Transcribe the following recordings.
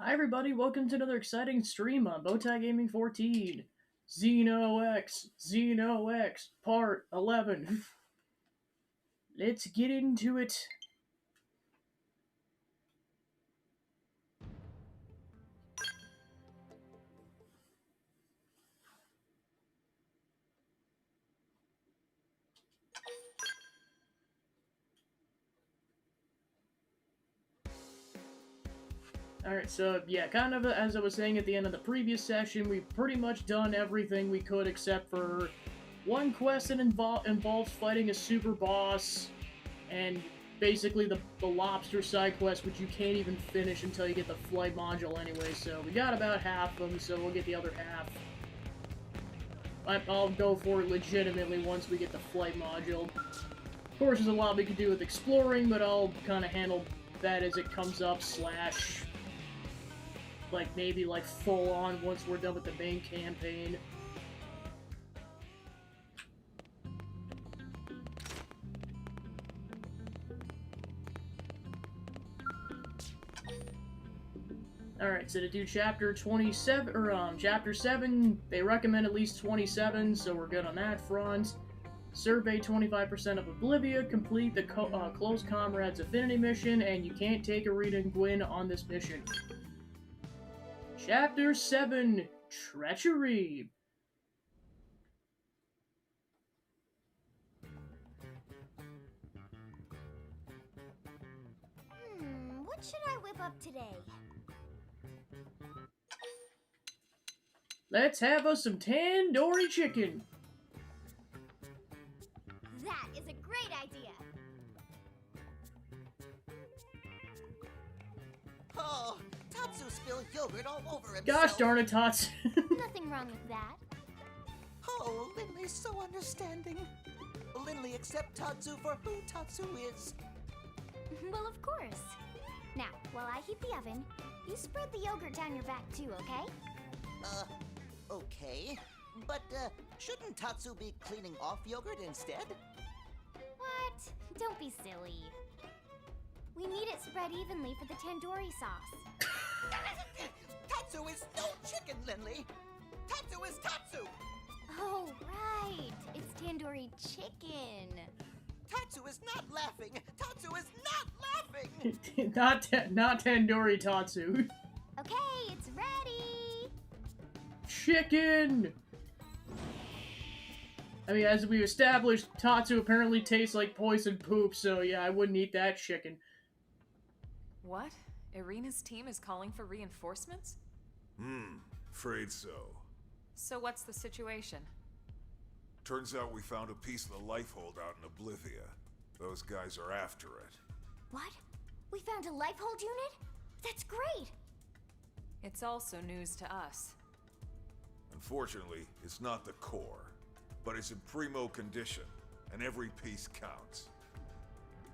Hi everybody, welcome to another exciting stream on Bowtie Gaming 14. Xeno X, Part 11. Let's get into it. Alright, so yeah, kind of as I was saying at the end of the previous session, we've pretty much done everything we could except for one quest that involves fighting a super boss, and basically the lobster side quest, which you can't even finish until you get the flight module anyway, so we got about half of them, so we'll get the other half. I'll go for it legitimately once we get the flight module. Of course, there's a lot we could do with exploring, but I'll kind of handle that as it comes up, slash, like, maybe, like, full on once we're done with the main campaign. Alright, so to do chapter 27, or, chapter 7, they recommend at least 27, so we're good on that front. Survey 25% of Oblivia, complete the Close Comrades Affinity mission, and you can't take Arena and Gwyn on this mission. Chapter 7, Treachery. What should I whip up today? Let's have us some tandoori chicken. That is a great idea. Oh, Tatsu spilled yogurt all over himself. Gosh darn it, Tots. Nothing wrong with that. Oh, Linley's so understanding. Linley, accept Tatsu for who Tatsu is. Well, of course. Now, while I heat the oven, you spread the yogurt down your back too, okay? Okay. But, shouldn't Tatsu be cleaning off yogurt instead? What? Don't be silly. We need it spread evenly for the tandoori sauce. Tatsu is no chicken, Linley. Tatsu is Tatsu. Oh, right. It's tandoori chicken. Tatsu is not laughing. Tatsu is not laughing. not tandoori Tatsu. Okay, it's ready. Chicken! I mean, as we established, Tatsu apparently tastes like poison poop, so yeah, I wouldn't eat that chicken. What? Irina's team is calling for reinforcements? Afraid so. So what's the situation? Turns out we found a piece of the life hold out in Oblivia. Those guys are after it. What? We found a life hold unit? That's great. It's also news to us. Unfortunately, it's not the core, but it's in primo condition, and every piece counts.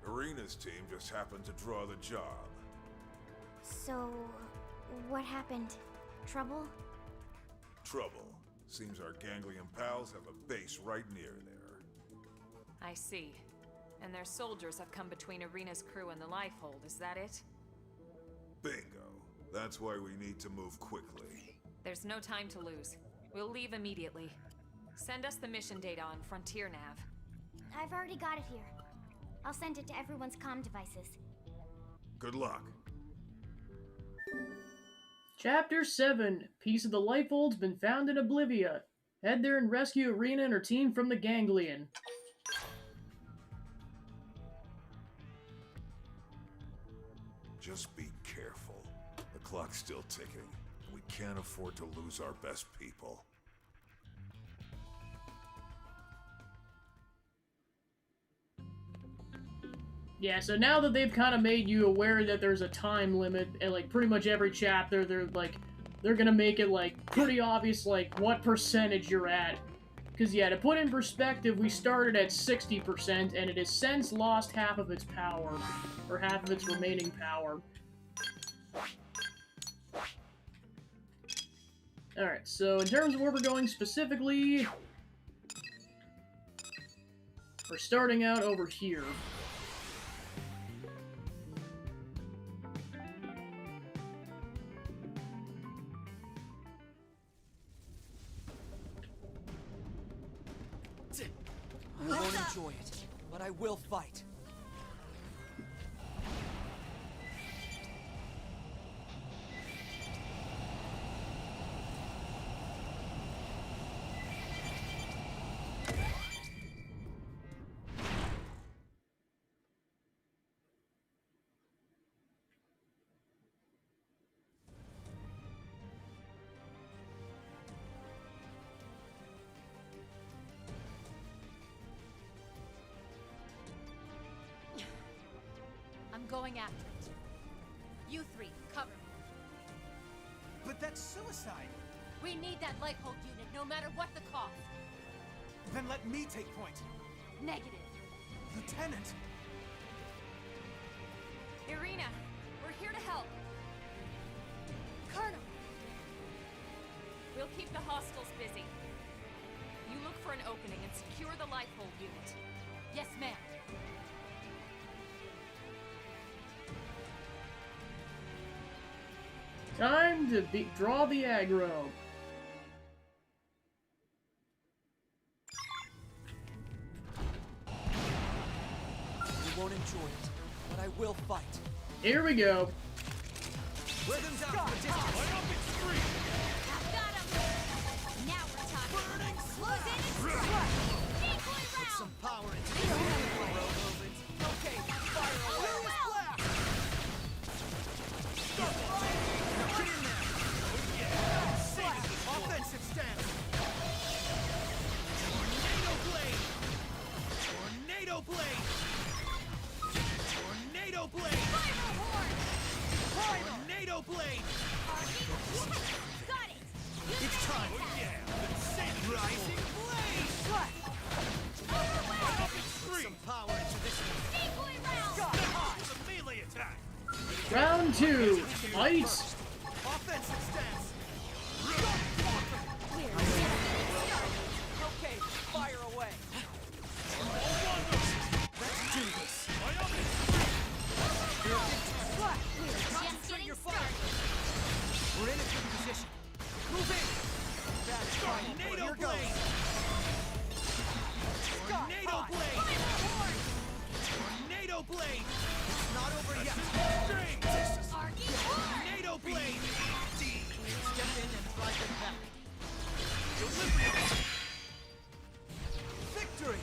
Irina's team just happened to draw the job. So, what happened? Trouble? Trouble. Seems our ganglion pals have a base right near there. I see. And their soldiers have come between Irina's crew and the Lifehold, is that it? Bingo. That's why we need to move quickly. There's no time to lose. We'll leave immediately. Send us the mission data on Frontier Nav. I've already got it here. I'll send it to everyone's comm devices. Good luck. Chapter 7, piece of the life hold's been found in Oblivia. Head there and rescue Irina and her team from the ganglion. Just be careful. The clock's still ticking. We can't afford to lose our best people. Yeah, so now that they've kind of made you aware that there's a time limit, and like pretty much every chapter, they're gonna make it like pretty obvious like what percentage you're at. Because yeah, to put in perspective, we started at 60%, and it has since lost half of its power, or half of its remaining power. Alright, so in terms of where we're going specifically, we're starting out over here. I won't enjoy it, but I will fight. I'm going after it. You three, cover me. But that's suicide. We need that Lighthold unit, no matter what the cost. Then let me take point. Negative. Lieutenant! Irina, we're here to help. Colonel! We'll keep the hostiles busy. You look for an opening and secure the Lifehold unit. Yes, ma'am. Time to draw the aggro. You won't enjoy it, but I will fight. Here we go. Wear them down from a distance. Line up and scream! Got him! Now we're talking. Burning Close in and strike! Decoy Put round! some power into this throw movement. Okay, fire away. Blast! Stop it! Now get in there! Oh yeah! Save it! Offensive stance! Tornado blade! Tornado blade! Tornado blade! Fire horn! Tornado blade! Got it! It's time! Oh yeah! Save it! Rising blade! Overwhelmed! Put some power into this one! Decoy round! Got high! The melee attack! Round 2. Fight. Offensive stance! Okay, fire away. Let's do this! Just getting started. We're in a good position. Move in. That's fine. Tornado Here goes. blade! Tornado blade! Tornado blade! It's not over yet. String! Tornado blade! Step in and drive them back. Delivery! Victory!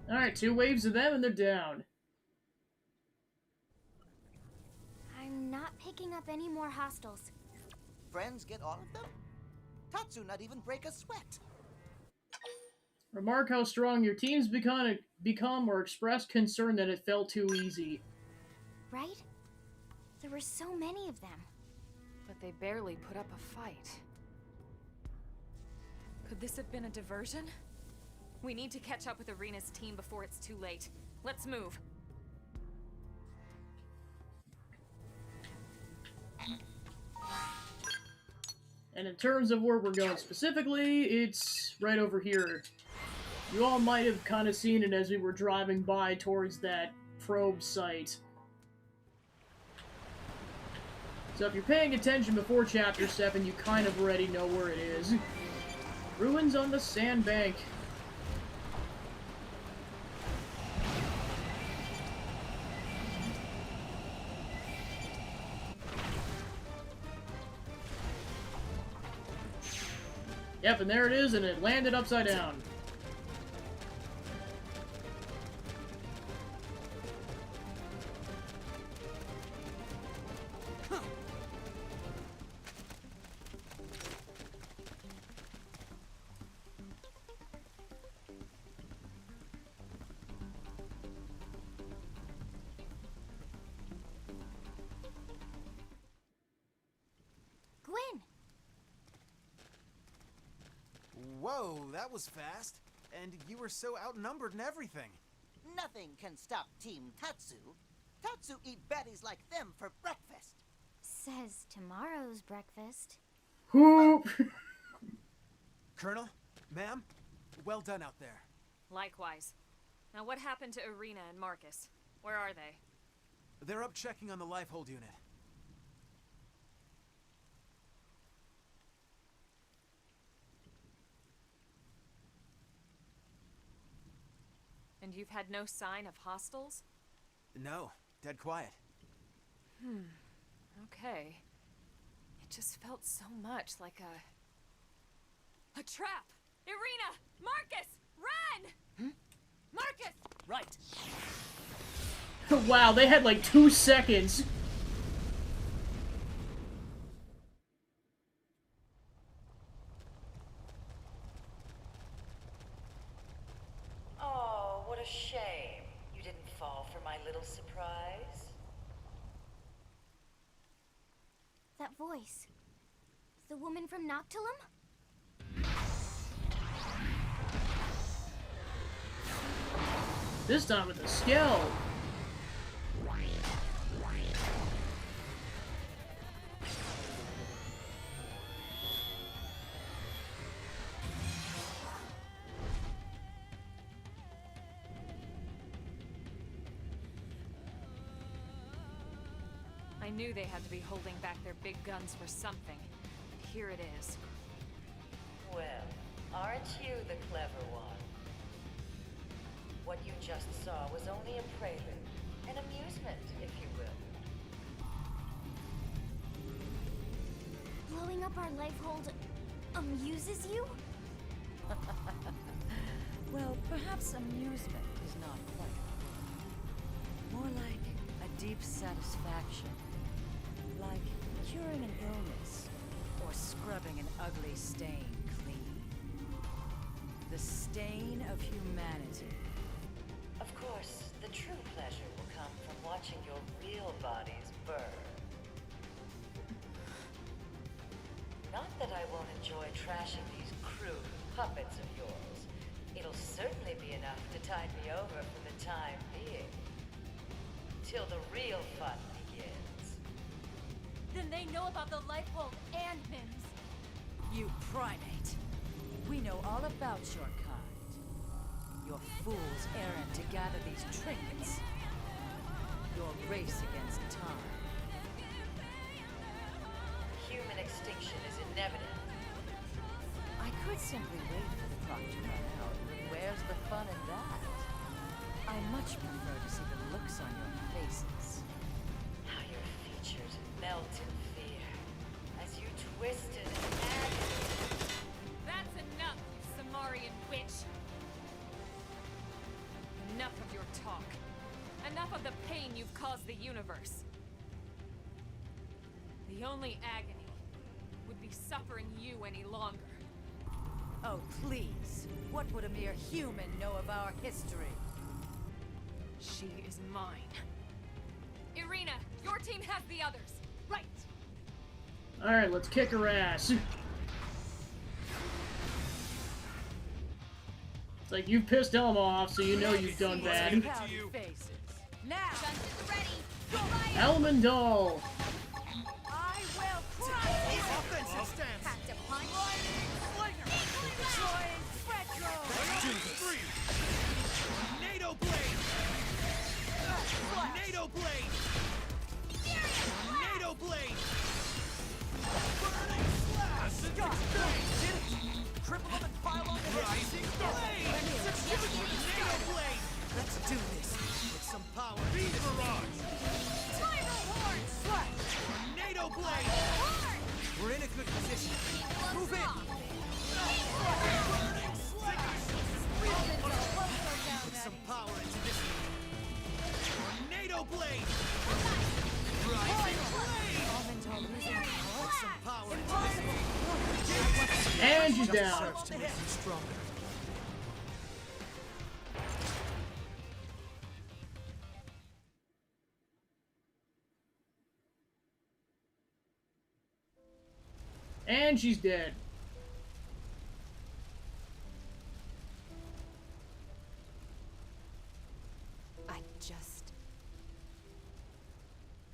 Alright, 2 waves of them and they're down. I'm not picking up any more hostiles. Friends get all of them? Tatsu not even break a sweat. Remark how strong your team's become or express concern that it felt too easy. Right? There were so many of them. But they barely put up a fight. Could this have been a diversion? We need to catch up with Irina's team before it's too late. Let's move. And in terms of where we're going specifically, it's right over here. You all might have kind of seen it as we were driving by towards that probe site. So if you're paying attention before Chapter 7, you kind of already know where it is. Ruins on the sandbank. Yep, and there it is, and it landed upside down. Gwen! Whoa, that was fast. And you were so outnumbered and everything. Nothing can stop Team Tatsu. Tatsu eat baddies like them for breakfast. Says tomorrow's breakfast. Who? Colonel, ma'am, well done out there. Likewise. Now what happened to Irina and Marcus? Where are they? They're up checking on the Lifehold unit. And you've had no sign of hostiles? No, dead quiet. Okay. It just felt so much like a trap! Irina! Marcus! Run! Marcus! Right. Wow, they had like 2 seconds. Oh, what a shame. You didn't fall for my little surprise. That voice. The woman from Noctilum? This time with a skill. I knew they had to be holding back their big guns for something. Here it is. Well, aren't you the clever one? What you just saw was only a prelude, an amusement, if you will. Blowing up our life hold amuses you? Well, perhaps amusement is not quite the word. More like a deep satisfaction. Like curing an illness, or scrubbing an ugly stain clean. The stain of humanity. Of course, the true pleasure will come from watching your real bodies burn. Not that I won't enjoy trashing these crude puppets of yours. It'll certainly be enough to tide me over for the time being. Till the real fun begins. Then they know about the life hold and Mims. You primate. We know all about your kind. Your fool's errand to gather these trinkets. Your race against time. Human extinction is inevitable. I could simply wait for the clock to run out. Where's the fun in that? I much prefer to see the looks on your faces. How your features melt in fear as you twist in agony. That's enough, you Samarian witch! Enough of your talk. Enough of the pain you've caused the universe. The only agony would be suffering you any longer. Oh, please. What would a mere human know of our history? She is mine. Irina, your team has the others. Right. Alright, let's kick her ass. It's like, you've pissed Elma off, so you know you've done bad. Faces. Now! Justice ready! Elmendal! I will crush you! Offensive stance! Have to punch! Destroying Retro! Tornado blade! Tornado blade! Tornado blade! Burning slash! Triple them and pile on the rising blade! Tornado blade! Let's do this with some power. Beat barrage! Spiral horn! Slash! Tornado blade! We're in a good position. Move in! Burning slash! Put some power into this. Tornado blade! Rising blade! Put some power into this. And she's down. Serves to make you stronger. And she's dead. I just...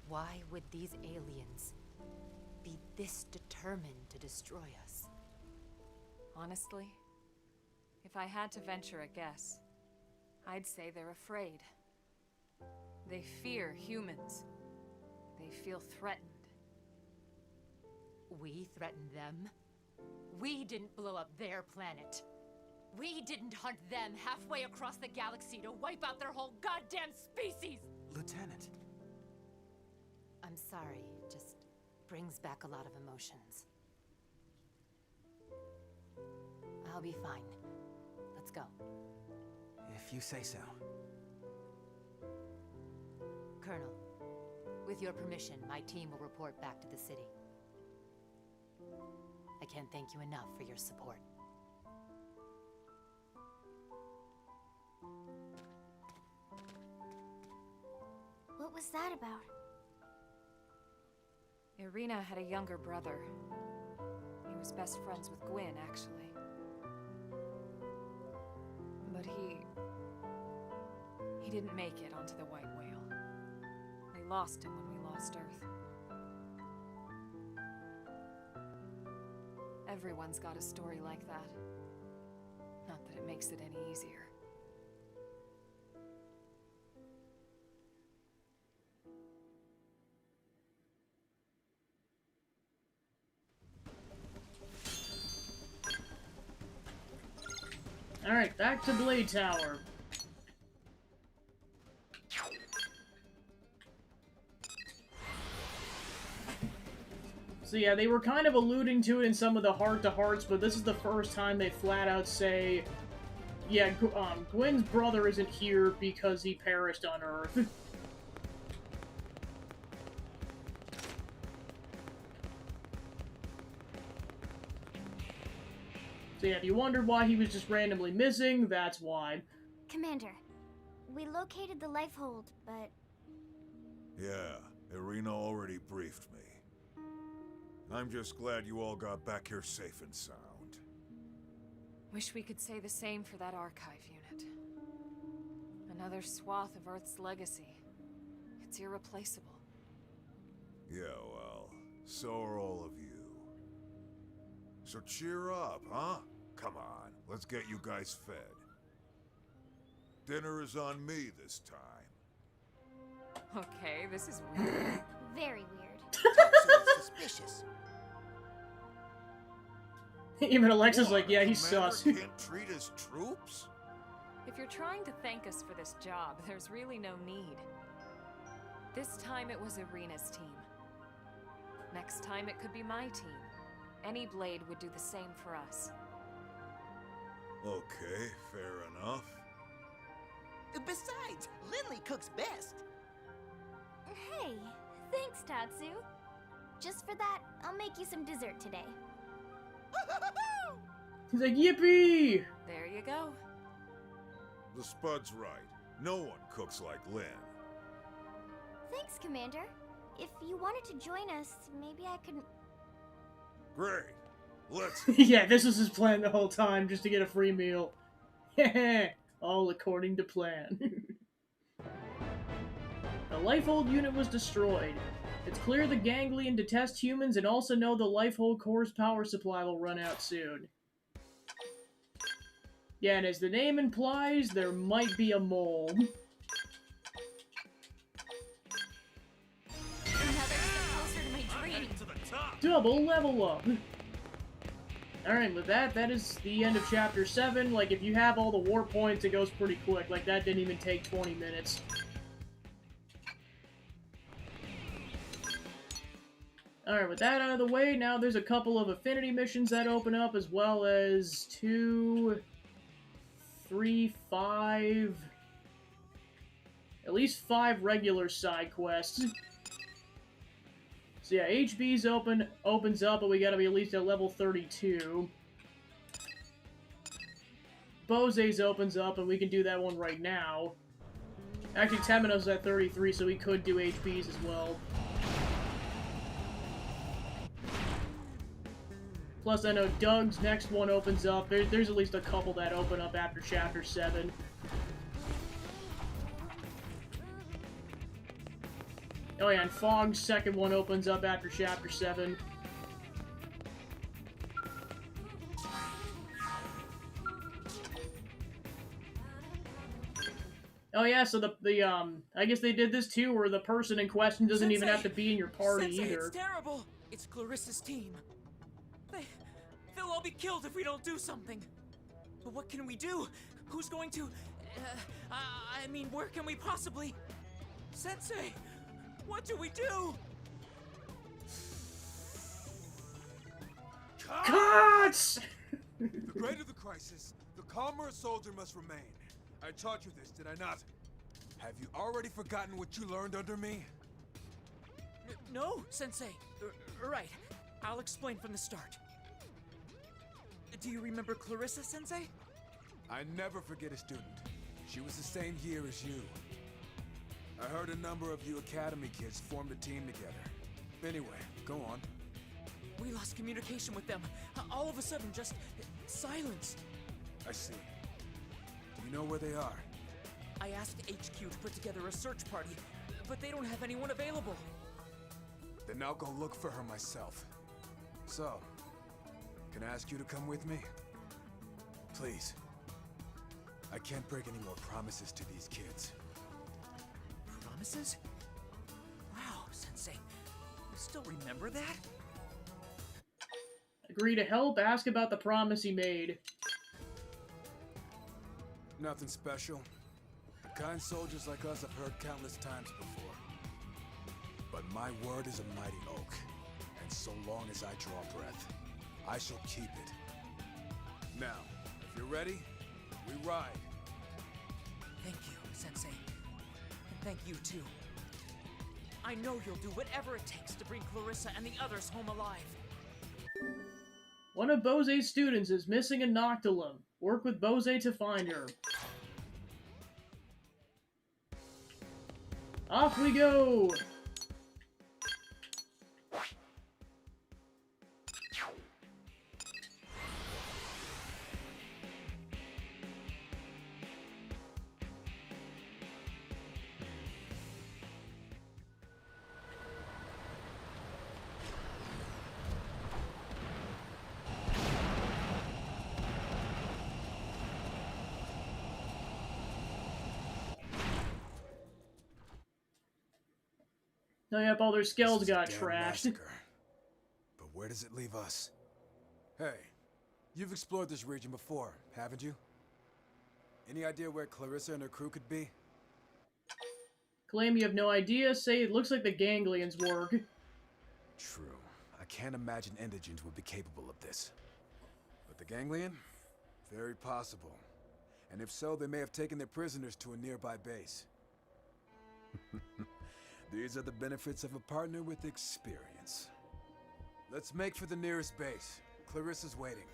Why would these aliens be this determined to destroy us? Honestly, if I had to venture a guess, I'd say they're afraid. They fear humans. They feel threatened. We threatened them? We didn't blow up their planet. We didn't hunt them halfway across the galaxy to wipe out their whole goddamn species! Lieutenant. I'm sorry, it just brings back a lot of emotions. I'll be fine. Let's go. If you say so. Colonel, with your permission, my team will report back to the city. I can't thank you enough for your support. What was that about? Irina had a younger brother. He was best friends with Gwyn, actually. But he didn't make it onto the White Whale. We lost him when we lost Earth. Everyone's got a story like that. Not that it makes it any easier. Alright, back to Blade Tower. So yeah, they were kind of alluding to it in some of the heart-to-hearts, but this is the first time they flat out say, yeah, Gwyn's brother isn't here because he perished on Earth. So yeah, if you wondered why he was just randomly missing, that's why. Commander, we located the lifehold, but... Yeah, Irina already briefed me. I'm just glad you all got back here safe and sound. Wish we could say the same for that archive unit. Another swath of Earth's legacy. It's irreplaceable. Yeah, well, so are all of you. So cheer up, huh? Come on, let's get you guys fed. Dinner is on me this time. Okay, this is weird. Very weird. Tatsu is suspicious. Even Alexa's What, like, yeah, the he's commander sus. Can't treat his troops? If you're trying to thank us for this job, there's really no need. This time it was Irina's team. Next time it could be my team. Any Blade would do the same for us. Okay, fair enough. Besides, Lindley cooks best. Hey, thanks, Tatsu. Just for that, I'll make you some dessert today. He's like, yippee! There you go. The Spud's right. No one cooks like Lynn. Thanks, Commander. If you wanted to join us, maybe I could... Great. Let's... Yeah, this was his plan the whole time, just to get a free meal. All according to plan. The Lifehold unit was destroyed. It's clear the ganglion detest humans and also know the Lifehold core's power supply will run out soon. Yeah, and as the name implies, there might be a mole. Another step closer to my dream. To the top. Double level up! Alright, with that, that is the end of Chapter 7. Like, if you have all the warp points, it goes pretty quick. Like, that didn't even take 20 minutes. Alright, with that out of the way, now there's a couple of affinity missions that open up, as well as 2, 3, 5... At least 5 regular side quests. So yeah, HB's opens up, but we gotta be at least at level 32. Bose's opens up, and we can do that one right now. Actually, Temino's at 33, so we could do HB's as well. Plus, I know Doug's next one opens up. There's at least a couple that open up after Chapter 7. Oh yeah, and Fogg's second one opens up after Chapter 7. Oh yeah, so I guess they did this too, where the person in question doesn't even have to be in your party Sensei, either. It's terrible. It's Clarissa's team. They'll all be killed if we don't do something. But what can we do? Who's going to... I mean, where can we possibly... Sensei! What do we do? Cuts! The greater the crisis, the calmer a soldier must remain. I taught you this, did I not? Have you already forgotten what you learned under me? No, Sensei. Right. I'll explain from the start. Do you remember Clarissa, Sensei? I never forget a student. She was the same year as you. I heard a number of you Academy kids formed a team together. Anyway, go on. We lost communication with them. All of a sudden, just silence. I see. Do you know where they are? I asked HQ to put together a search party, but they don't have anyone available. Then I'll go look for her myself. So, can I ask you to come with me? Please. I can't break any more promises to these kids. Promises? Wow, Sensei. You still remember that? Agree to help, ask about the promise he made. Nothing special. The kind soldiers like us have heard countless times before. But my word is a mighty oak, and so long as I draw breath, I shall keep it. Now, if you're ready, we ride. Thank you, Sensei. And thank you, too. I know you'll do whatever it takes to bring Clarissa and the others home alive. One of Bose's students is missing in Noctilum. Work with Bose to find her. Off we go! Oh, yep, all their skills got Damn trashed. massacre. But where does it leave us? Hey, you've explored this region before, haven't you? Any idea where Clarissa and her crew could be? Claim you have no idea, say it looks like the ganglions work. True. I can't imagine indigents would be capable of this. But the ganglion? Very possible. And if so, they may have taken their prisoners to a nearby base. These are the benefits of a partner with experience. Let's make for the nearest base. Clarissa's waiting.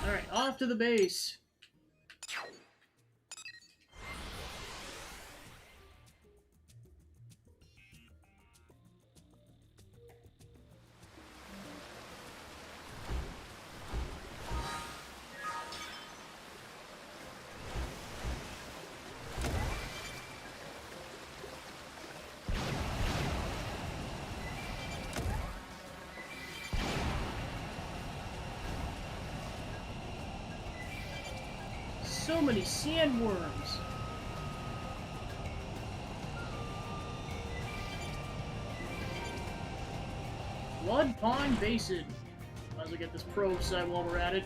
Alright, off to the base. So many sandworms. Blood Pond Basin. Might as well get this probe site while we're at it.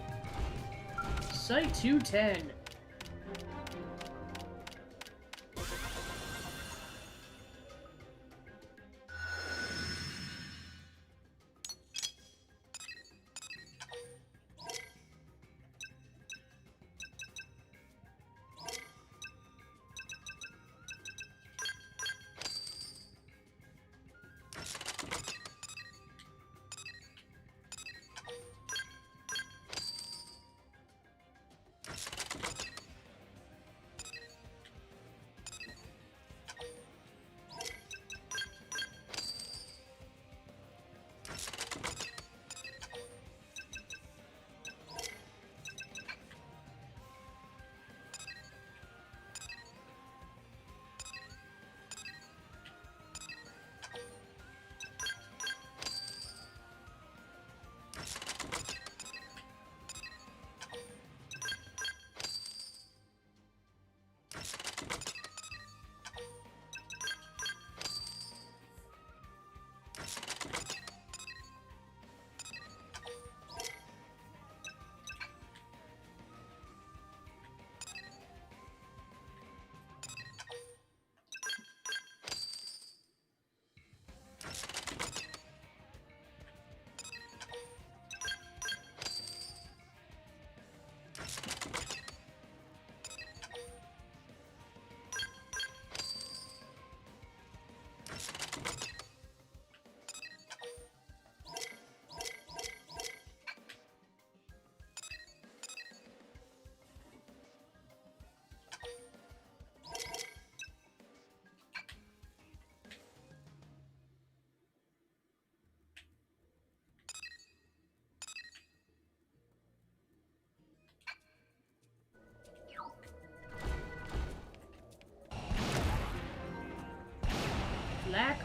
Site 210.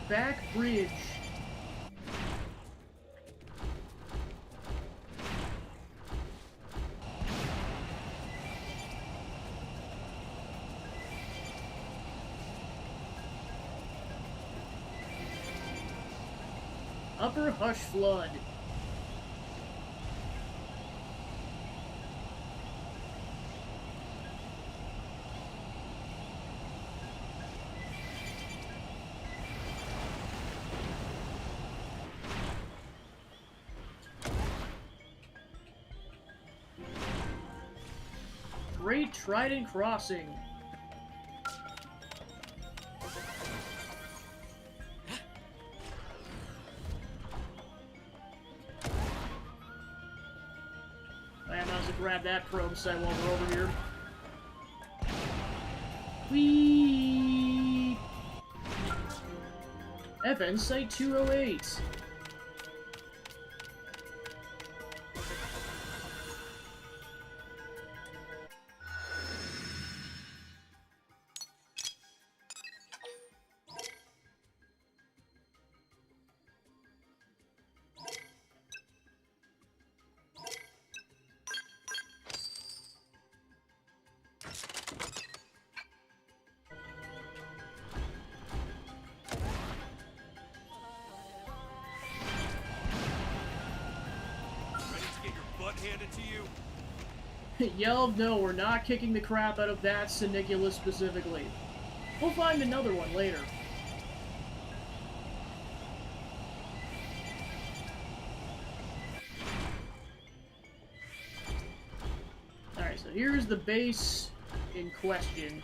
back bridge. Upper Hush Flood. Great Trident Crossing. I might as well grab that chrome set while we're over here. Whee! Event Site 208. Handed to you. Yell, no, we're not kicking the crap out of that Senicula specifically. We'll find another one later. Alright, so here's the base in question,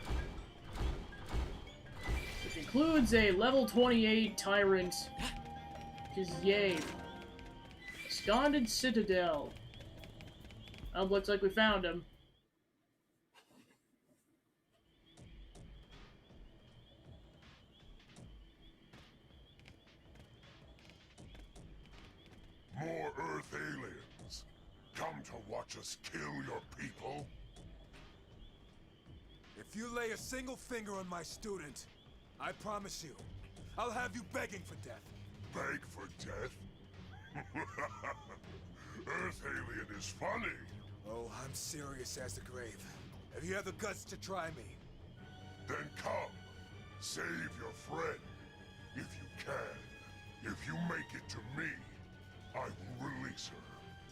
which includes a level 28 Tyrant, which is yay. Absconded Citadel. Oh, looks like we found him. More Earth aliens. Come to watch us kill your people? If you lay a single finger on my student, I promise you, I'll have you begging for death. Beg for death? Earth alien is funny. Oh, I'm serious as the grave. Have you had the guts to try me? Then come. Save your friend. If you can. If you make it to me, I will release her.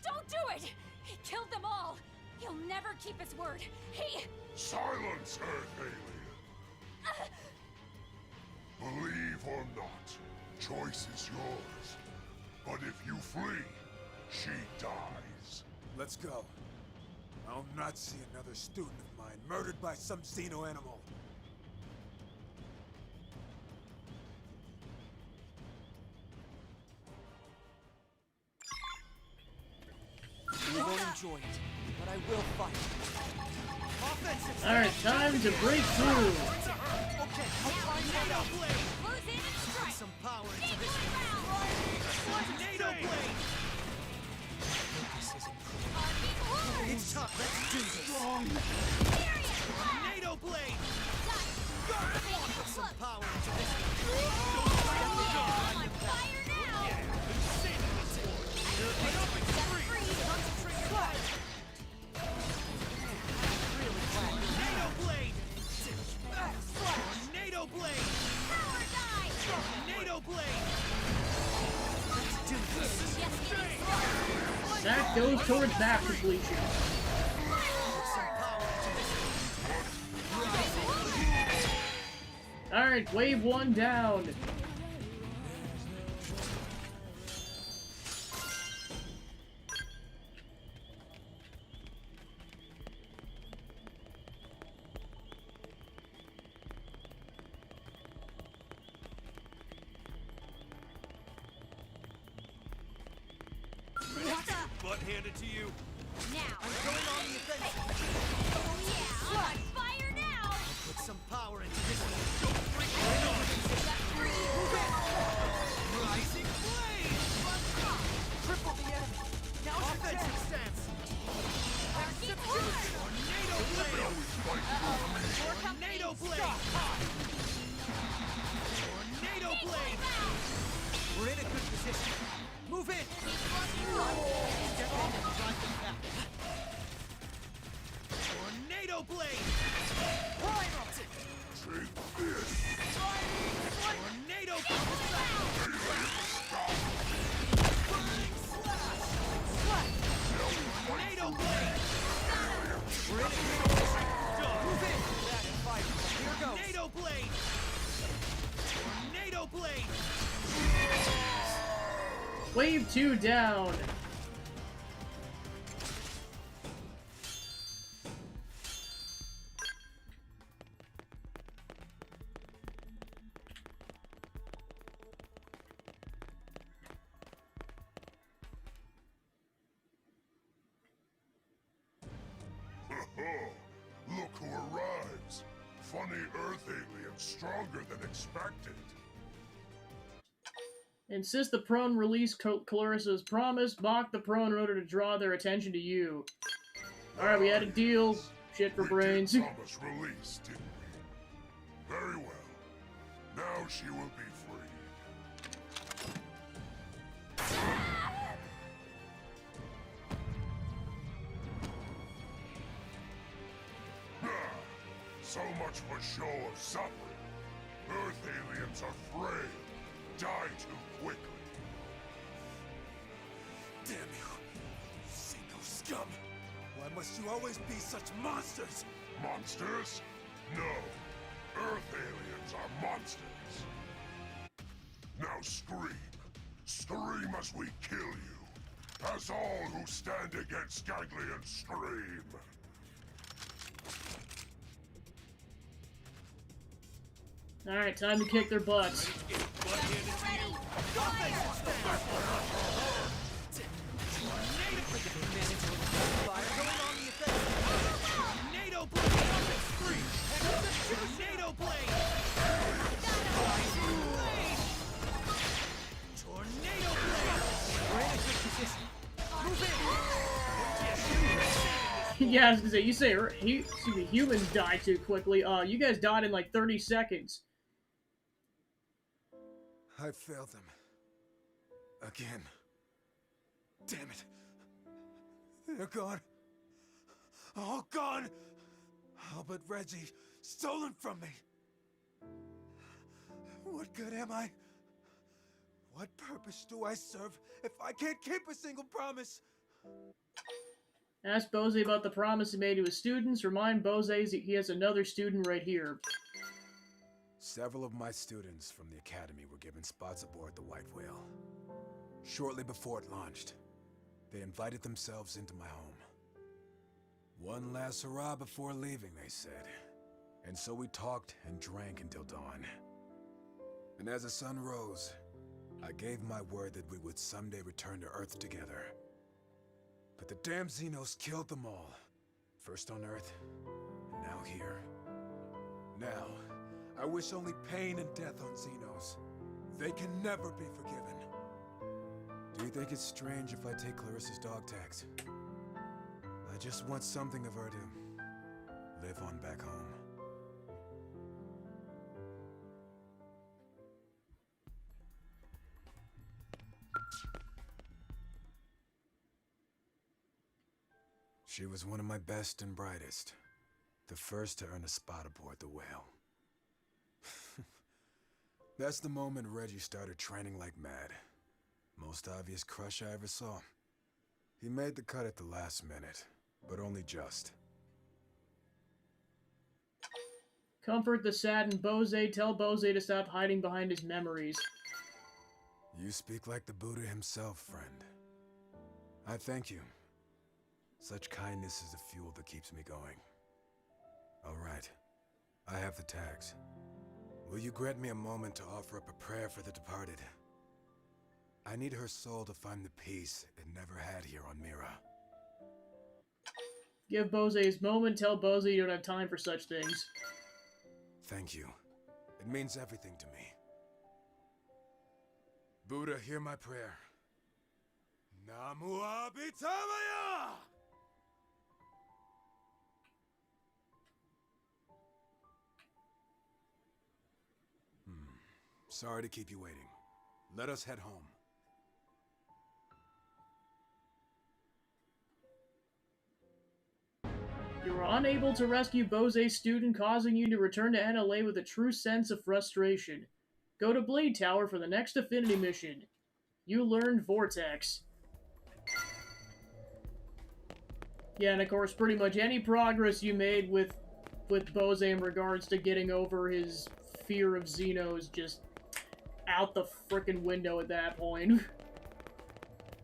Don't do it! He killed them all! He'll never keep his word. He... Silence, Earth alien! Believe or not, choice is yours. But if you flee, she dies. Let's go. I'll not see another student of mine murdered by some xeno animal. I won't enjoy it, but I will fight. Alright, time to break through. Okay, I'll try and get out. Close in and strike! Some power into Keep this. going round! Tornado blade. It's tough. Let's do this. Tornado blade. Put some power into this. On fire now! Tornado blade. Tornado blade. Power die! Tornado blade. Let's do this. Just getting started! That goes towards that completion. Put some power into this. Alright, wave 1 down. Butt handed to you. Now! I'm going on the offensive. Oh yeah! On fire now! Put some power into this. Rising blade. Triple the enemy. Now it's your Offensive chance. stance. Working hard! Tornado blade. Tornado blade. Tornado blade. position. Move in. Step in and drive them back. Tornado blade. Primal. Take this! Tornado blade. Burning slash. Tornado blade. Move in. Back and fight. Here goes. Tornado blade. Tornado blade. Wave 2 down. Look who arrives! Funny Earth alien stronger than expected. Insist the prone release Clarissa's promise. Mock the prone in order to draw their attention to you. Alright, we had a deal. Shit for brains. We did promise release, didn't we? Very well. Now she will be free. So much for show of suffering. Earth aliens are frail. Die too quickly. Damn you! Xeno scum! Why must you always be such monsters? Monsters? No. Earth aliens are monsters. Now scream. Scream as we kill you. As all who stand against Ganglion scream. Alright, time to kick their butts. Yeah, I was gonna say, you say the humans die too quickly. You guys died in like 30 seconds. I failed them. Again. Damn it. They're gone. All gone. All but Reggie, stolen from me. What good am I? What purpose do I serve if I can't keep a single promise? Ask Bose about the promise he made to his students. Remind Bose he has another student right here. Several of my students from the academy were given spots aboard the White Whale. Shortly before it launched, they invited themselves into my home. One last hurrah before leaving, they said. And so we talked and drank until dawn. And as the sun rose, I gave my word that we would someday return to Earth together. But the damn Xenos killed them all. First on Earth, and now here. Now, I wish only pain and death on Xenos. They can never be forgiven. Do you think it's strange if I take Clarissa's dog tags? I just want something of her to live on back home. She was one of my best and brightest. The first to earn a spot aboard the Whale. That's the moment Reggie started training like mad. Most obvious crush I ever saw. He made the cut at the last minute, but only just. Comfort the saddened Bose. Tell Bose to stop hiding behind his memories. You speak like the Buddha himself, friend. I thank you. Such kindness is the fuel that keeps me going. All right. I have the tags. Will you grant me a moment to offer up a prayer for the departed? I need her soul to find the peace it never had here on Mira. Give Bose his moment. Tell Bose you don't have time for such things. Thank you. It means everything to me. Buddha, hear my prayer. Namu Abhitamaya! Sorry to keep you waiting. Let us head home. are unable to rescue Bose's student, causing you to return to NLA with a true sense of frustration. Go to Blade Tower for the next Affinity mission. You learned Vortex. Yeah, and of course, pretty much any progress you made with Bose in regards to getting over his fear of Xeno is just out the frickin' window at that point.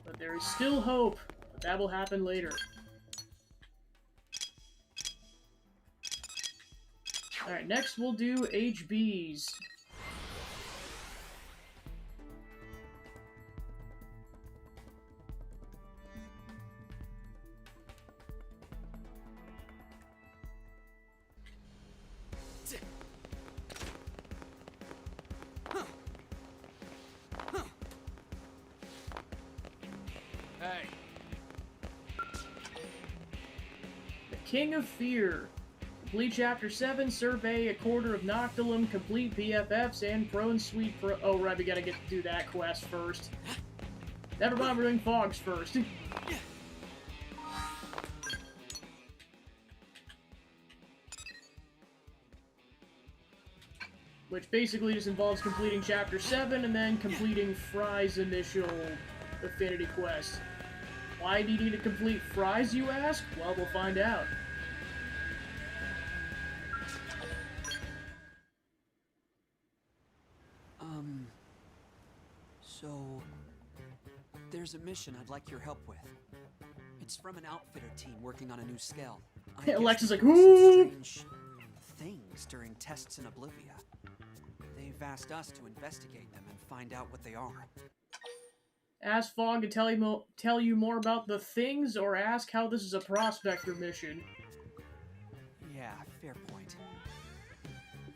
But there is still hope, but that will happen later. Alright, next we'll do HBs. Hey. The King of Fear. Complete Chapter 7, survey a quarter of Noctilum, complete BFFs, and Prone Suite Pro... Oh, right, we gotta get to do that quest first. Never mind, we're doing Fogs first. Which basically just involves completing Chapter 7 and then completing Fry's initial Affinity quest. Why do you need to complete Fry's, you ask? Well, we'll find out. So... there's a mission I'd like your help with. It's from an outfitter team working on a new scale. Alexa's like, ooh! Strange things during tests in Oblivia. They've asked us to investigate them and find out what they are. Ask Fogg to tell you more about the things, or ask how this is a prospector mission. Yeah, fair point.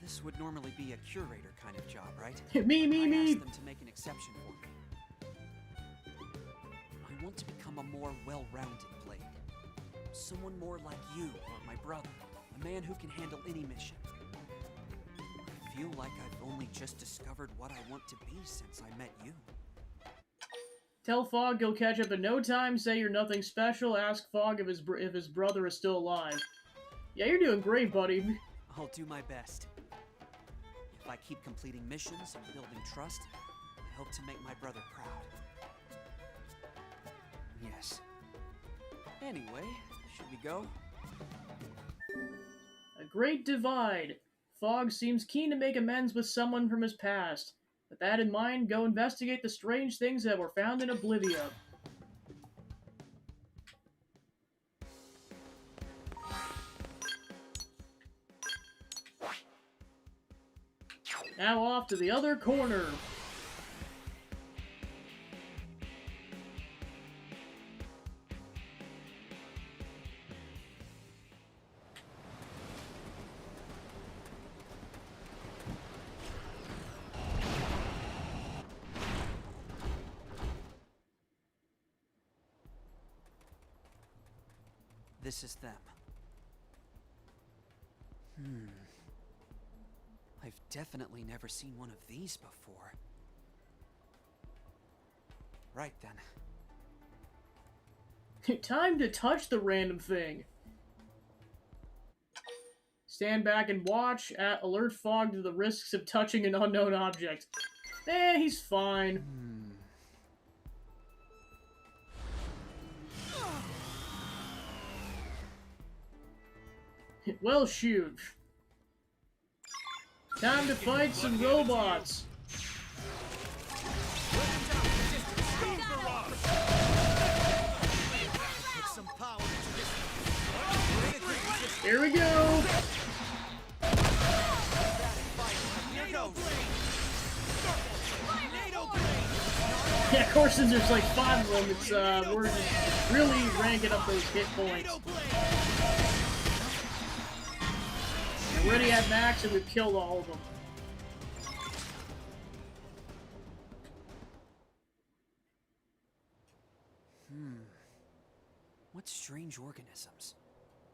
This would normally be a curator kind of job, right? me! I asked them to make an exception for me. I want to become a more well-rounded Blade. Someone more like you or my brother. A man who can handle any mission. I feel like I've only just discovered what I want to be since I met you. Tell Fogg he'll catch up in no time, say you're nothing special, ask Fogg if his brother is still alive. Yeah, you're doing great, buddy. I'll do my best. If I keep completing missions and building trust, I hope to make my brother proud. Yes. Anyway, should we go? A great divide. Fogg seems keen to make amends with someone from his past. With that in mind, go investigate the strange things that were found in Oblivia. Now off to the other corner. This is them. I've definitely never seen one of these before. Right then. Time to touch the random thing. Stand back and watch. Alert Fogg to the risks of touching an unknown object. He's fine. Well, shoot. Time to fight some robots. Here we go. Yeah, of course, since there's like 5 of them, it's we're just really ranking up those hit points. We're already at max and we've killed all of them. What strange organisms?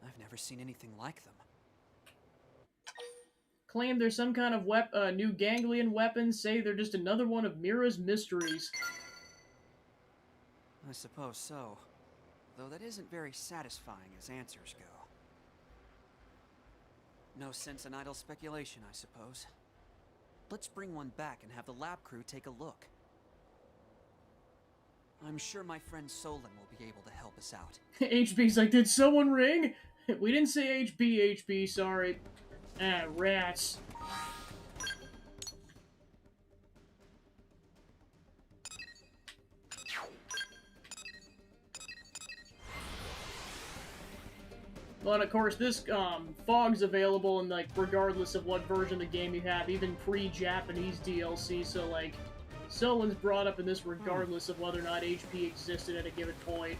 I've never seen anything like them. Claim there's some kind of new ganglion weapon, say they're just another one of Mira's mysteries. I suppose so. Though that isn't very satisfying as answers go. No sense in idle speculation, I suppose. Let's bring one back and have the lab crew take a look. I'm sure my friend Solon will be able to help us out. HB's like, did someone ring? We didn't say HB, sorry. Ah, rats. But of course, this fog's available in, like, regardless of what version of the game you have, even pre-Japanese DLC, so, like, Solon's brought up in this regardless of whether or not HP existed at a given point.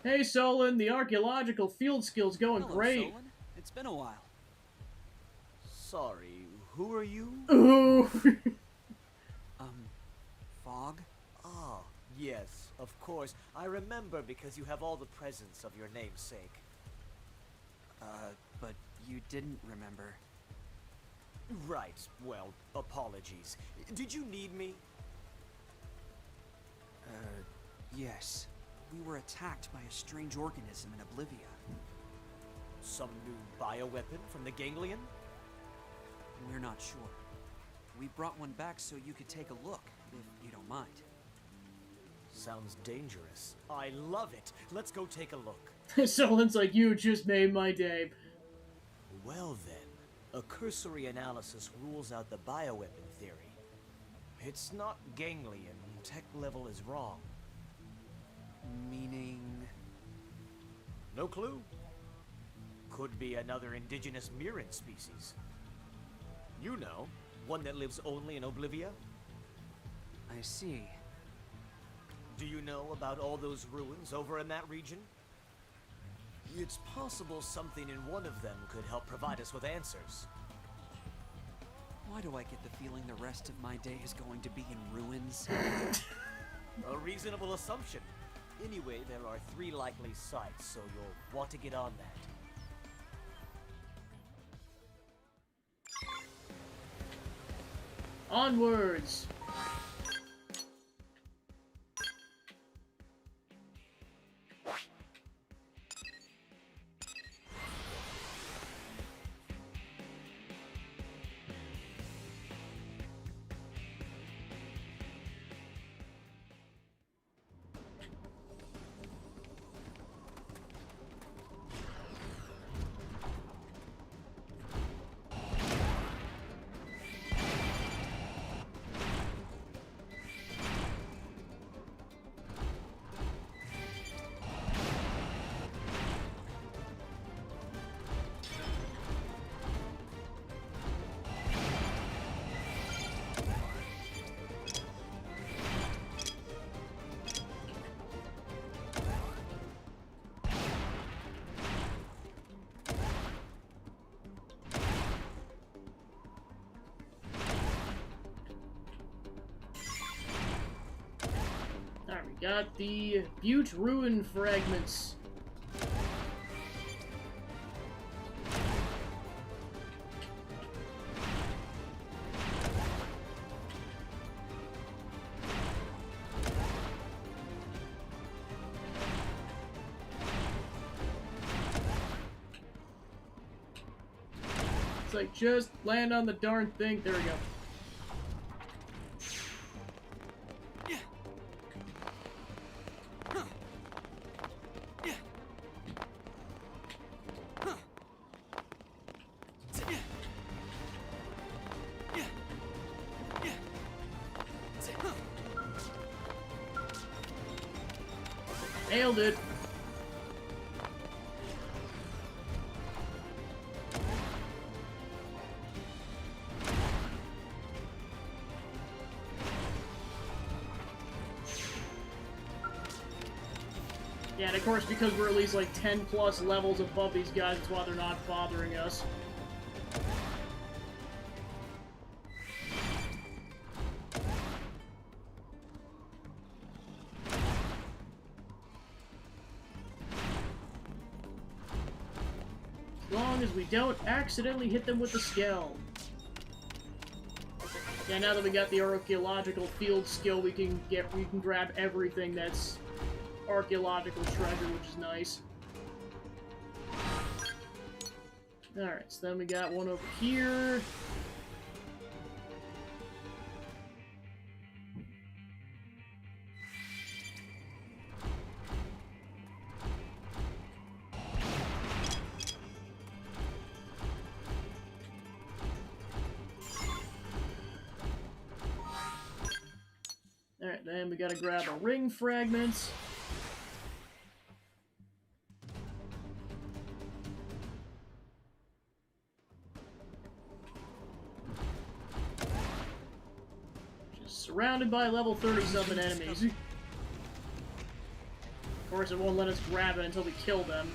Hey Solon, the archaeological field skill's going Hello, great. Solon. It's been a while. Sorry, who are you? Ooh. Fog? Ah, yes, of course. I remember because you have all the presents of your namesake. But you didn't remember. Right, well, apologies. Did you need me? Yes. We were attacked by a strange organism in Oblivia. Some new bioweapon from the Ganglion? We're not sure. We brought one back so you could take a look, if you don't mind. Sounds dangerous. I love it. Let's go take a look. Solon's like, you just made my day. Well then, a cursory analysis rules out the bioweapon theory. It's not Ganglion. Tech level is wrong. Meaning? No clue. Could be another indigenous Mirren species. You know, one that lives only in Oblivia? I see. Do you know about all those ruins over in that region? It's possible something in one of them could help provide us with answers. Why do I get the feeling the rest of my day is going to be in ruins? A reasonable assumption. Anyway, there are 3 likely sites, so you'll want to get on that. Onwards! Alright, we got the Butte Ruin fragments. It's like, just land on the darn thing. There we go. Nailed it. Yeah, and of course, because we're at least like 10 plus levels above these guys, that's why they're not bothering us. As long as we don't accidentally hit them with the scale. Yeah, now that we got the archaeological field skill, we can grab everything that's archaeological treasure, which is nice. Alright, so then we got one over here. Alright, then we gotta grab a ring fragments. Just surrounded by level 30-something enemies. Of course, it won't let us grab it until we kill them.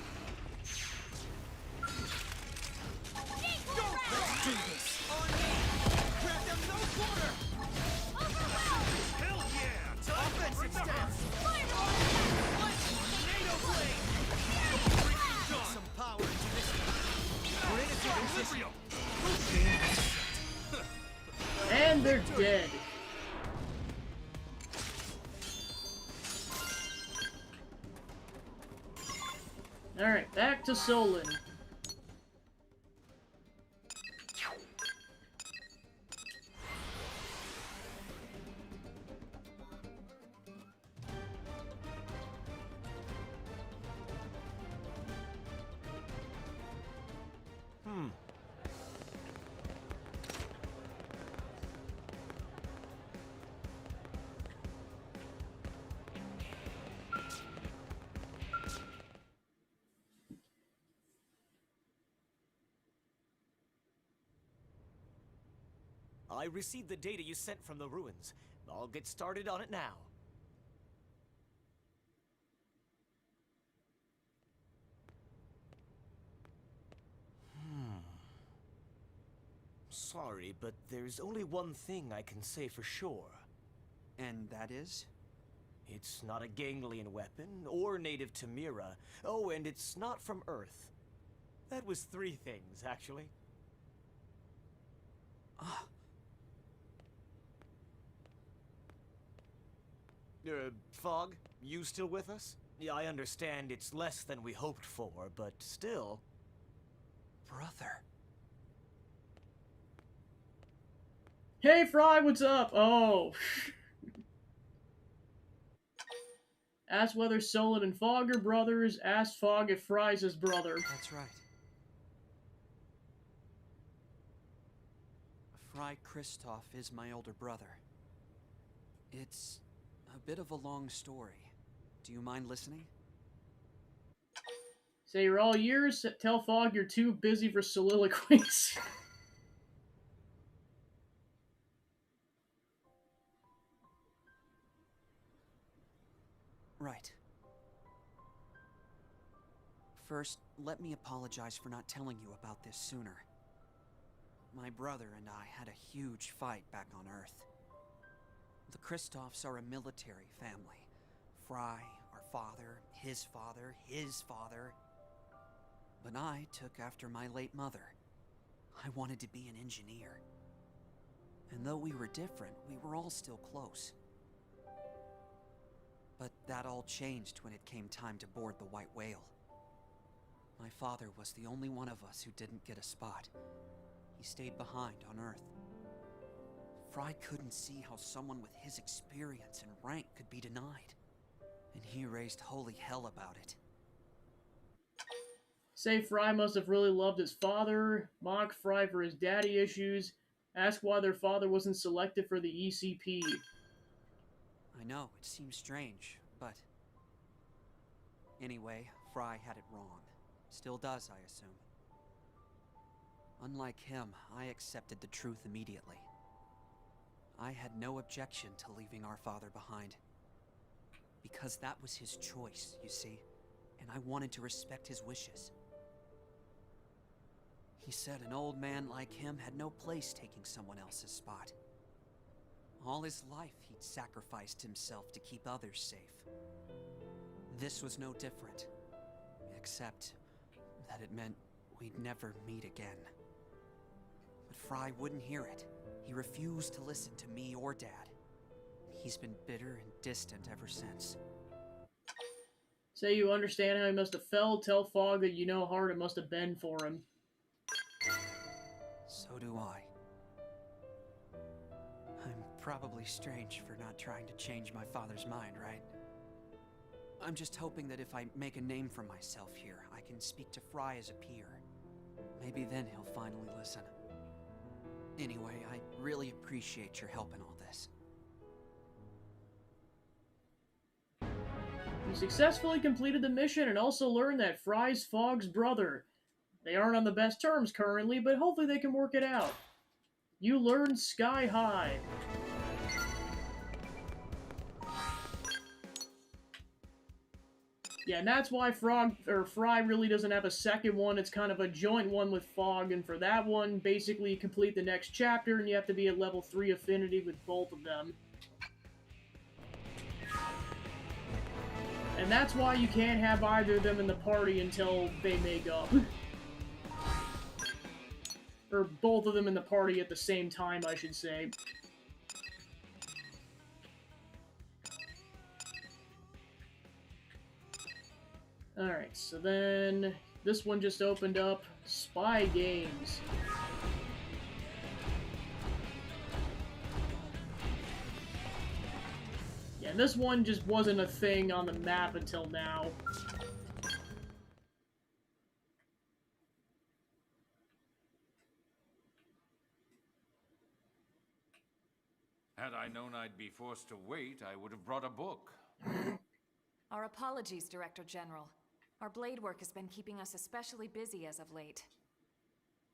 And they're dead. Alright, back to Solon. I received the data you sent from the ruins. I'll get started on it now. Sorry, but there's only one thing I can say for sure. And that is? It's not a ganglion weapon, or native to Mira. Oh, and it's not from Earth. That was 3 things, actually. Ah. Fog, you still with us? Yeah, I understand it's less than we hoped for, but still... Brother. Hey, Fry, what's up? Oh. Ask whether Solon and Fog are brothers. Ask Fog if Fry's his brother. That's right. Fry Kristoff is my older brother. It's a bit of a long story. Do you mind listening? Say you're all ears. Tell Fog you're too busy for soliloquies. Right. First, let me apologize for not telling you about this sooner. My brother and I had a huge fight back on Earth. The Kristoffs are a military family. Fry, our father, his father, his father. But I took after my late mother. I wanted to be an engineer. And though we were different, we were all still close. But that all changed when it came time to board the White Whale. My father was the only one of us who didn't get a spot. He stayed behind on Earth. Fry couldn't see how someone with his experience and rank could be denied. And he raised holy hell about it. Say Fry must have really loved his father. Mock Fry for his daddy issues. Ask why their father wasn't selected for the ECP. I know, it seems strange, but... Anyway, Fry had it wrong. Still does, I assume. Unlike him, I accepted the truth immediately. I had no objection to leaving our father behind. Because that was his choice, you see, and I wanted to respect his wishes. He said an old man like him had no place taking someone else's spot. All his life, he'd sacrificed himself to keep others safe. This was no different, except that it meant we'd never meet again. But Fry wouldn't hear it. He refused to listen to me or Dad. He's been bitter and distant ever since. Say you understand how he must have felt, tell Fogg that you know how hard it must have been for him. So do I. I'm probably strange for not trying to change my father's mind, right? I'm just hoping that if I make a name for myself here, I can speak to Fry as a peer. Maybe then he'll finally listen. Anyway, I really appreciate your help in all this. You successfully completed the mission and also learned that Fry's Fogg's brother. They aren't on the best terms currently, but hopefully they can work it out. You learned Sky High. Yeah, and that's why Fry really doesn't have a second one. It's kind of a joint one with Fogg, and for that one, basically you complete the next chapter, and you have to be at level 3 affinity with both of them. And that's why you can't have either of them in the party until they make up. Or both of them in the party at the same time, I should say. Alright, so then this one just opened up. Spy Games. Yeah, this one just wasn't a thing on the map until now. Had I known I'd be forced to wait, I would have brought a book. Our apologies, Director General. Our blade work has been keeping us especially busy as of late.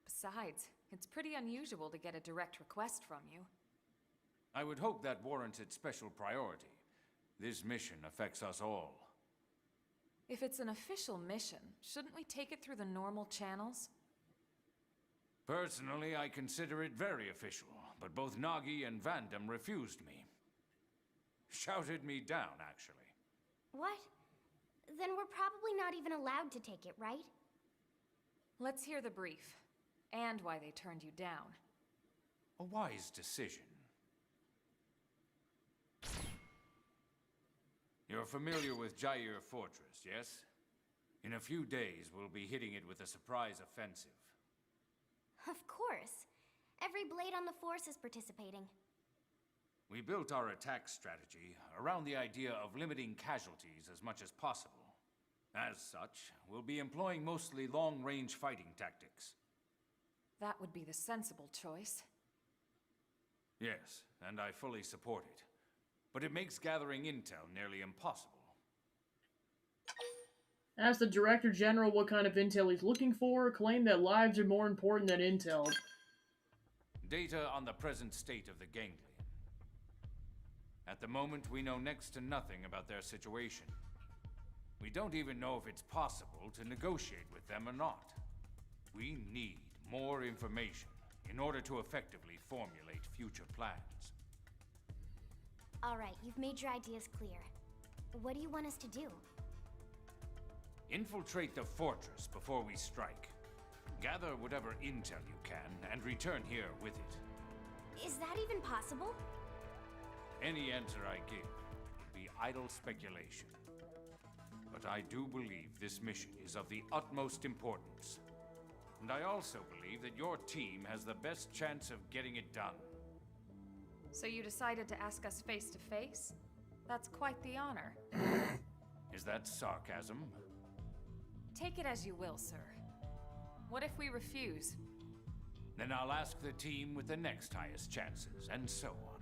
Besides, it's pretty unusual to get a direct request from you. I would hope that warranted special priority. This mission affects us all. If it's an official mission, shouldn't we take it through the normal channels? Personally, I consider it very official, but both Nagi and Vandam refused me. Shouted me down, actually. What? Then we're probably not even allowed to take it, right? Let's hear the brief, and why they turned you down. A wise decision. You're familiar with Jair Fortress, yes? In a few days, we'll be hitting it with a surprise offensive. Of course. Every blade on the force is participating. We built our attack strategy around the idea of limiting casualties as much as possible. As such, we'll be employing mostly long-range fighting tactics. That would be the sensible choice. Yes, and I fully support it. But it makes gathering intel nearly impossible. Ask the Director General what kind of intel he's looking for, claim that lives are more important than intel. Data on the present state of the ganglion. At the moment, we know next to nothing about their situation. We don't even know if it's possible to negotiate with them or not. We need more information in order to effectively formulate future plans. Alright, you've made your ideas clear. What do you want us to do? Infiltrate the fortress before we strike. Gather whatever intel you can and return here with it. Is that even possible? Any answer I give would be idle speculation. But I do believe this mission is of the utmost importance. And I also believe that your team has the best chance of getting it done. So you decided to ask us face to face? That's quite the honor. Is that sarcasm? Take it as you will, sir. What if we refuse? Then I'll ask the team with the next highest chances, and so on.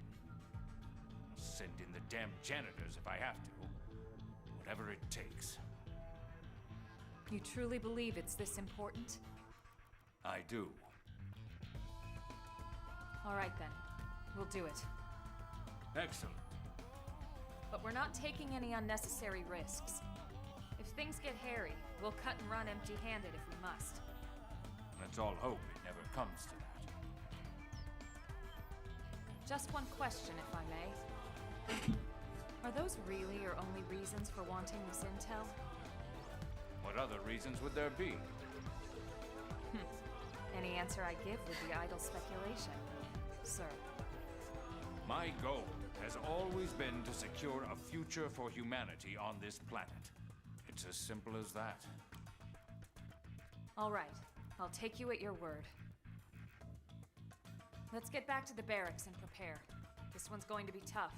I'll send in the damn janitors if I have to. Whatever it takes. You truly believe it's this important? I do. All right then. We'll do it. Excellent. But we're not taking any unnecessary risks. If things get hairy, we'll cut and run empty-handed if we must. Let's all hope it never comes to that. Just one question, if I may. Are those really your only reasons for wanting this intel? What other reasons would there be? Any answer I give would be idle speculation, sir. My goal has always been to secure a future for humanity on this planet. It It's as simple as that. All right, I'll take you at your word. Let's get back to the barracks and prepare. This one's going to be tough.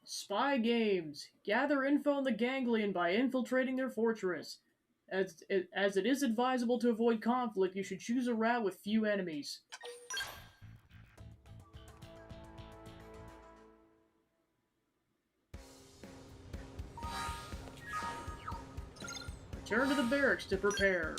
Spy games. Gather info on the Ganglion by infiltrating their fortress. As it is advisable to avoid conflict, you should choose a route with few enemies. Return to the barracks to prepare.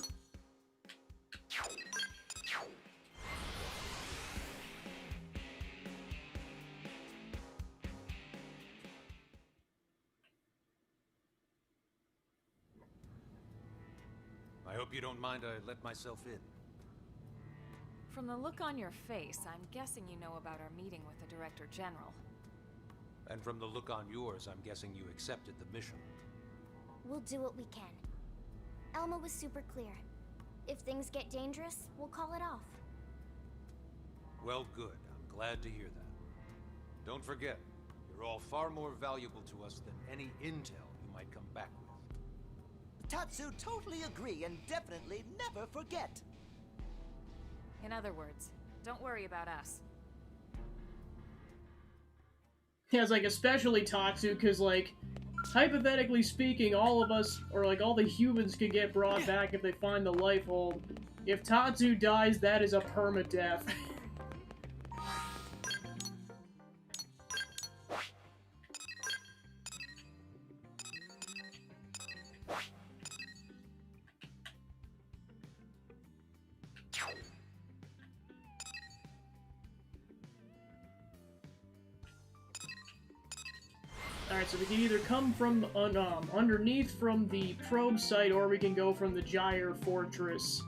I hope you don't mind I let myself in. From the look on your face, I'm guessing you know about our meeting with the Director General. And from the look on yours, I'm guessing you accepted the mission. We'll do what we can. Elma was super clear. If things get dangerous, we'll call it off. Well, good. I'm glad to hear that. Don't forget, you're all far more valuable to us than any intel you might come back with. Tatsu, totally agree and definitely never forget. In other words, don't worry about us. Yeah, it's like, especially Tatsu, because, like, hypothetically speaking, all of us, or like all the humans, can get brought back if they find the life hold. If Tatsu dies, that is a permadeath. Alright, so we can either come from underneath from the probe site, or we can go from the Gyre Fortress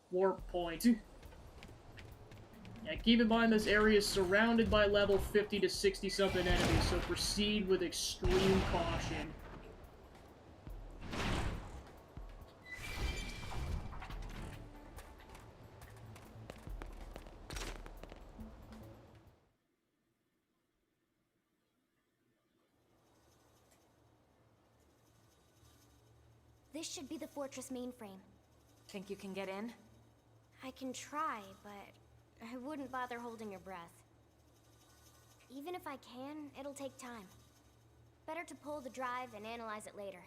warp point. Yeah, keep in mind this area is surrounded by level 50 to 60 something enemies, so proceed with extreme caution. This should be the fortress mainframe. Think you can get in? I can try, but I wouldn't bother holding your breath. Even if I can, it'll take time. Better to pull the drive and analyze it later.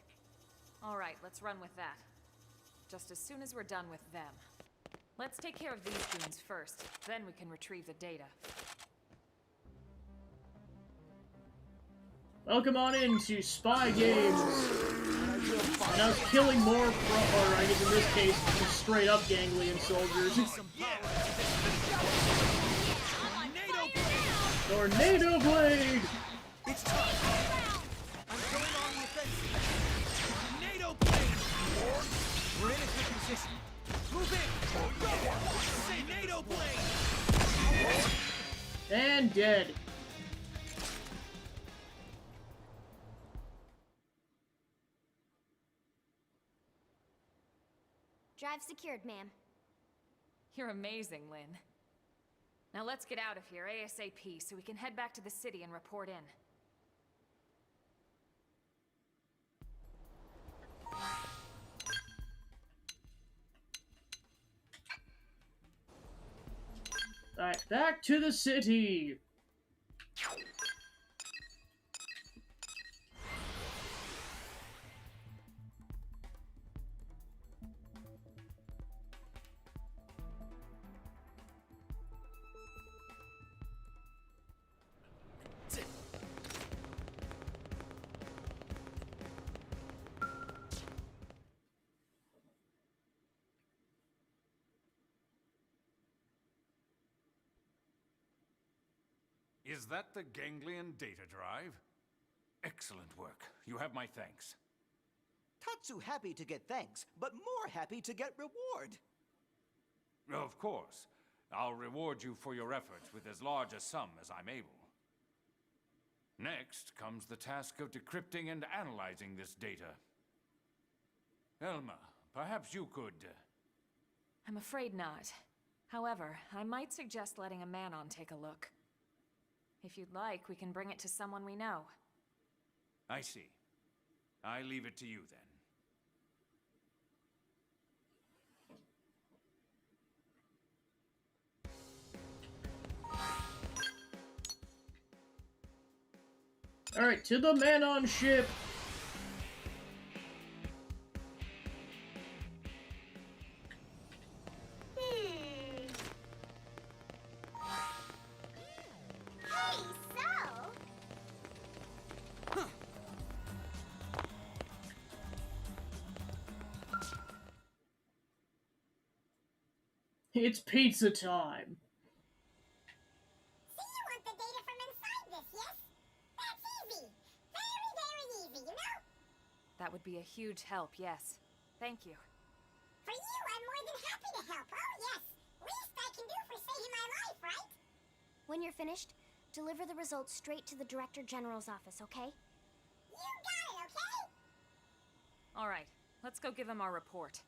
All right, let's run with that. Just as soon as we're done with them. Let's take care of these goons first, then we can retrieve the data. Welcome on into Spy Games! And I was killing more or I guess in this case, just straight up Ganglion soldiers. Tornado Blade! It's time! I'm going on the offensive! Tornado Blade! We're in a good position. Move in! Tornado Blade! And dead. Drive secured, ma'am. You're amazing, Lynn. Now let's get out of here ASAP so we can head back to the city and report in. Alright, back to the city! Is that the Ganglion data drive? Excellent work. You have my thanks. Tatsu happy to get thanks, but more happy to get reward. Of course. I'll reward you for your efforts with as large a sum as I'm able. Next comes the task of decrypting and analyzing this data. Elma, perhaps you could... I'm afraid not. However, I might suggest letting a man-on take a look. If you'd like, we can bring it to someone we know. I see. I leave it to you then. Alright, to the Manon ship! It's pizza time! See, you want the data from inside this, yes? That's easy! Very, very easy, you know? That would be a huge help, yes. Thank you. For you, I'm more than happy to help, oh yes! Least I can do for saving my life, right? When you're finished, deliver the results straight to the Director General's office, okay? You got it, okay? Alright, let's go give him our report.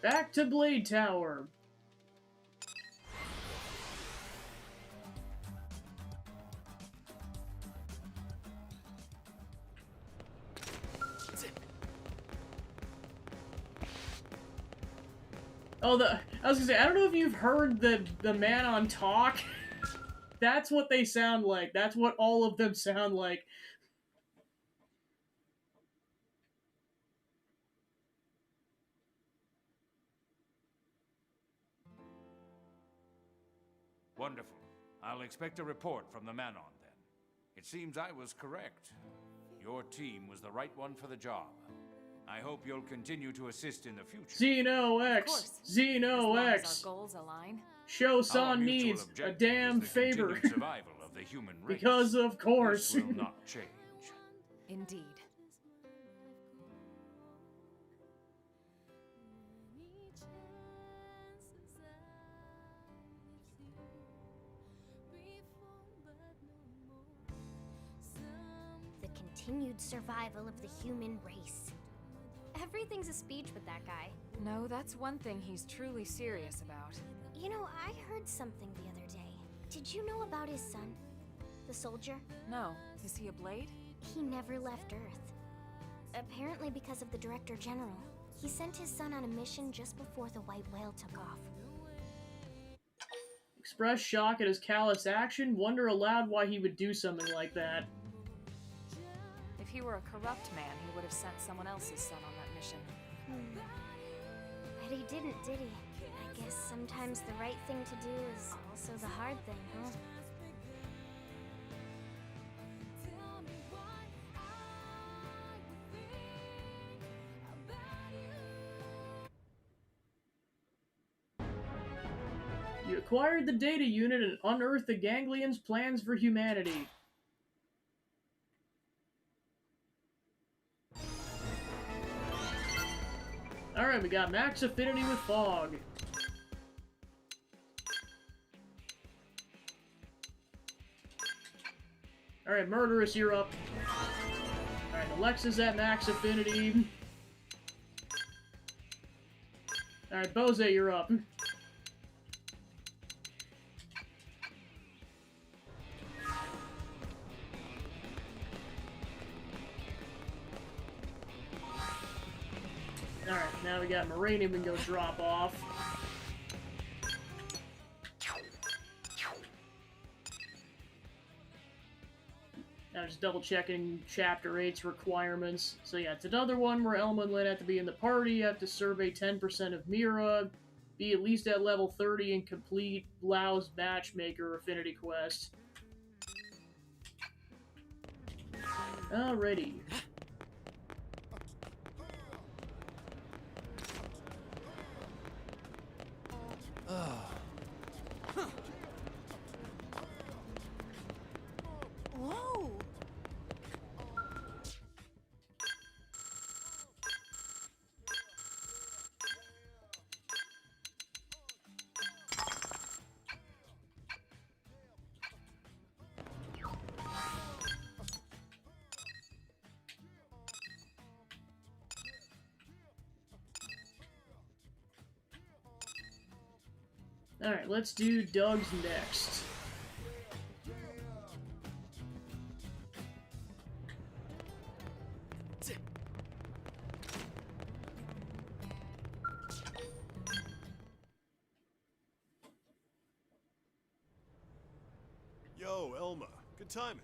Back to Blade Tower! Oh, I was gonna say, I don't know if you've heard the Manon talk. That's what they sound like. That's what all of them sound like. Wonderful. I'll expect a report from the Manon then. It seems I was correct. Your team was the right one for the job. I hope you'll continue to assist in the future. Xeno X! Xeno X! Our goals align. Shosan needs a damn favor. Survival of the human race. Because of course. This will not change. Indeed. The continued survival of the human race. Everything's a speech with that guy. No, that's one thing he's truly serious about. You know, I heard something the other day. Did you know about his son? The soldier? No. Is he a Blade? He never left Earth. Apparently because of the Director General. He sent his son on a mission just before the White Whale took off. Express shock at his callous action, wonder aloud why he would do something like that. If he were a corrupt man, he would have sent someone else's son on that mission. But he didn't, did he? I guess sometimes the right thing to do is also the hard thing, huh? You acquired the data unit and unearthed the Ganglions' plans for humanity. Alright, we got max affinity with fog. Alright, Murderous, you're up. Alright, Alexa's at max affinity. Alright, Bose, you're up. Alright, now we got Moranium we can go drop off. Now just double checking Chapter 8's requirements. So yeah, it's another one where Elma and Lynn have to be in the party, you have to survey 10% of Mira, be at least at level 30, and complete Lau's Matchmaker Affinity Quest. Alrighty. Whoa! Alright, let's do Doug's next. Yo, Elma. Good timing.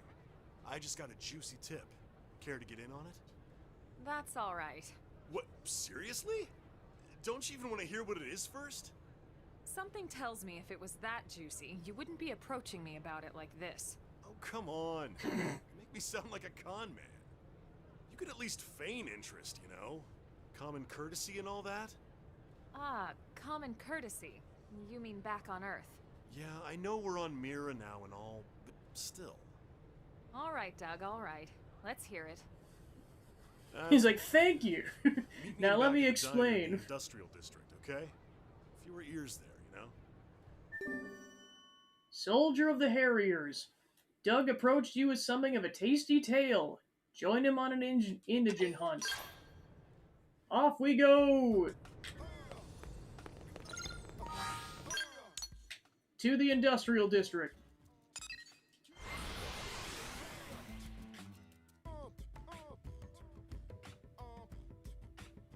I just got a juicy tip. Care to get in on it? That's all right. What, seriously? Don't you even want to hear what it is first? Something tells me if it was that juicy, you wouldn't be approaching me about it like this. Oh, come on. Make me sound like a con man. You could at least feign interest, you know? Common courtesy and all that? Ah, common courtesy. You mean back on Earth? Yeah, I know we're on Mira now and all, but still. All right, Doug, all right. Let's hear it. He's like, thank you. Now let me back at the diner in explain. the industrial district, okay? Fewer ears there, you know? Soldier of the Harriers. Doug approached you with something of a tasty tale. Join him on an indigent hunt. Off we go! To the industrial district.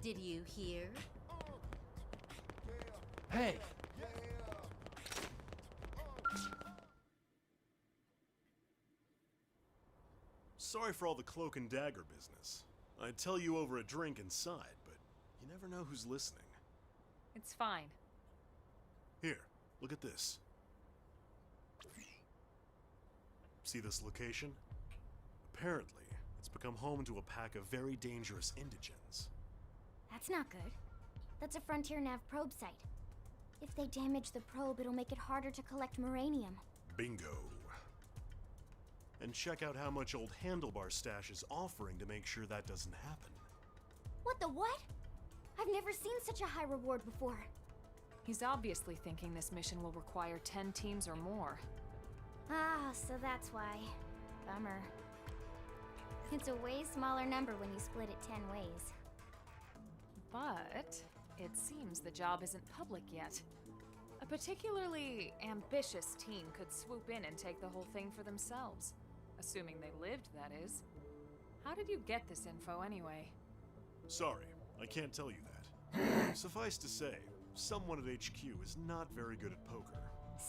Did you hear? Hey! Sorry for all the cloak and dagger business. I'd tell you over a drink inside, but you never know who's listening. It's fine. Here, look at this. See this location? Apparently, it's become home to a pack of very dangerous indigents. That's not good. That's a Frontier Nav probe site. If they damage the probe, it'll make it harder to collect Moranium. Bingo. And check out how much old Handlebar Stash is offering to make sure that doesn't happen. What the what? I've never seen such a high reward before. He's obviously thinking this mission will require 10 teams or more. Ah, so that's why. Bummer. It's a way smaller number when you split it 10 ways. But it seems the job isn't public yet. A particularly ambitious team could swoop in and take the whole thing for themselves. Assuming they lived, that is. How did you get this info anyway? Sorry, I can't tell you that. Suffice to say, someone at HQ is not very good at poker.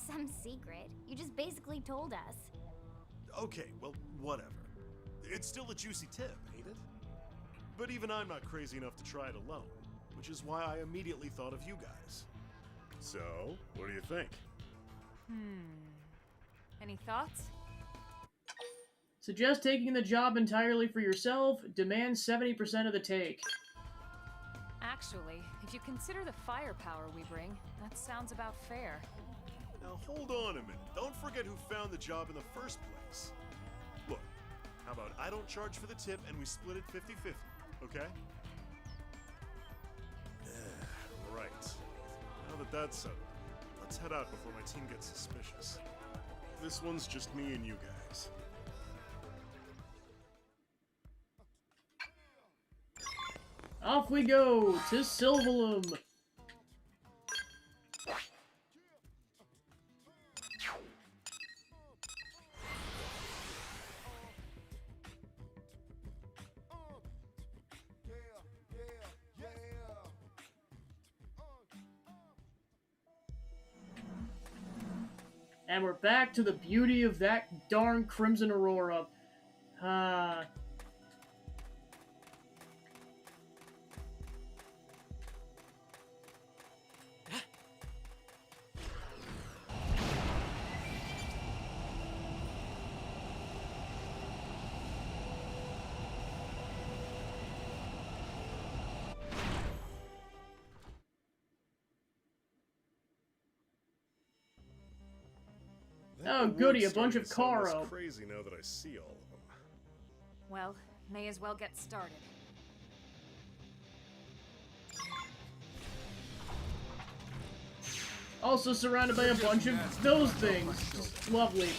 Some secret. You just basically told us. Okay, well, whatever. It's still a juicy tip, ain't it? But even I'm not crazy enough to try it alone, which is why I immediately thought of you guys. So, what do you think? Any thoughts? Suggest taking the job entirely for yourself. Demand 70% of the take. Actually, if you consider the firepower we bring, that sounds about fair. Now hold on a minute. Don't forget who found the job in the first place. Look, how about I don't charge for the tip and we split it 50-50, okay? Right. Now that that's settled, let's head out before my team gets suspicious. This one's just me and you guys. Off we go to Silvalum. And we're back to the beauty of that darn Crimson Aurora. Oh, goody, a bunch of Caro. Crazy now that I see all of them. Well, may as well get started. Also surrounded by a bunch of those things. Just lovely.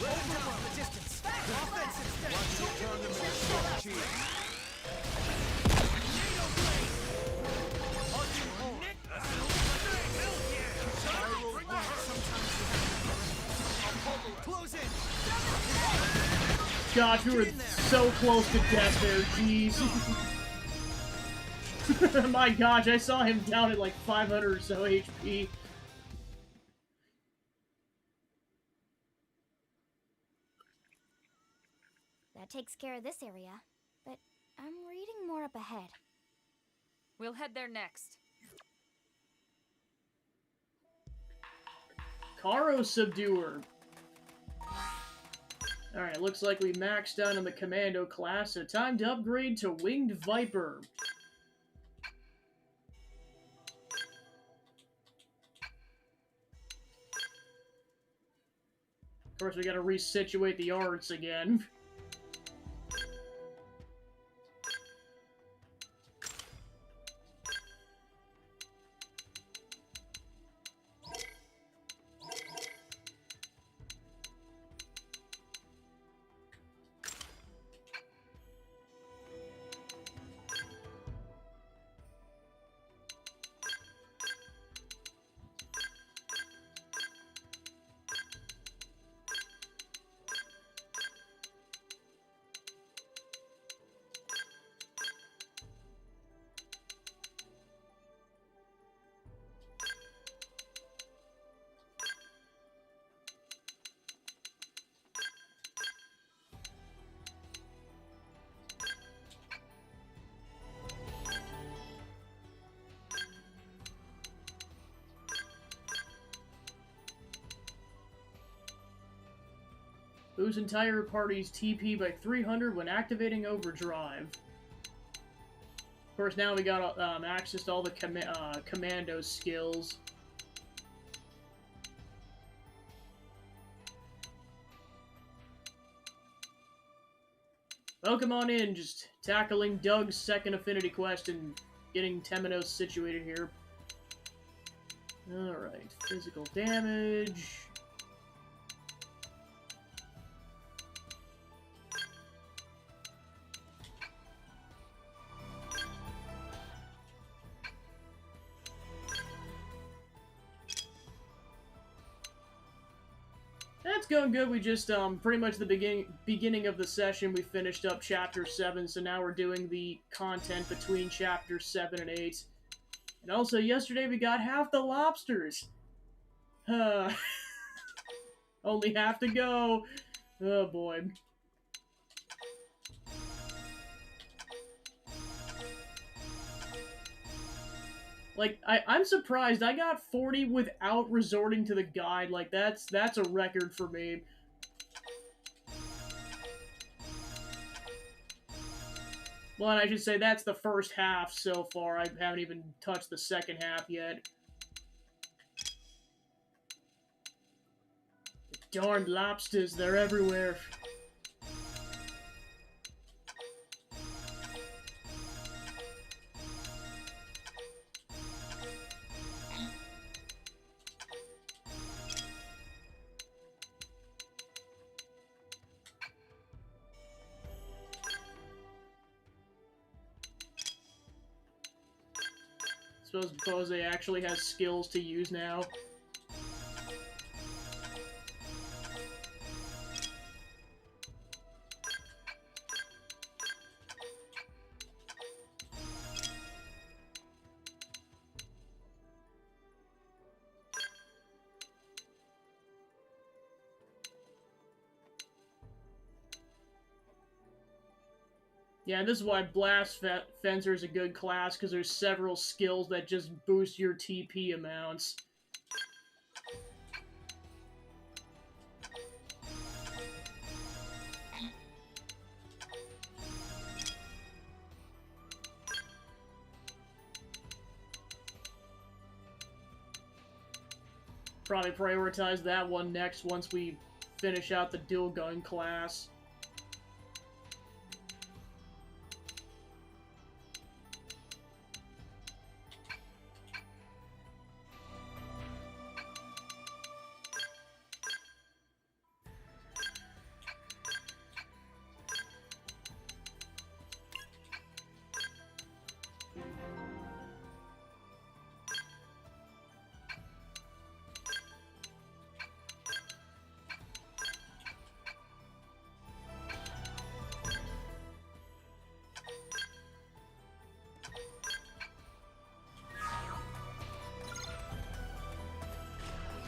gosh, we were so close to death there, jeez. My gosh, I saw him down at like 500 or so HP. That takes care of this area, but I'm reading more up ahead. We'll head there next. Caro Subduer. Alright, looks like we maxed out on the Commando class, so time to upgrade to Winged Viper. Of course, we gotta resituate the arts again. Boost entire party's TP by 300 when activating Overdrive. Of course, now we got access to all the commando skills. Welcome on in, just tackling Doug's second affinity quest and getting Temenos situated here. Alright, physical damage. That's going good. We just, pretty much the beginning of the session, we finished up Chapter 7, so now we're doing the content between Chapter 7 and 8. And also, yesterday we got half the lobsters! Only half to go! Oh boy. Like, I'm surprised. I got 40 without resorting to the guide. Like, that's a record for me. Well, and I should say that's the first half so far. I haven't even touched the second half yet. The darn lobsters, they're everywhere. Suppose they actually has skills to use now. Yeah, this is why Blast Fencer is a good class, because there's several skills that just boost your TP amounts. Probably prioritize that one next once we finish out the dual gun class.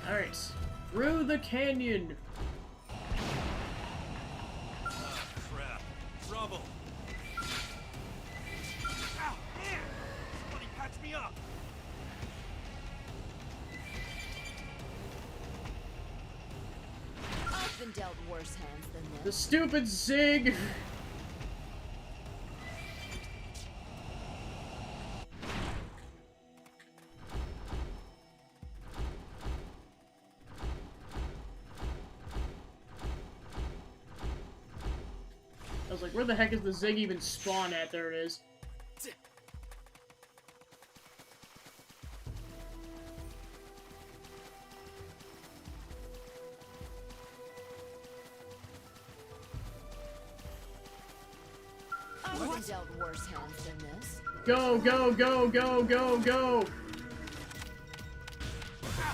Alright. Through the canyon. Crap. Trouble. Ow! Man! Somebody patch me up! I've been dealt worse hands than this. The stupid Zig! I was like, where the heck is the Zig even spawn at? There it is. I've been dealt worse hands than this. Go, go, go, go, go, go!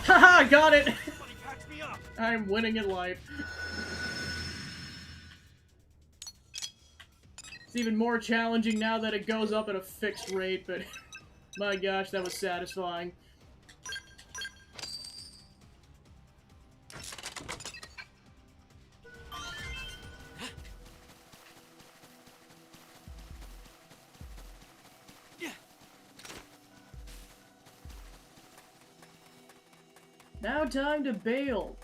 Haha, got it! I'm winning in life. It's even more challenging now that it goes up at a fixed rate, but my gosh, that was satisfying. Now time to bail.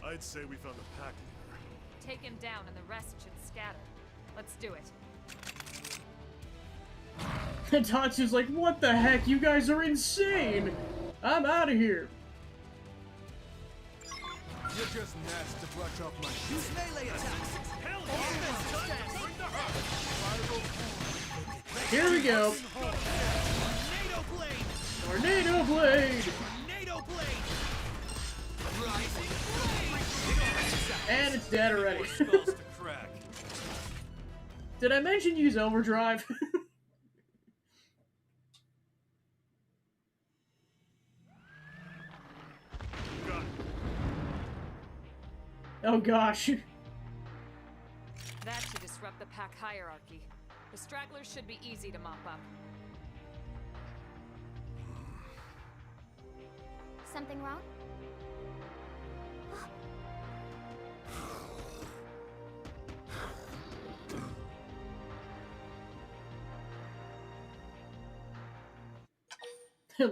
I'd say we found a pack leader. Take him down and the rest should scatter. Let's do it. Tatsu's like, what the heck? You guys are insane! I'm out of here. You're just nuts to brush off my Use melee attacks. Hell yeah! Bring the hurt. Here we go. Tornado blade. Tornado blade! Tornado blade. Rising blade. And it's dead already. Spells to crack. Did I mention use overdrive? Oh gosh. That should disrupt the pack hierarchy. The stragglers should be easy to mop up. Something wrong?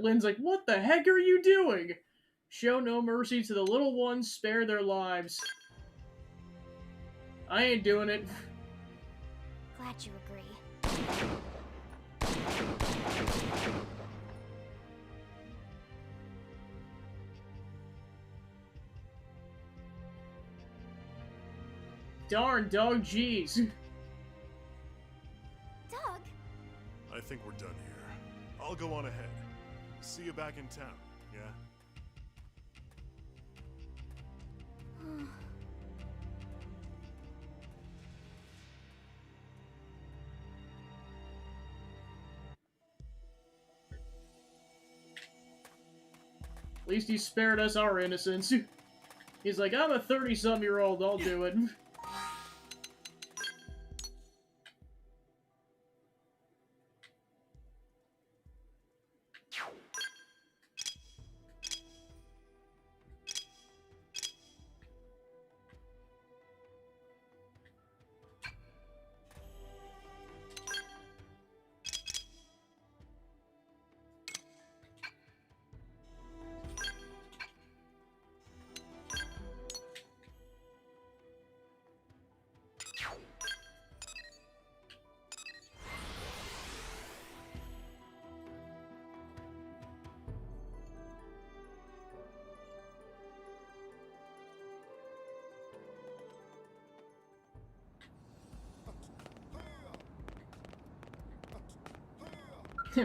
Lynn's like, what the heck are you doing? Show no mercy to the little ones, spare their lives. I ain't doing it. Glad you agree. Darn, dog, jeez. Doug? I think we're done here. I'll go on ahead. See you back in town, yeah? At least he spared us our innocence. He's like, I'm a 30-some-year-old, I'll do it.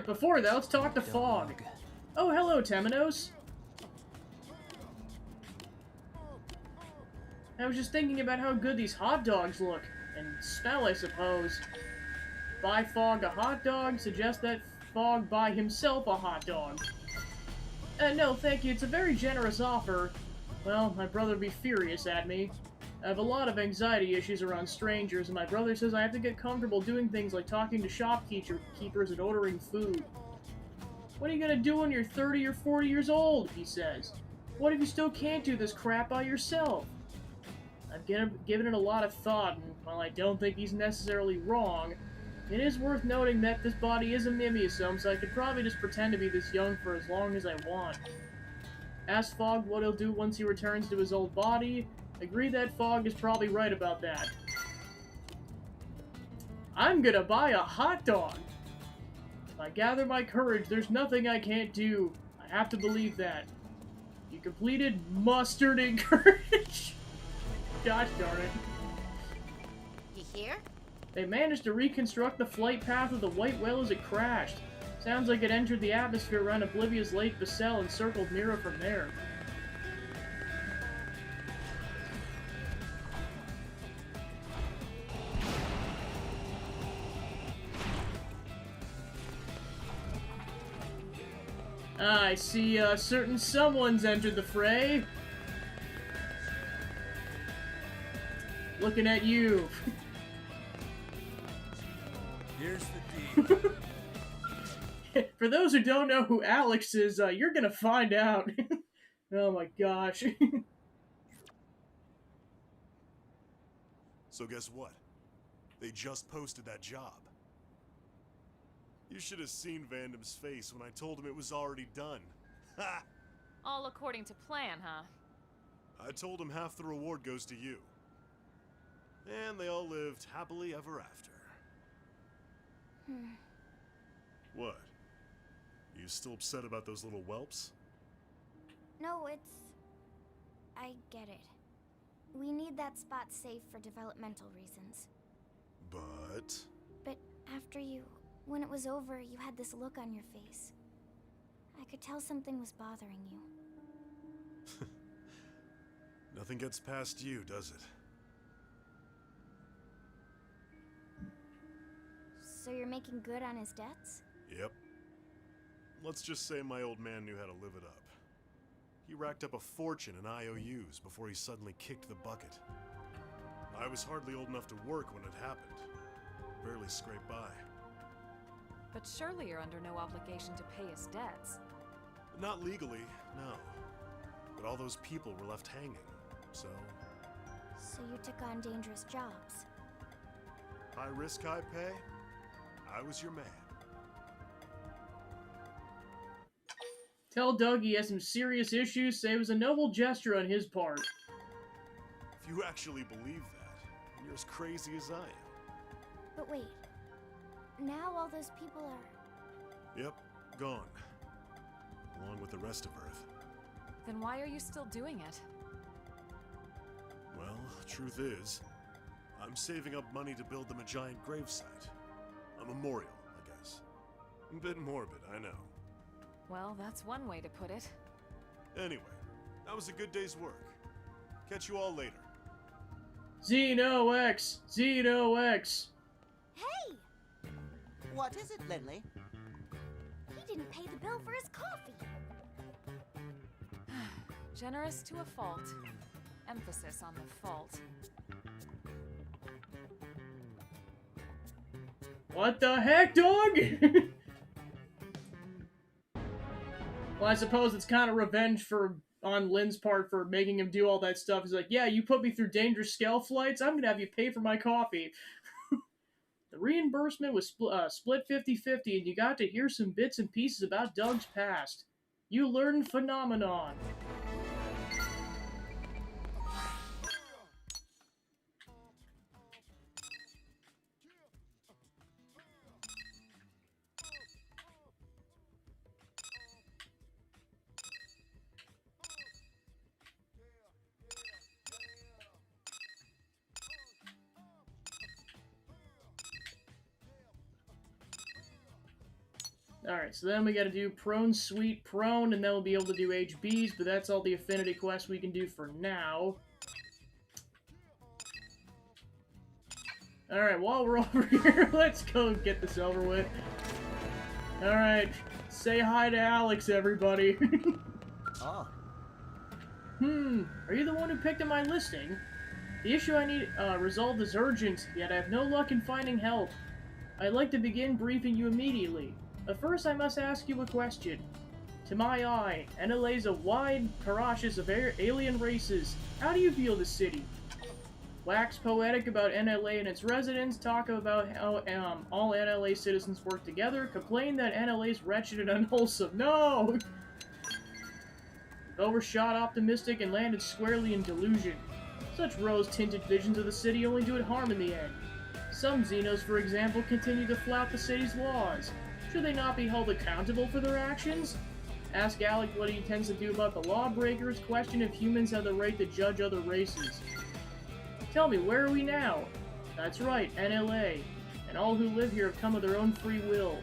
Before that, let's talk to Fog. Oh, hello, Temenos. I was just thinking about how good these hot dogs look. And smell, I suppose. Buy Fogg a hot dog, suggest that Fogg buy himself a hot dog. No, thank you, it's a very generous offer. Well, my brother would be furious at me. I have a lot of anxiety issues around strangers, and my brother says I have to get comfortable doing things like talking to shopkeepers and ordering food. What are you gonna do when you're 30 or 40 years old, he says. What if you still can't do this crap by yourself? I've given it a lot of thought, and while I don't think he's necessarily wrong, it is worth noting that this body is a mimeosome, so I could probably just pretend to be this young for as long as I want. Ask Fogg what he'll do once he returns to his old body. Agree that Fogg is probably right about that. I'm gonna buy a hot dog! If I gather my courage, there's nothing I can't do. I have to believe that. You completed Mustard and Courage! Gosh darn it. You hear? They managed to reconstruct the flight path of the white whale as it crashed. Sounds like it entered the atmosphere around Oblivion's Lake Basel and circled Mira from there. I see certain someone's entered the fray. Looking at you. Here's the deal. For those who don't know who Alex is, you're gonna find out. Oh my gosh. So guess what? They just posted that job. You should have seen Vandam's face when I told him it was already done. Ha! All according to plan, huh? I told him half the reward goes to you. And they all lived happily ever after. What? You still upset about those little whelps? No, I get it. We need that spot safe for developmental reasons. But But when it was over, you had this look on your face. I could tell something was bothering you. nothing gets past you, does it? So you're making good on his debts? Yep. Let's just say my old man knew how to live it up. He racked up a fortune in IOUs before he suddenly kicked the bucket. I was hardly old enough to work when it happened. Barely scraped by. But surely you're under no obligation to pay his debts. Not legally, no. But all those people were left hanging, so... So you took on dangerous jobs. High risk, high pay? I was your man. Tell Doug he has some serious issues, say it was a noble gesture on his part. If you actually believe that, then you're as crazy as I am. But wait. Now all those people are... Yep, gone. Along with the rest of Earth. Then why are you still doing it? Well, truth is, I'm saving up money to build them a giant gravesite. A memorial, I guess. A bit morbid, I know. Well, that's one way to put it. Anyway, that was a good day's work. Catch you all later. Xeno X! Xeno X! Hey! What is it, Lindley? He didn't pay the bill for his coffee. Generous to a fault. Emphasis on the fault. What the heck, dog? Well, I suppose it's kind of revenge on Lynn's part for making him do all that stuff. He's like, yeah, you put me through dangerous scale flights, I'm gonna have you pay for my coffee. The reimbursement was split 50-50, and you got to hear some bits and pieces about Doug's past. You learned phenomenon. Alright, so then we gotta do Prone, Sweet, Prone, and then we'll be able to do HBs, but that's all the affinity quests we can do for now. Alright, while we're over here, let's go get this over with. Alright, say hi to Alex, everybody. Ah. Are you the one who picked up my listing? The issue I need resolved is urgent, yet I have no luck in finding help. I'd like to begin briefing you immediately. But first I must ask you a question. To my eye, NLA is a wide paratus of alien races. How do you feel the city? Wax poetic about NLA and its residents, talk about how all NLA citizens work together, complain that NLA is wretched and unwholesome. No! Overshot optimistic and landed squarely in delusion. Such rose-tinted visions of the city only do it harm in the end. Some Xenos, for example, continue to flout the city's laws. Should they not be held accountable for their actions? Ask Alec what he intends to do about the lawbreakers, question if humans have the right to judge other races. Tell me, where are we now? That's right, NLA. And all who live here have come of their own free will.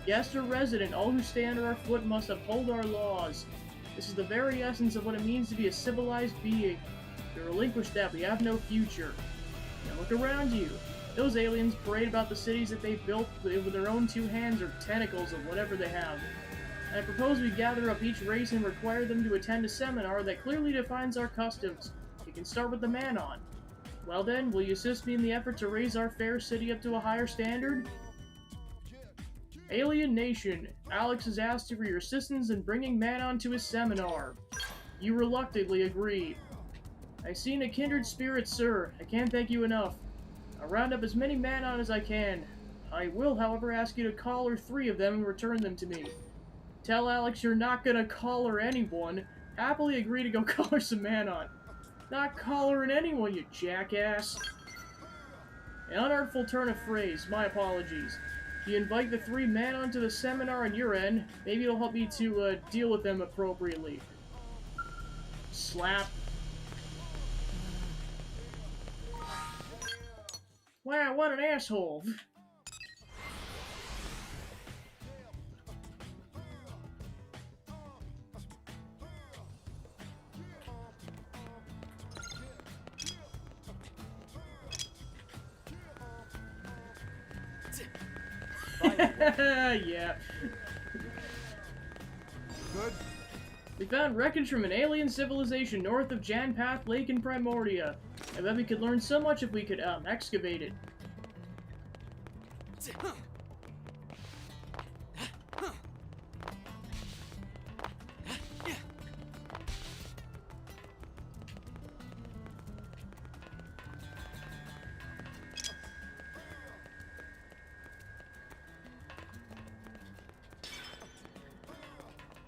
Guest or resident, all who stay under our foot must uphold our laws. This is the very essence of what it means to be a civilized being. To relinquish that, we have no future. Now look around you. Those aliens parade about the cities that they built with their own two hands or tentacles or whatever they have. I propose we gather up each race and require them to attend a seminar that clearly defines our customs. We can start with the Manon. Well then, will you assist me in the effort to raise our fair city up to a higher standard? Alien Nation, Alex has asked you for your assistance in bringing Manon to his seminar. You reluctantly agree. I seen a kindred spirit, sir. I can't thank you enough. I'll round up as many Manon as I can. I will, however, ask you to collar 3 of them and return them to me. Tell Alex you're not gonna collar anyone. Happily agree to go collar some Manon. Not collaring anyone, you jackass. An unartful turn of phrase. My apologies. If you invite the 3 Manon to the seminar on your end, maybe it'll help me to deal with them appropriately. Slap. Wow, what an asshole. Yeah. Good. We found wreckage from an alien civilization north of Janpath Lake in Primordia. I bet we could learn so much if we could, excavate it.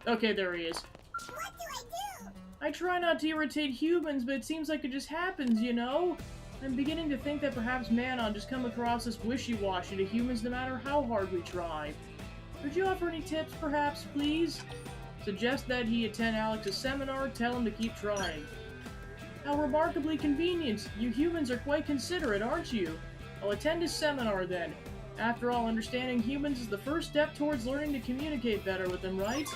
Okay, there he is. What do I do? I try not to irritate humans, but it seems like it just happens, you know? I'm beginning to think that perhaps Manon just come across as wishy-washy to humans no matter how hard we try. Could you offer any tips, perhaps, please? Suggest that he attend Alex's seminar, tell him to keep trying. How remarkably convenient! You humans are quite considerate, aren't you? I'll attend his seminar then. After all, understanding humans is the first step towards learning to communicate better with them, right?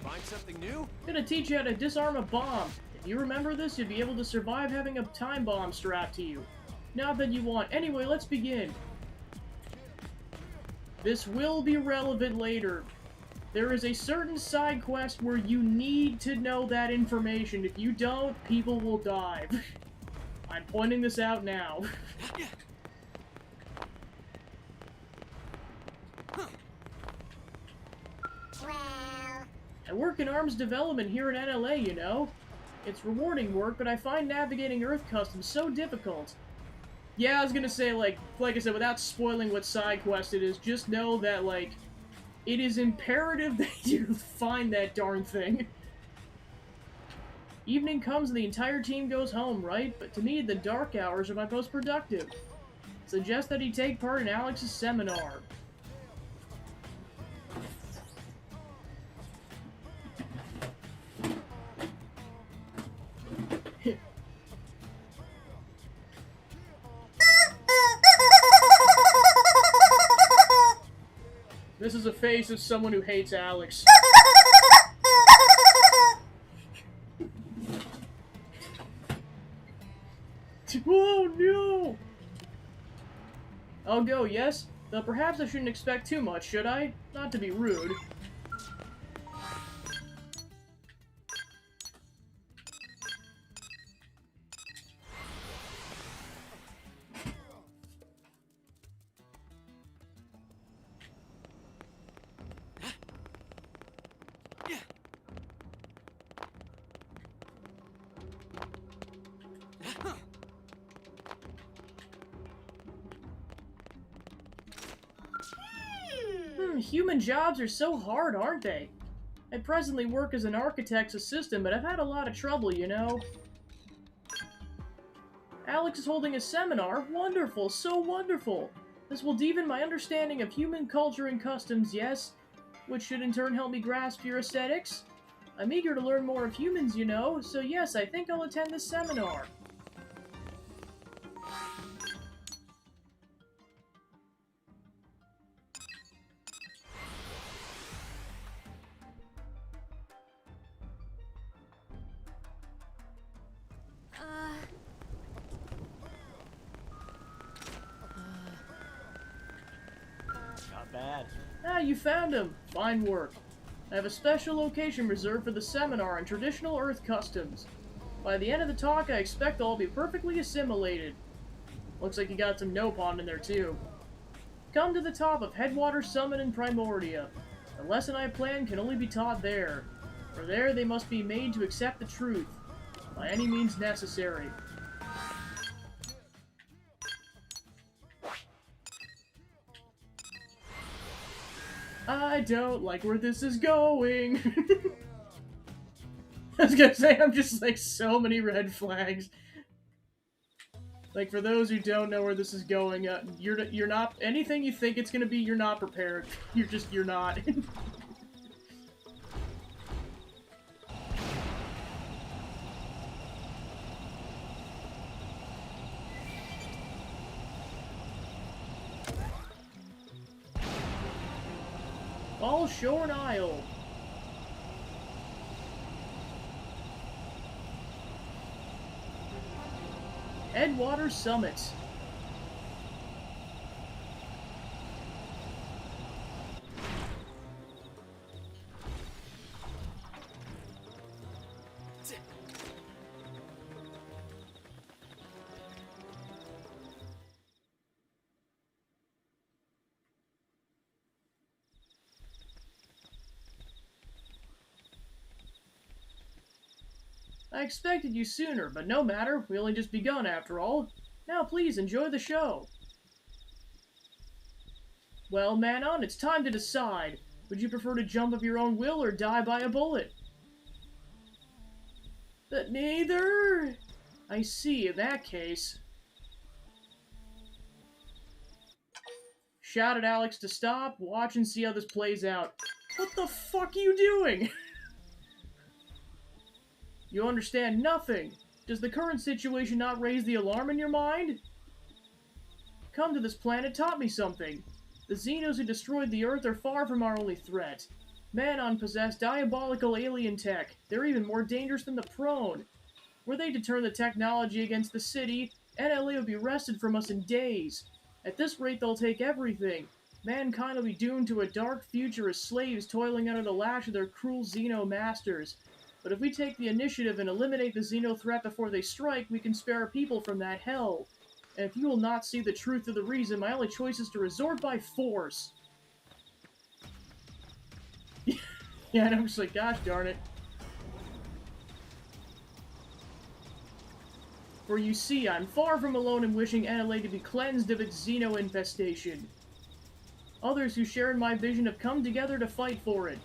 Find something new? Gonna teach you how to disarm a bomb. If you remember this, you'd be able to survive having a time bomb strapped to you. Not that you want. Anyway, let's begin. This will be relevant later. There is a certain side quest where you need to know that information. If you don't, people will die. I'm pointing this out now. I work in arms development here in NLA, you know. It's rewarding work, but I find navigating Earth customs so difficult. Yeah, I was gonna say, like I said, without spoiling what side quest it is, just know that, like, it is imperative that you find that darn thing. Evening comes and the entire team goes home, right? But to me, the dark hours are my most productive. Suggest that he take part in Alex's seminar. This is a face of someone who hates Alex. Oh no! I'll go, yes? Though perhaps I shouldn't expect too much, should I? Not to be rude. Human jobs are so hard, aren't they? I presently work as an architect's assistant, but I've had a lot of trouble, you know. Alex is holding a seminar. Wonderful, so wonderful. This will deepen my understanding of human culture and customs, yes, which should in turn help me grasp your aesthetics. I'm eager to learn more of humans, you know, so yes, I think I'll attend this seminar. Not bad. Ah, you found him. Fine work. I have a special location reserved for the seminar on traditional Earth customs. By the end of the talk, I expect they'll all be perfectly assimilated. Looks like you got some Nopon in there, too. Come to the top of Headwater Summit in Primordia. The lesson I plan can only be taught there. For there, they must be made to accept the truth, by any means necessary. I don't like where this is going. I was gonna say, I'm just like so many red flags. Like, for those who don't know where this is going, you're not, anything you think it's gonna be, you're not prepared. You're not. All Shore Isle. Headwater Summit. I expected you sooner, but no matter, we only just begun after all. Now please enjoy the show. Well, Manon, it's time to decide. Would you prefer to jump of your own will or die by a bullet? But neither? I see, in that case. Shout at Alex to stop, watch and see how this plays out. What the fuck are you doing? You understand nothing. Does the current situation not raise the alarm in your mind? Come to this planet taught me something. The Xenos who destroyed the Earth are far from our only threat. Manon possessed diabolical alien tech. They're even more dangerous than the Prone. Were they to turn the technology against the city, NLA would be wrested from us in days. At this rate, they'll take everything. Mankind will be doomed to a dark future as slaves toiling under the lash of their cruel Xeno masters. But if we take the initiative and eliminate the Xeno threat before they strike, we can spare our people from that hell. And if you will not see the truth of the reason, my only choice is to resort by force. Yeah, and I'm just like, gosh darn it. For you see, I'm far from alone in wishing NLA to be cleansed of its Xeno infestation. Others who share in my vision have come together to fight for it.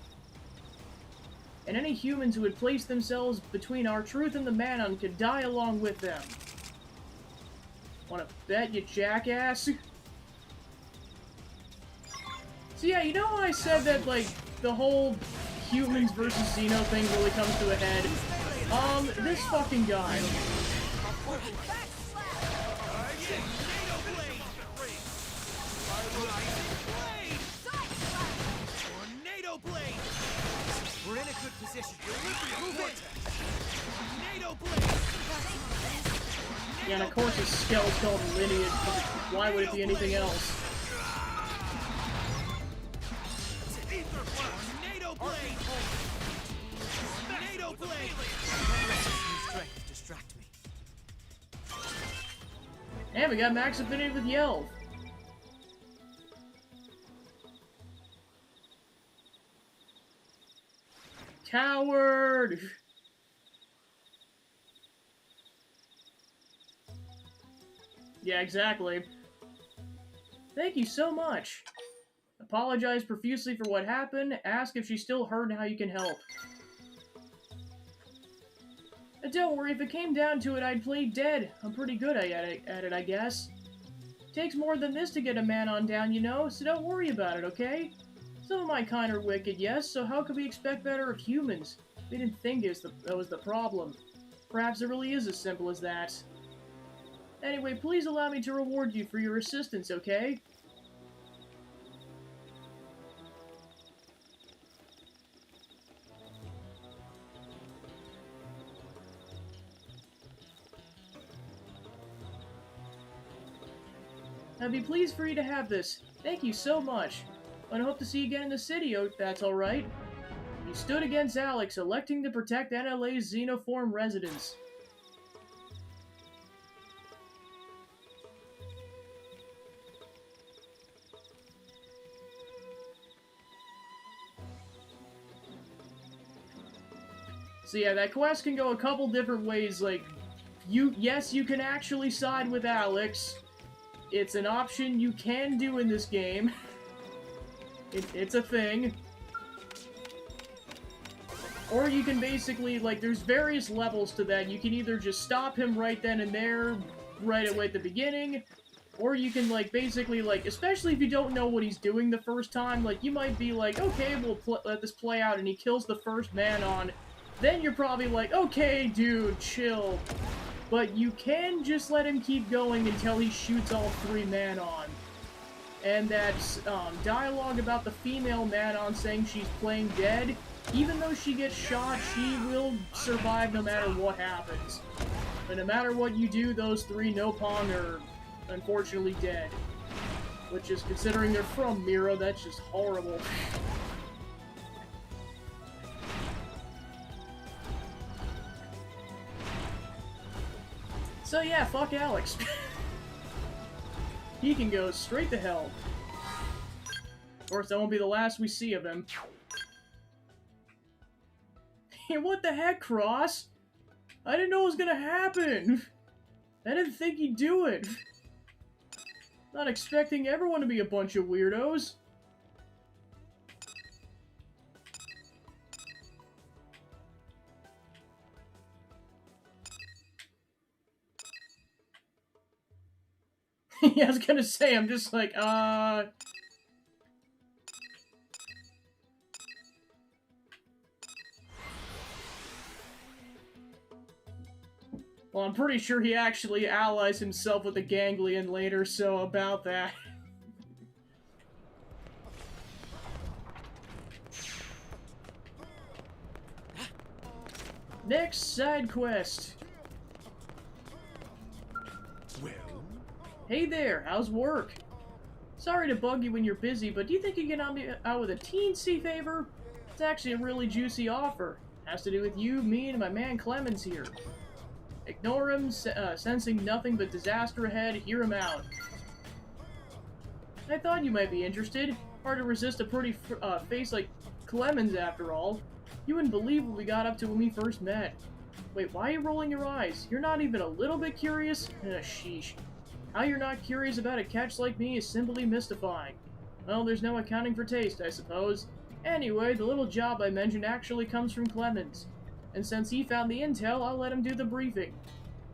And any humans who would place themselves between our truth and the Manon could die along with them. Wanna bet, you jackass? So yeah, you know how I said that, like, the whole humans versus Xeno thing really comes to a head? This fucking guy. good position. Move in. Tornado blade. Yeah, and of course his skill's called Lineage. Why would it be anything else? Tornado blade. Tornado blade. Strength distract me. And we got max affinity with Yelv. Coward! Yeah, exactly. Thank you so much. Apologize profusely for what happened. Ask if she still heard and how you can help. Don't worry, if it came down to it, I'd play dead. I'm pretty good at it, I guess. Takes more than this to get a man on down, you know, so don't worry about it, okay? Some of my kind are wicked, yes, so how could we expect better of humans? We didn't think that was the problem. Perhaps it really is as simple as that. Anyway, please allow me to reward you for your assistance, okay? I'd be pleased for you to have this. Thank you so much. And I hope to see you again in the city, if that's alright. You stood against Alex, electing to protect NLA's xenoform residents. So yeah, that quest can go a couple different ways, like, yes, you can actually side with Alex. It's an option you can do in this game. It's a thing. Or you can basically, like, there's various levels to that. You can either just stop him right then and there, right away at the beginning, or you can, like, basically, like, especially if you don't know what he's doing the first time, like, you might be like, okay, we'll let this play out, and he kills the first man on. Then you're probably like, okay, dude, chill. But you can just let him keep going until he shoots all 3 man-on. And that dialogue about the female man-on saying she's playing dead, even though she gets shot, she will survive no matter what happens. But no matter what you do, those 3 Nopong are unfortunately dead. Which is, considering they're from Mira, that's just horrible. So yeah, fuck Alex. He can go straight to hell. Of course, that won't be the last we see of him. Hey, what the heck, Cross? I didn't know it was gonna happen. I didn't think he'd do it. Not expecting everyone to be a bunch of weirdos. Yeah, I was gonna say, I'm just like, Well, I'm pretty sure he actually allies himself with the Ganglion later, so about that. Next side quest. Well? Hey there, how's work? Sorry to bug you when you're busy, but do you think you can help me out with a teensy favor? It's actually a really juicy offer. Has to do with you, me, and my man Clemens here. Ignore him, sensing nothing but disaster ahead, hear him out. I thought you might be interested. Hard to resist a pretty face like Clemens, after all. You wouldn't believe what we got up to when we first met. Wait, why are you rolling your eyes? You're not even a little bit curious? Sheesh. How you're not curious about a catch like me is simply mystifying. Well, there's no accounting for taste, I suppose. Anyway, the little job I mentioned actually comes from Clemens. And since he found the intel, I'll let him do the briefing.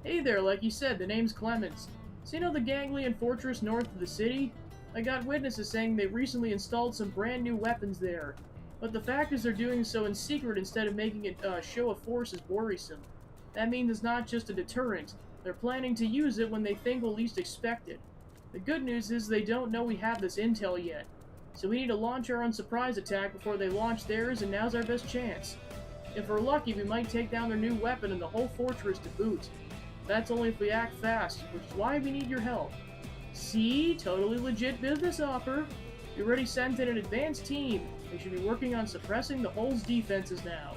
Hey there, like you said, the name's Clemens. So you know the Ganglion fortress north of the city? I got witnesses saying they recently installed some brand new weapons there. But the fact is they're doing so in secret instead of making it a show of force is worrisome. That means it's not just a deterrent. They're planning to use it when they think we'll least expect it. The good news is they don't know we have this intel yet. So we need to launch our own surprise attack before they launch theirs, and now's our best chance. If we're lucky, we might take down their new weapon and the whole fortress to boot. That's only if we act fast, which is why we need your help. See? Totally legit business offer. We already sent in an advanced team. They should be working on suppressing the hole's defenses now.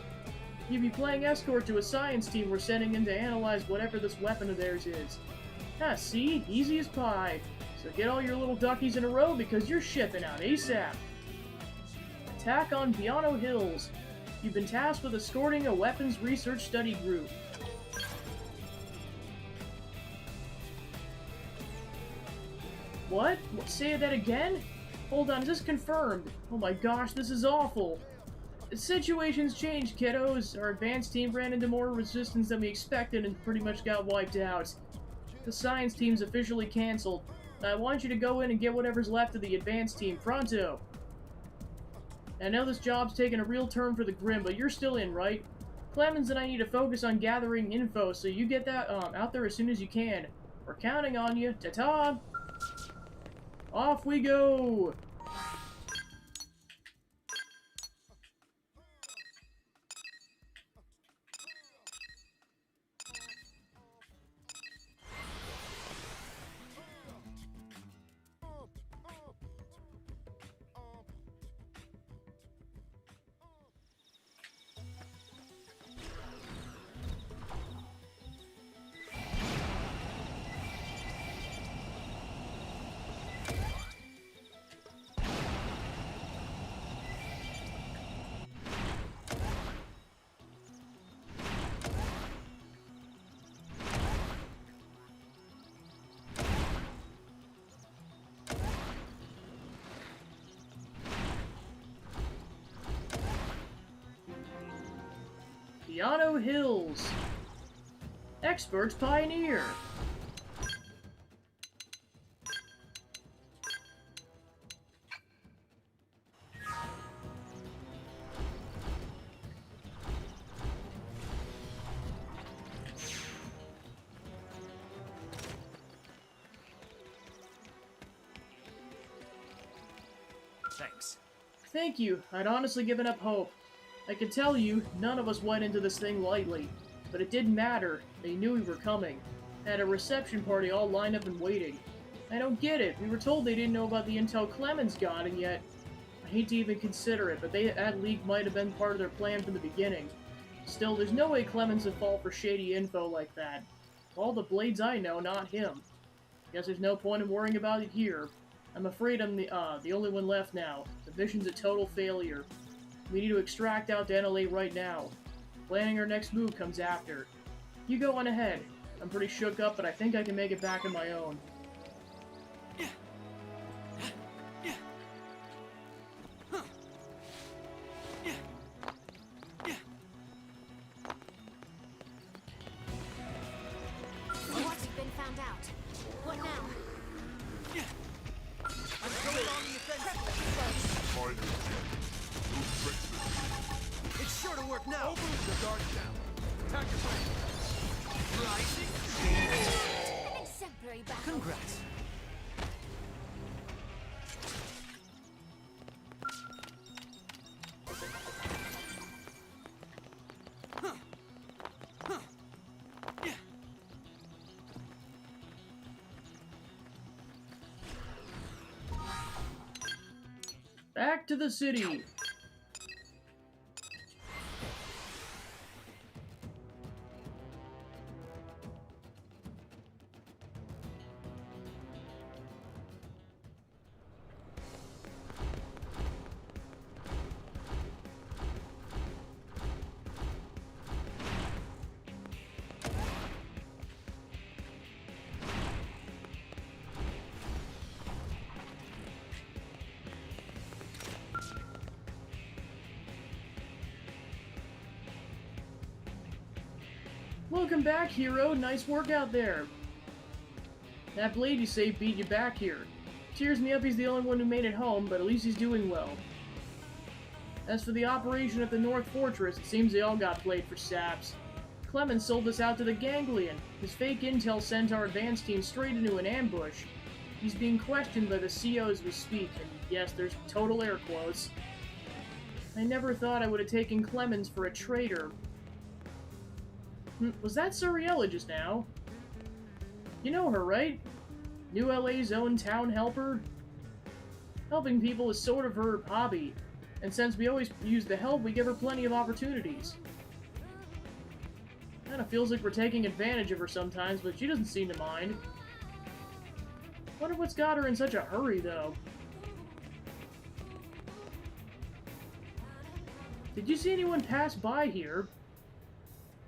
You'd be playing escort to a science team we're sending in to analyze whatever this weapon of theirs is. Ah, see? Easy as pie. So get all your little duckies in a row because you're shipping out ASAP. Attack on Piano Hills. You've been tasked with escorting a weapons research study group. What? Say that again? Hold on, is this confirmed? Oh my gosh, this is awful. The situation's changed, kiddos. Our advanced team ran into more resistance than we expected and pretty much got wiped out. The science team's officially cancelled. I want you to go in and get whatever's left of the advanced team, pronto. I know this job's taken a real turn for the grim, but you're still in, right? Clemens and I need to focus on gathering info, so you get that out there as soon as you can. We're counting on you. Ta-ta! Off we go! Piano Hills. Experts Pioneer. Thanks. Thank you. I'd honestly given up hope. I can tell you, none of us went into this thing lightly. But it didn't matter. They knew we were coming. Had a reception party all lined up and waiting. I don't get it. We were told they didn't know about the intel Clemens got, and yet... I hate to even consider it, but that leak might have been part of their plan from the beginning. Still, there's no way Clemens would fall for shady info like that. All the Blades I know, not him. Guess there's no point in worrying about it here. I'm afraid I'm the only one left now. The mission's a total failure. We need to extract out to NLA right now. Planning our next move comes after. You go on ahead. I'm pretty shook up, but I think I can make it back on my own. What's been found out? What now? I'm going on the offensive. It's sure to work now. Open the guard down. Attack your flank. Rising. An exemplary battle. Congrats. Back to the city. Welcome back, hero. Nice work out there. That blade you saved beat you back here. Cheers me up he's the only one who made it home, but at least he's doing well. As for the operation at the North Fortress, it seems they all got played for saps. Clemens sold us out to the Ganglion. His fake intel sent our advance team straight into an ambush. He's being questioned by the CO as we speak, and yes, there's total air quotes. I never thought I would have taken Clemens for a traitor. Was that Suriella just now? You know her, right? New LA's own town helper? Helping people is sort of her hobby, and since we always use the help, we give her plenty of opportunities. Kinda feels like we're taking advantage of her sometimes, but she doesn't seem to mind. Wonder what's got her in such a hurry, though. Did you see anyone pass by here?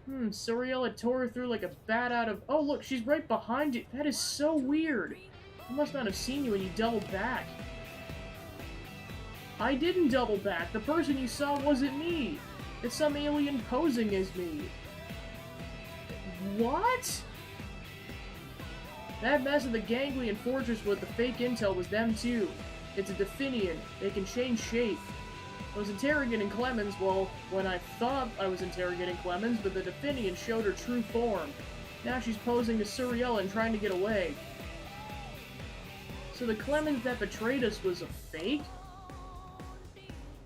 Suriella tore through like a bat out of... Oh, look, she's right behind you. That is so weird. I must not have seen you when you doubled back. I didn't double back. The person you saw wasn't me. It's some alien posing as me. What? That mess of the ganglion fortress with the fake intel was them too. It's a Definian. They can change shape. I was interrogating Clemens, well, when I thought I was interrogating Clemens, but the Definian showed her true form. Now she's posing as Suriella and trying to get away. So the Clemens that betrayed us was a fake?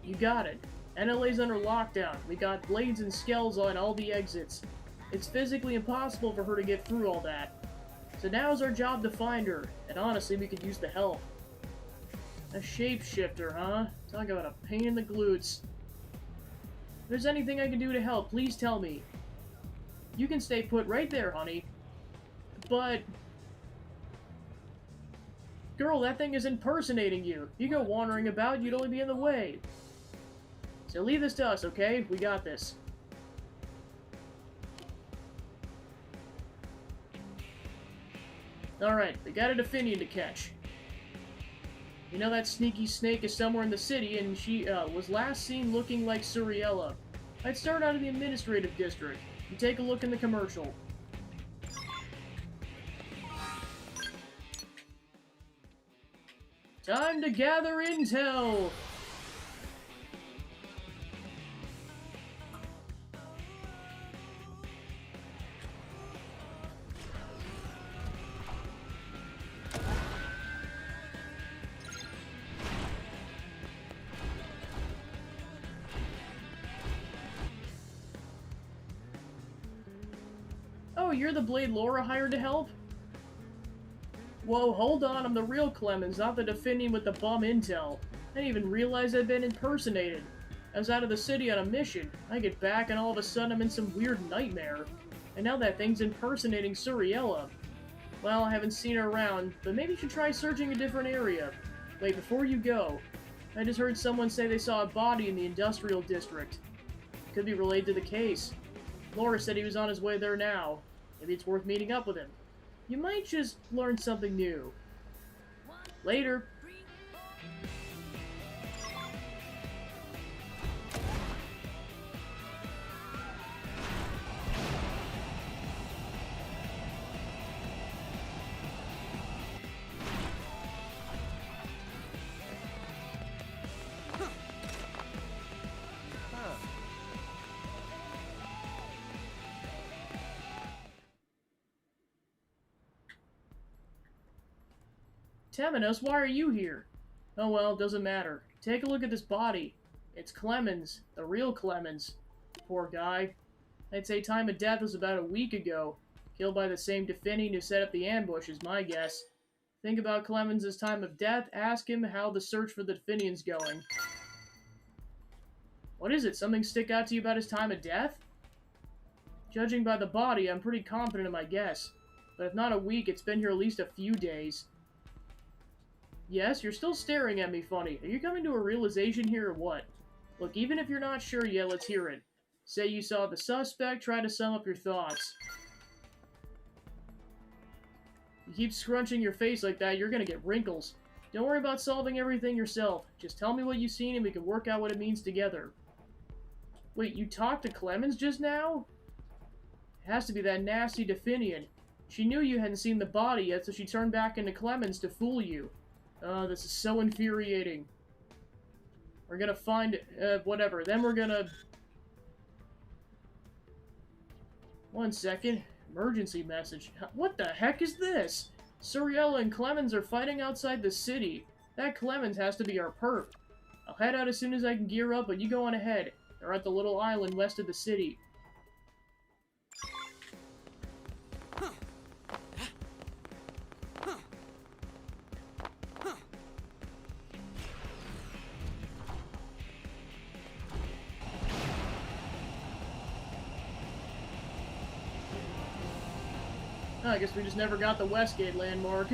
You got it. NLA's under lockdown. We got blades and skells on all the exits. It's physically impossible for her to get through all that. So now's our job to find her, and honestly, we could use the help. A shapeshifter, huh? Talk about a pain in the glutes. If there's anything I can do to help, please tell me. You can stay put right there, honey. But... Girl, that thing is impersonating you. You go wandering about, you'd only be in the way. So leave this to us, okay? We got this. Alright, we got a Definian to catch. You know that sneaky snake is somewhere in the city, and she was last seen looking like Suriella. I'd start out of the administrative district. You take a look in the commercial. Time to gather intel! Oh, you're the Blade Laura hired to help? Whoa, hold on, I'm the real Clemens, not the Definian with the bum intel. I didn't even realize I'd been impersonated. I was out of the city on a mission. I get back and all of a sudden I'm in some weird nightmare. And now that thing's impersonating Suriella. Well, I haven't seen her around, but maybe you should try searching a different area. Wait, before you go, I just heard someone say they saw a body in the industrial district. Could be related to the case. Laura said he was on his way there now. Maybe it's worth meeting up with him. You might just learn something new. Later. Temenos, why are you here? Oh well, doesn't matter. Take a look at this body. It's Clemens, the real Clemens. Poor guy. I'd say time of death was about a week ago. Killed by the same Definian who set up the ambush is my guess. Think about Clemens' time of death, ask him how the search for the Definian's going. What is it? Something stick out to you about his time of death? Judging by the body, I'm pretty confident in my guess. But if not a week, it's been here at least a few days. Yes, you're still staring at me funny. Are you coming to a realization here or what? Look, even if you're not sure yet, let's hear it. Say you saw the suspect, try to sum up your thoughts. You keep scrunching your face like that, you're gonna get wrinkles. Don't worry about solving everything yourself. Just tell me what you've seen and we can work out what it means together. Wait, you talked to Clemens just now? It has to be that nasty Definian. She knew you hadn't seen the body yet, so she turned back into Clemens to fool you. Oh, this is so infuriating. We're gonna find... whatever. Then we're gonna... One second. Emergency message. What the heck is this? Suriella and Clemens are fighting outside the city. That Clemens has to be our perp. I'll head out as soon as I can gear up, but you go on ahead. They're at the little island west of the city. Oh, I guess we just never got the Westgate landmark.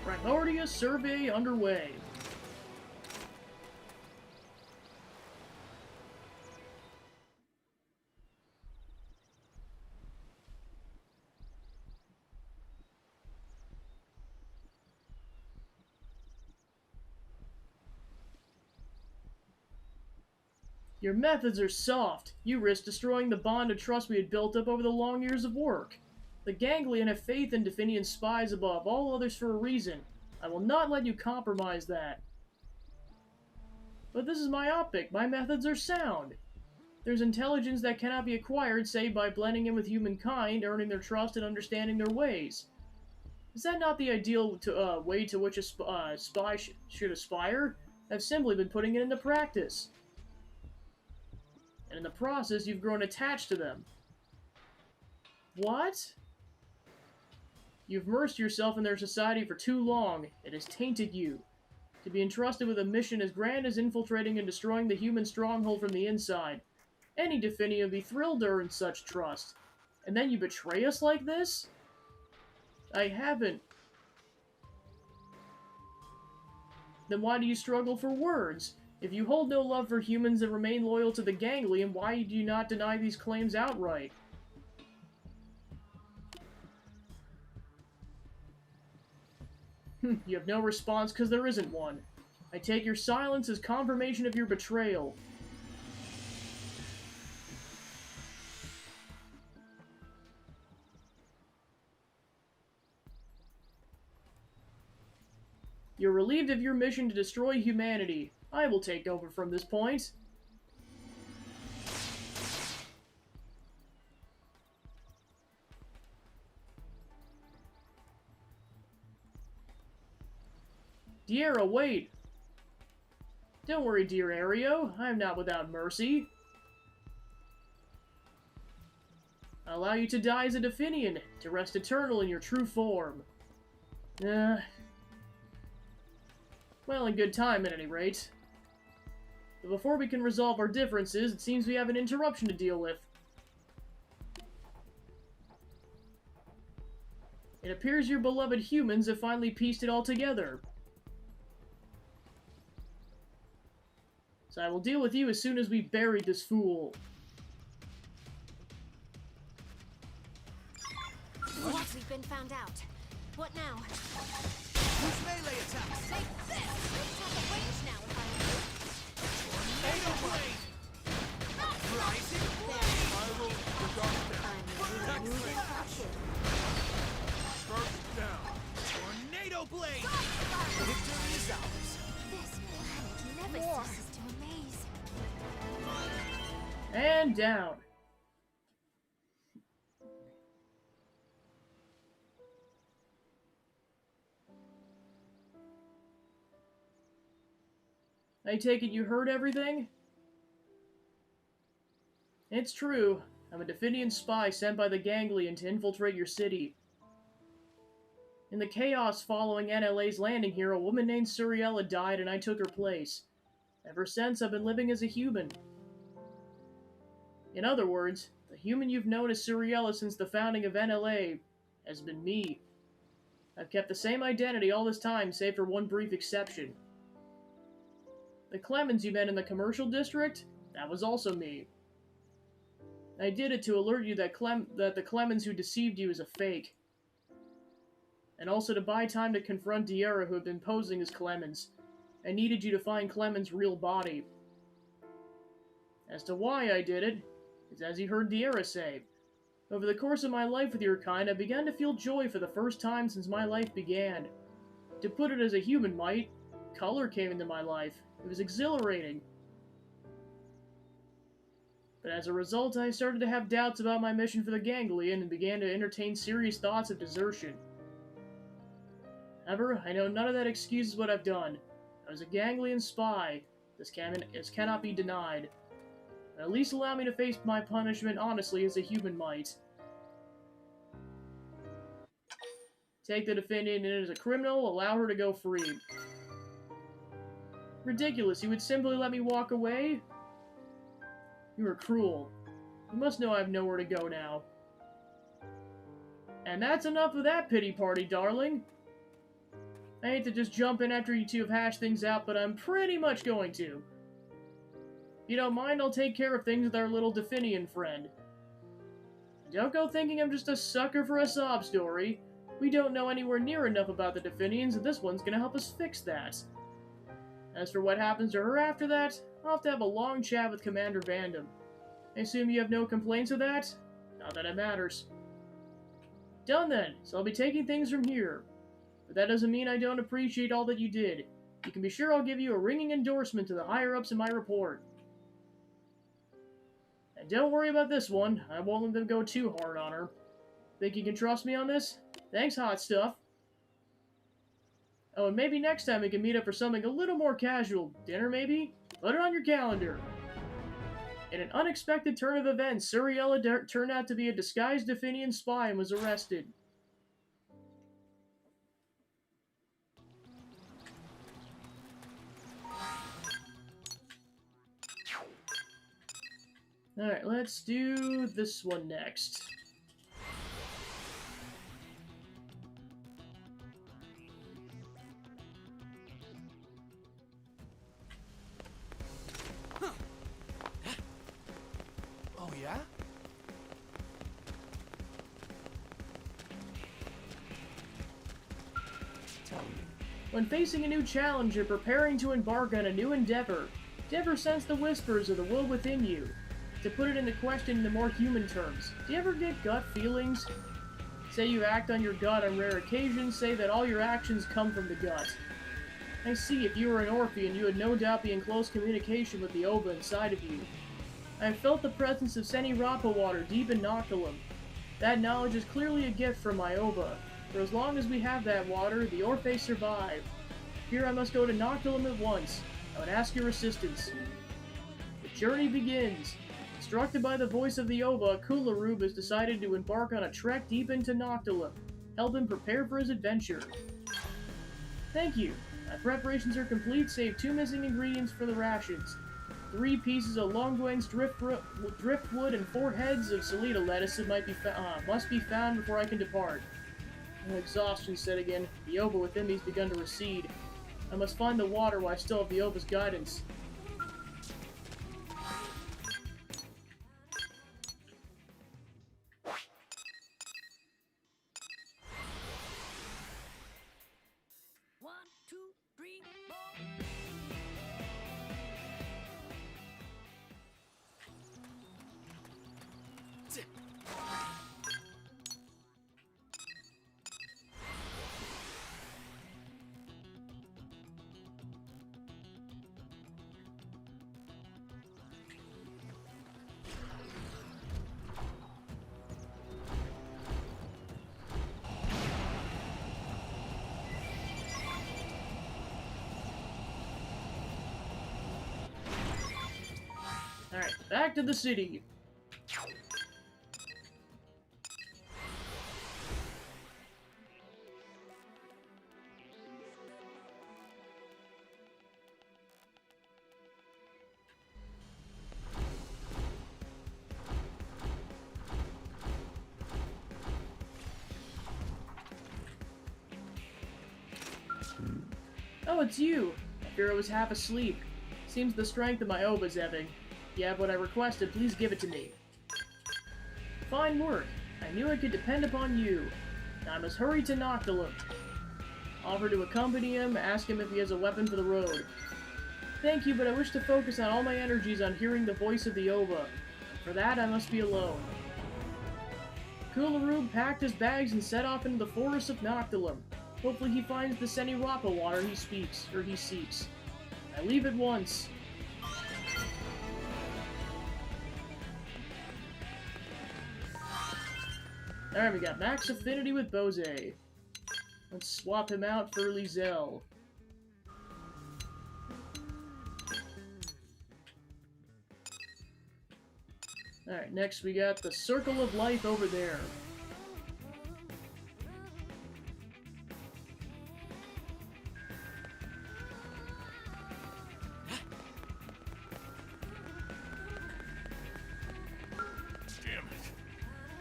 Primordia survey underway. Your methods are soft. You risk destroying the bond of trust we had built up over the long years of work. The Ganglion have faith in Definian spies above all others for a reason. I will not let you compromise that. But this is myopic. My methods are sound. There's intelligence that cannot be acquired save by blending in with humankind, earning their trust and understanding their ways. Is that not the ideal way to which a spy should aspire? I've simply been putting it into practice. And in the process, you've grown attached to them. What? You've immersed yourself in their society for too long. It has tainted you. To be entrusted with a mission as grand as infiltrating and destroying the human stronghold from the inside. Any Definian would be thrilled to earn such trust. And then you betray us like this? I haven't. Then why do you struggle for words? If you hold no love for humans and remain loyal to the Ganglion, why do you not deny these claims outright? You have no response because there isn't one. I take your silence as confirmation of your betrayal. You're relieved of your mission to destroy humanity. I will take over from this point. Diera, wait! Don't worry, dear Ario. I am not without mercy. I'll allow you to die as a Definian, to rest eternal in your true form. Well, in good time, at any rate. But before we can resolve our differences, it seems we have an interruption to deal with. It appears your beloved humans have finally pieced it all together. So I will deal with you as soon as we bury this fool. What? We've been found out. What now? Who's melee attacks? Take this! Let's have a range now if I were you. Tornado blade! Rising blade! I will protect them. First down. Tornado blade! Victory is ours. This planet never ceases to amaze. And down. I take it you heard everything? It's true. I'm a Definian spy sent by the Ganglion to infiltrate your city. In the chaos following NLA's landing here, a woman named Suriella died and I took her place. Ever since, I've been living as a human. In other words, the human you've known as Suriella since the founding of NLA has been me. I've kept the same identity all this time, save for one brief exception. The Clemens you met in the commercial district? That was also me. I did it to alert you that the Clemens who deceived you is a fake. and also to buy time to confront Diera, who had been posing as Clemens. I needed you to find Clemens' real body. As to why I did it, is as you heard Diera say. Over the course of my life with your kind, I began to feel joy for the first time since my life began. To put it as a human might, color came into my life. It was exhilarating. But as a result, I started to have doubts about my mission for the Ganglion and began to entertain serious thoughts of desertion. However, I know none of that excuses what I've done. I was a Ganglion spy. This cannot be denied. But at least allow me to face my punishment honestly as a human might. Take the defendant in as a criminal, allow her to go free. Ridiculous, you would simply let me walk away? You are cruel. You must know I have nowhere to go now. And that's enough of that pity party, darling. I hate to just jump in after you two have hashed things out, but I'm pretty much going to. If you don't mind, I'll take care of things with our little Definian friend. Don't go thinking I'm just a sucker for a sob story. We don't know anywhere near enough about the Definians, and this one's gonna help us fix that. As for what happens to her after that, I'll have to have a long chat with Commander Vandam. I assume you have no complaints with that? Not that it matters. Done then, so I'll be taking things from here. But that doesn't mean I don't appreciate all that you did. You can be sure I'll give you a ringing endorsement to the higher-ups in my report. And don't worry about this one, I won't let them go too hard on her. Think you can trust me on this? Thanks, hot stuff. Oh, and maybe next time we can meet up for something a little more casual. Dinner, maybe? Put it on your calendar. In an unexpected turn of events, Suriella turned out to be a disguised Definian spy and was arrested. Alright, let's do this one next. Oh, yeah? When facing a new challenge or preparing to embark on a new endeavor, do you ever sense the whispers of the will within you? To put it into question in the more human terms, do you ever get gut feelings? Say you act on your gut on rare occasions, say that all your actions come from the gut. I see, if you were an Orphean, you would no doubt be in close communication with the Oba inside of you. I have felt the presence of Seni Rapa water deep in Noctilum. That knowledge is clearly a gift from my Oba. For as long as we have that water, the Orphe survive. Here I must go to Noctilum at once. I would ask your assistance. The journey begins. Instructed by the voice of the Oba, Kularub has decided to embark on a trek deep into Noctilum. Help him prepare for his adventure. Thank you. My preparations are complete, save 2 missing ingredients for the rations. 3 pieces of Longguen's driftwood and 4 heads of Salida lettuce must be found before I can depart. Exhaustion set again. The Oba within me has begun to recede. I must find the water while I still have the Oba's guidance. Alright, back to the city. Oh, it's you! I fear I was half asleep. Seems the strength of my Oba's ebbing. You have what I requested, please give it to me. Fine work. I knew I could depend upon you. Now I must hurry to Noctilum. Offer to accompany him, ask him if he has a weapon for the road. Thank you, but I wish to focus on all my energies on hearing the voice of the Ova. For that, I must be alone. Kularub packed his bags and set off into the forest of Noctilum. Hopefully he finds the Senirapa water he seeks. I leave at once. Alright, we got max affinity with Bose. Let's swap him out for Lizelle. Alright, next we got the Circle of Life over there.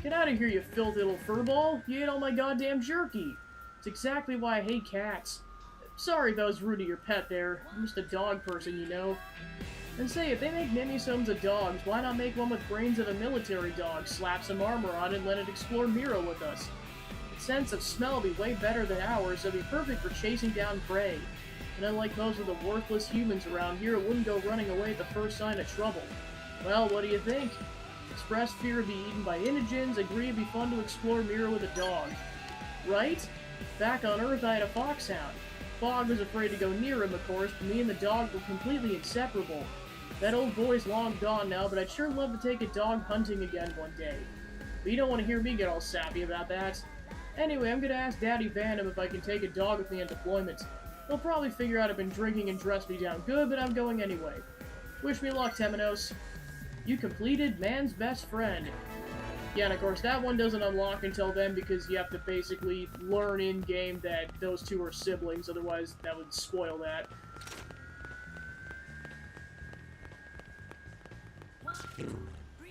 Get out of here, you filthy little furball! You ate all my goddamn jerky! It's exactly why I hate cats. Sorry if I was rude to your pet there. I'm just a dog person, you know. And say, if they make Mimisomes of dogs, why not make one with brains of a military dog, slap some armor on it, and let it explore Mira with us? Its sense of smell will be way better than ours, so it'll be perfect for chasing down prey. And unlike most of the worthless humans around here, it wouldn't go running away at the first sign of trouble. Well, what do you think? Express fear of being eaten by Indigens, agree it'd be fun to explore Mira with a dog. Right? Back on Earth I had a foxhound. Fogg was afraid to go near him, of course, but me and the dog were completely inseparable. That old boy's long gone now, but I'd sure love to take a dog hunting again one day. But you don't want to hear me get all sappy about that. Anyway, I'm gonna ask Daddy Vanham if I can take a dog with me on deployment. He'll probably figure out I've been drinking and dress me down good, but I'm going anyway. Wish me luck, Temenos. You completed Man's Best Friend. Yeah, and of course that one doesn't unlock until then because you have to basically learn in-game that those two are siblings, otherwise that would spoil that.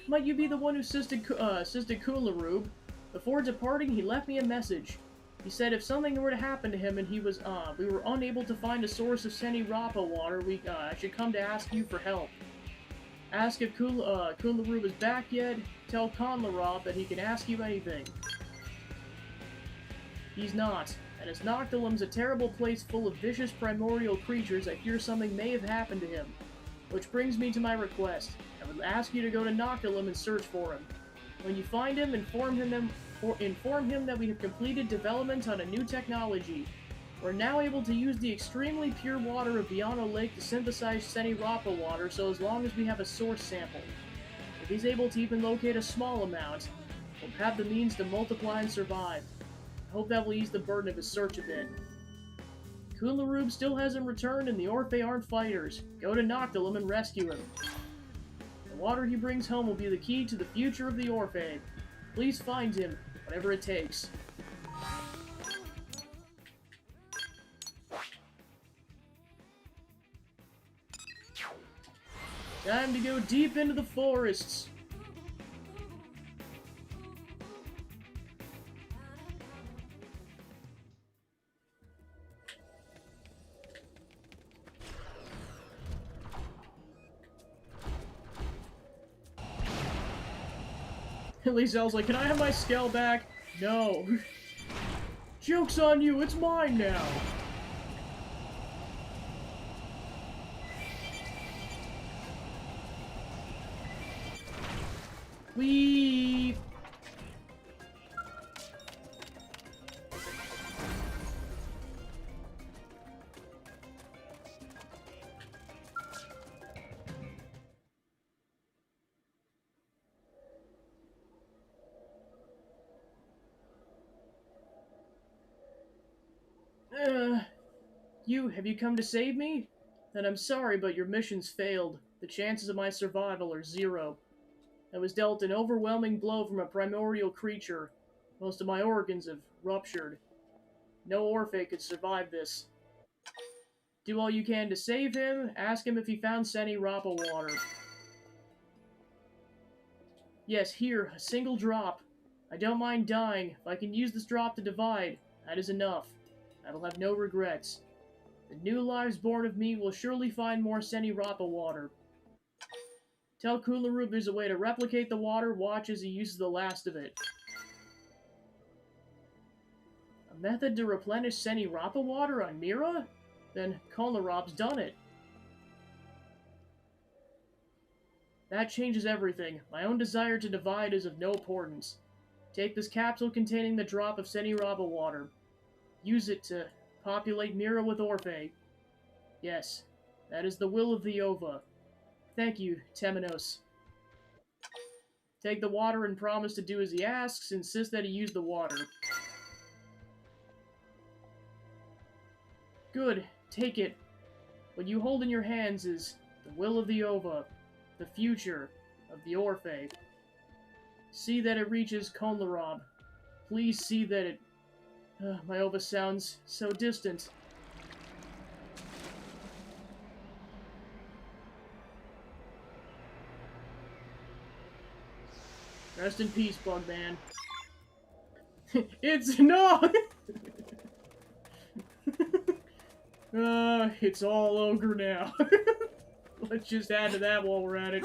Might you be the one who assisted Kularub? Before departing, he left me a message. He said if something were to happen to him and we were unable to find a source of Senirapa water, I should come to ask you for help. Ask if Kularub is back yet. Tell Konlarov that he can ask you anything. He's not. And as Noctilum's a terrible place full of vicious primordial creatures, I fear something may have happened to him. Which brings me to my request. I would ask you to go to Noctilum and search for him. When you find him, inform him that we have completed development on a new technology. We're now able to use the extremely pure water of Biano Lake to synthesize Senirapa water, so as long as we have a source sample. If he's able to even locate a small amount, we'll have the means to multiply and survive. I hope that will ease the burden of his search a bit. Kularub still hasn't returned and the Orphe aren't fighters. Go to Noctilum and rescue him. The water he brings home will be the key to the future of the Orphe. Please find him, whatever it takes. Time to go deep into the forests. Lizelle's like, can I have my skull back? No. Joke's on you, it's mine now. Weep. Have you come to save me? Then I'm sorry, but your mission's failed. The chances of my survival are 0. I was dealt an overwhelming blow from a primordial creature. Most of my organs have ruptured. No Orphe could survive this. Do all you can to save him. Ask him if he found Senirapa water. Yes, here, a single drop. I don't mind dying. If I can use this drop to divide, that is enough. I will have no regrets. The new lives born of me will surely find more Senirapa water. Tell Kularub there's a way to replicate the water. Watch as he uses the last of it. A method to replenish Senirapa water on Mira? Then Kolnarop's done it. That changes everything. My own desire to divide is of no importance. Take this capsule containing the drop of Senirapa water. Use it to populate Mira with Orphe. Yes, that is the will of the Ova. Thank you, Temenos. Take the water and promise to do as he asks. Insist that he use the water. Good, take it. What you hold in your hands is the will of the Ova, the future of the Orphe. See that it reaches Konlarob. Please see that it... my Ova sounds so distant. Rest in peace, Bugman. It's... No! It's all ogre now. Let's just add to that while we're at it.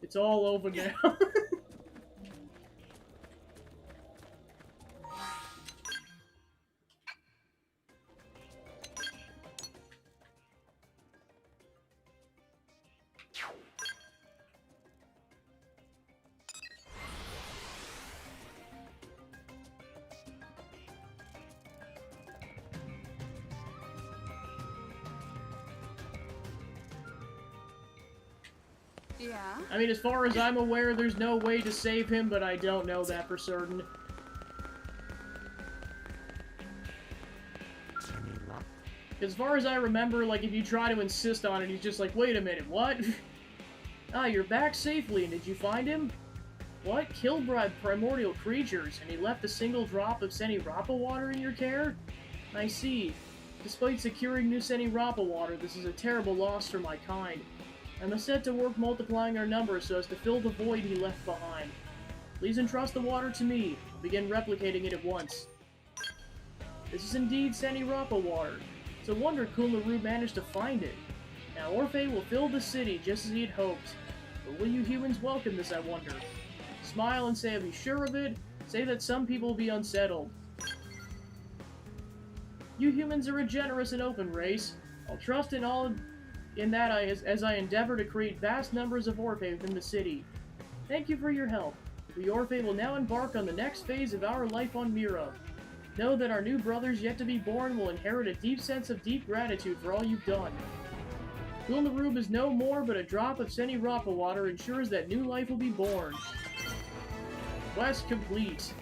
It's all over now. Yeah? I mean, as far as I'm aware, there's no way to save him, but I don't know that for certain. As far as I remember, like, if you try to insist on it, he's just like, wait a minute, what? Ah, you're back safely, and did you find him? What? Killed by primordial creatures, and he left a single drop of Senirapa water in your care? I see. Despite securing new Senirapa water, this is a terrible loss for my kind. I must set to work multiplying our numbers so as to fill the void he left behind. Please entrust the water to me. I'll begin replicating it at once. This is indeed Senirapa water. It's a wonder Kunlaru managed to find it. Now Orphe will fill the city just as he had hoped. But will you humans welcome this, I wonder? Smile and say I'll be sure of it. Say that some people will be unsettled. You humans are a generous and open race. I'll trust in all in that as I endeavor to create vast numbers of Orphe within the city. Thank you for your help. The Orphe will now embark on the next phase of our life on Mira. Know that our new brothers yet to be born will inherit a deep sense of deep gratitude for all you've done. Gulnarub is no more, but a drop of Senirapa water ensures that new life will be born. Quest complete.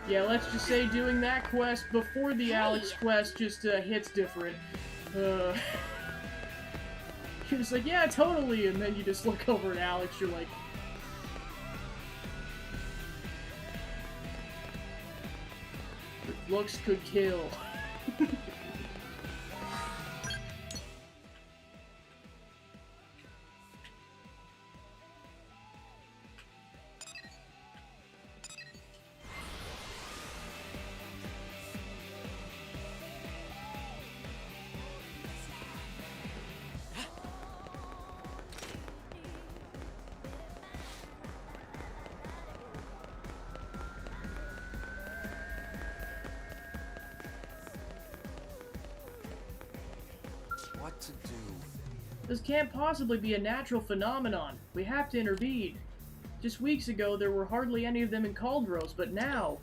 Yeah, let's just say doing that quest before the Alex quest just hits different. You're just like, yeah, totally, and then you just look over at Alex, you're like... Looks could kill. What to do? This can't possibly be a natural phenomenon. We have to intervene. Just weeks ago, there were hardly any of them in Caldros, but now...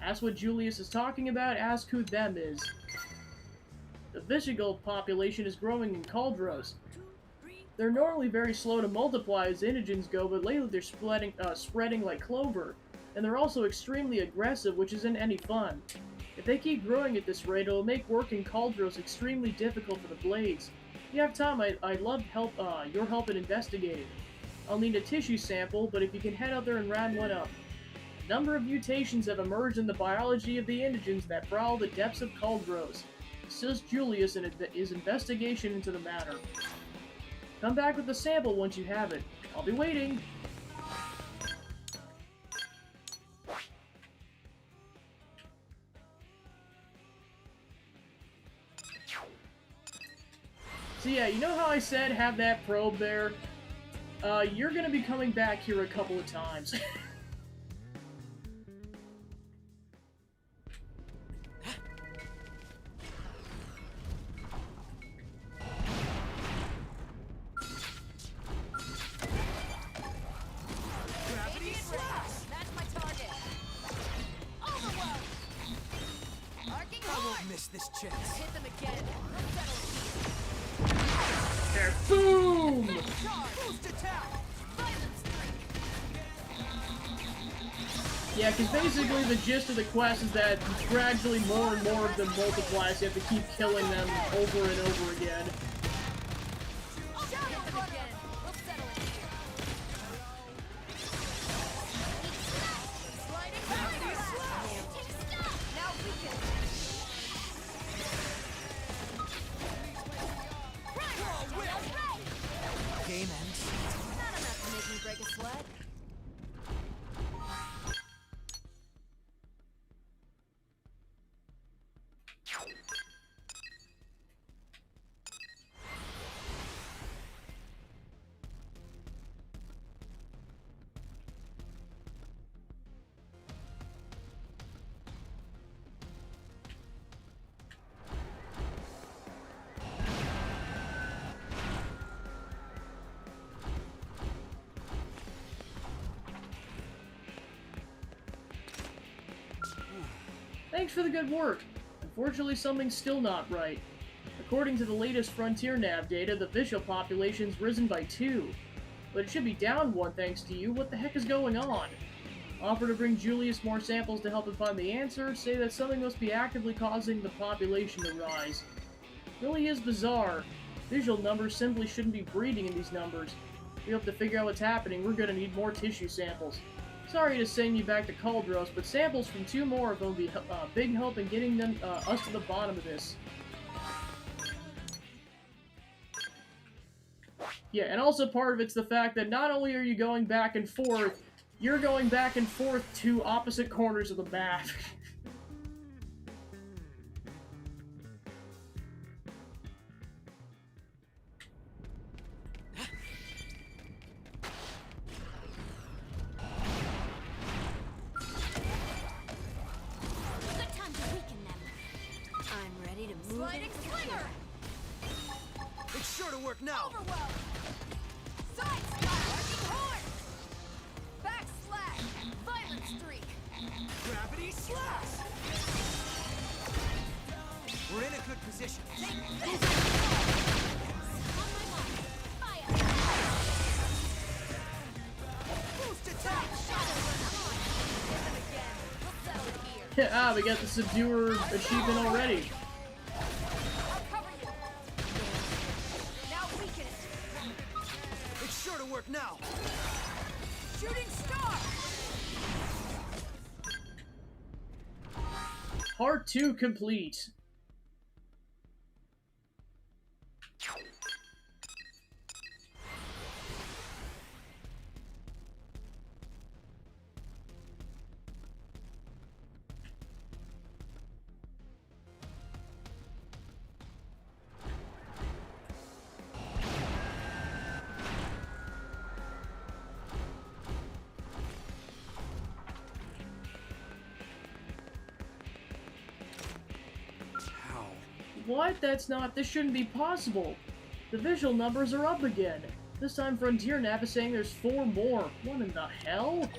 Ask what Julius is talking about, ask who them is. The Visigold population is growing in Caldros. They're normally very slow to multiply as indigents go, but lately they're spreading like clover. And they're also extremely aggressive, which isn't any fun. If they keep growing at this rate, it'll make work in Caldros extremely difficult for the Blades. If you have time, I'd love your help in investigating. I'll need a tissue sample, but if you can head out there and round one up. A number of mutations have emerged in the biology of the indigents that prowl the depths of Caldros. Assist Julius in his investigation into the matter. Come back with the sample once you have it. I'll be waiting. So yeah, you know how I said have that probe there? You're gonna be coming back here a couple of times. this chance. Hit them again. There, boom! Boost attack! Yeah, because basically the gist of the quest is that gradually more and more of them multiply, so you have to keep killing them over and over again. Game ends. Not enough to make me break a sweat. Thanks for the good work. Unfortunately, something's still not right. According to the latest Frontier Nav data, the visual population's risen by 2. But it should be down 1 thanks to you. What the heck is going on? Offer to bring Julius more samples to help him find the answer. Say that something must be actively causing the population to rise. Really is bizarre. Visual numbers simply shouldn't be breeding in these numbers. We hope to figure out what's happening. We're gonna need more tissue samples. Sorry to send you back to Caldros, but samples from 2 more of them will be big help in getting them us to the bottom of this. Yeah, and also part of it's the fact that not only are you going back and forth, you're going back and forth to opposite corners of the map. It's sure to work now. Overwhelm. Side slash. Lightning horn. Back slash. Violent streak. Gravity slash. We're in a good position. Boost attack. Hit them again. We'll settle it here. Ah, we got the Subduer achievement already. It's sure to work now. Shooting star. Part 2 complete. What? This shouldn't be possible. The visual numbers are up again. This time Frontier Nav is saying there's 4 more. What in the hell?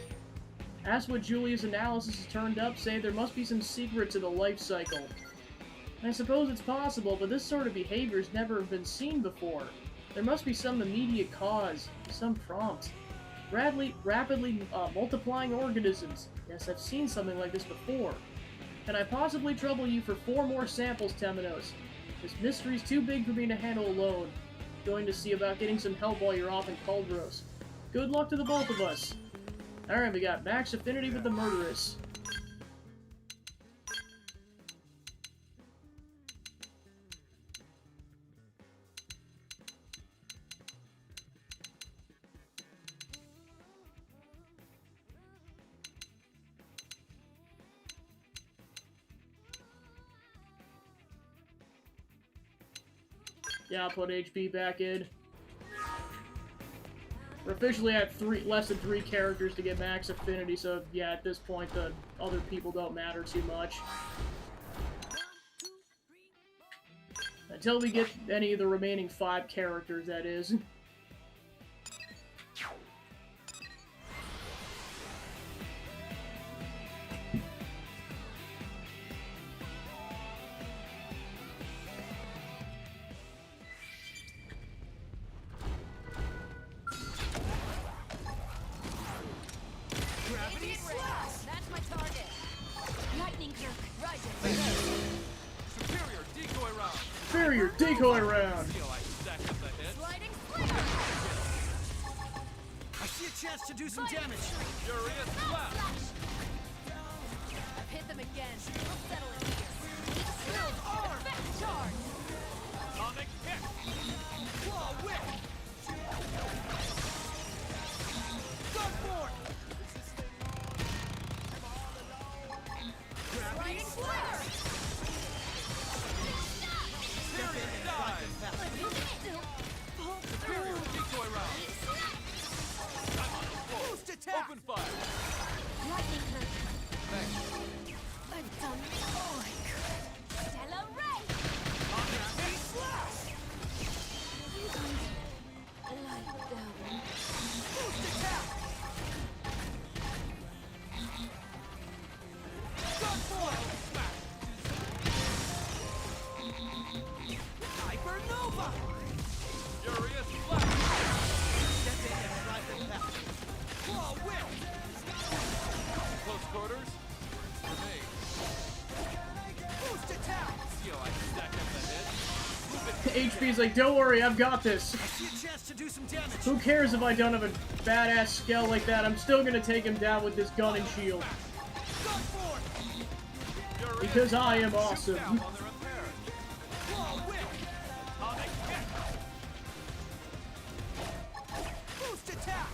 As what Julia's analysis has turned up, say there must be some secret to the life cycle. I suppose it's possible, but this sort of behavior's never been seen before. There must be some immediate cause, some prompt. Rapidly multiplying organisms. Yes, I've seen something like this before. Can I possibly trouble you for 4 more samples, Temenos? This mystery's too big for me to handle alone. Going to see about getting some help while you're off in Caldros. Good luck to the both of us. Alright, we got max affinity with the murderess. Yeah, I'll put HP back in. We're officially at less than 3 characters to get max affinity, so yeah, at this point the other people don't matter too much. Until we get any of the remaining 5 characters, that is. Superior decoy round. I see a chance to do some damage. Furious blast. I've hit them again. We'll settle it here. Skilled arm. Effect charge. Atomic kick. Claw whip. Gunboard. Gravity flare. Furious dive. Superior decoy round. I'm on the floor. Boost attack. Open fire. Lightning curve. Thanks. I've done all I could. Stellar ray. Gravity slash. Lie down. Boost attack. Gunboard. Hypernova. Furious blast. Step in and drive them back. Claw whip. Close quarters. For me. Boost attack. See how I stack up the head? HP's like, don't worry, I've got this. I see a chance to do some damage. Who cares if I don't have a badass skill like that? I'm still gonna take him down with this gun and shield. Gunboard. Because I am awesome. Claw whip. Atomic kick. Boost attack.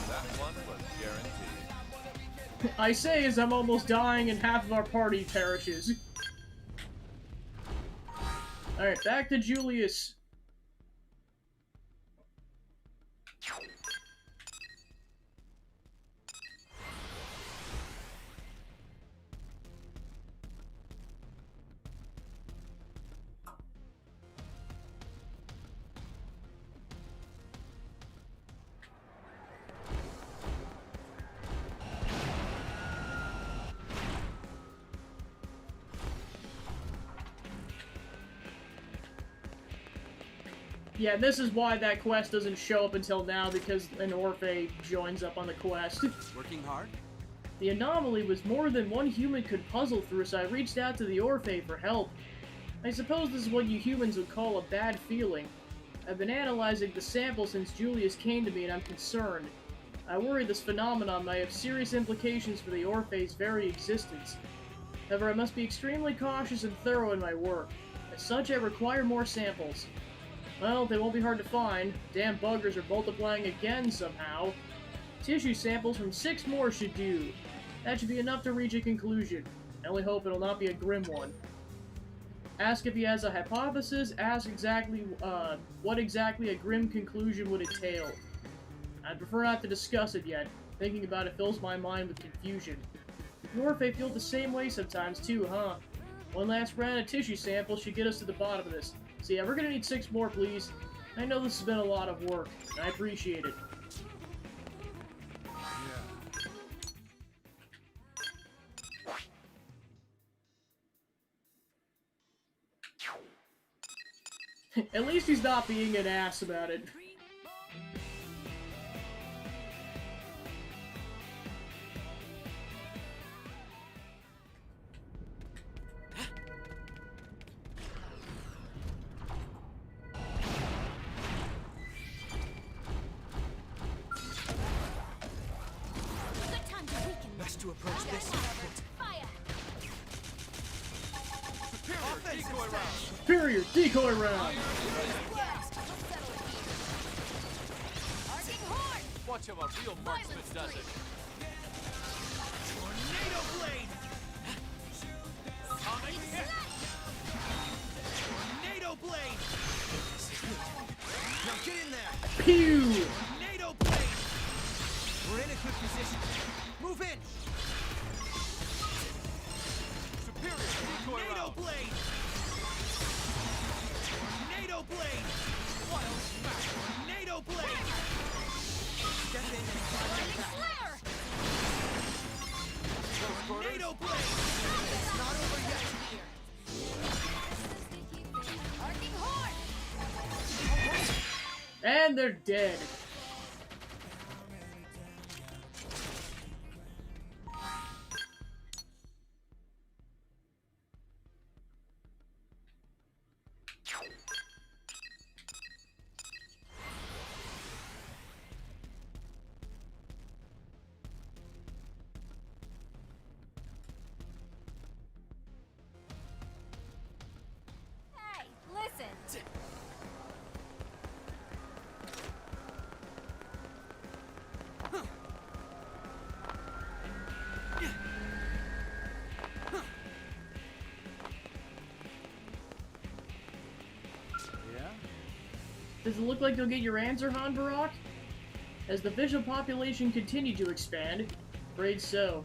That one was guaranteed. I say as I'm almost dying and half of our party perishes. Alright, back to Julius. Yeah, this is why that quest doesn't show up until now, because an Orphe joins up on the quest. Working hard? The anomaly was more than one human could puzzle through, so I reached out to the Orphe for help. I suppose this is what you humans would call a bad feeling. I've been analyzing the sample since Julius came to me, and I'm concerned. I worry this phenomenon may have serious implications for the Orphe's very existence. However, I must be extremely cautious and thorough in my work. As such, I require more samples. Well, they won't be hard to find. Damn buggers are multiplying again somehow. Tissue samples from 6 more should do. That should be enough to reach a conclusion. I only hope it'll not be a grim one. Ask if he has a hypothesis. Ask exactly, what exactly a grim conclusion would entail. I'd prefer not to discuss it yet. Thinking about it fills my mind with confusion. Orphe feel the same way sometimes too, huh? One last round of tissue samples should get us to the bottom of this. So yeah, we're gonna need 6 more, please. I know this has been a lot of work, and I appreciate it. At least he's not being an ass about it. Best to approach this on foot. Superior decoy round! Watch how a real marksman does it. Tornado blade. Atomic kick. Tornado blade. Now get in there. Pew! Tornado blade. We're in a good position. Move in. Superior decoy Tornado round. blade. Tornado blade. Wild smash. Tornado blade. Step in and find them back. Close quarters. Tornado blade. It's not over yet. And they're dead. Hey, listen! Yeah? Does it look like you'll get your answer, Han Barak? As the visual population continued to expand, afraid so.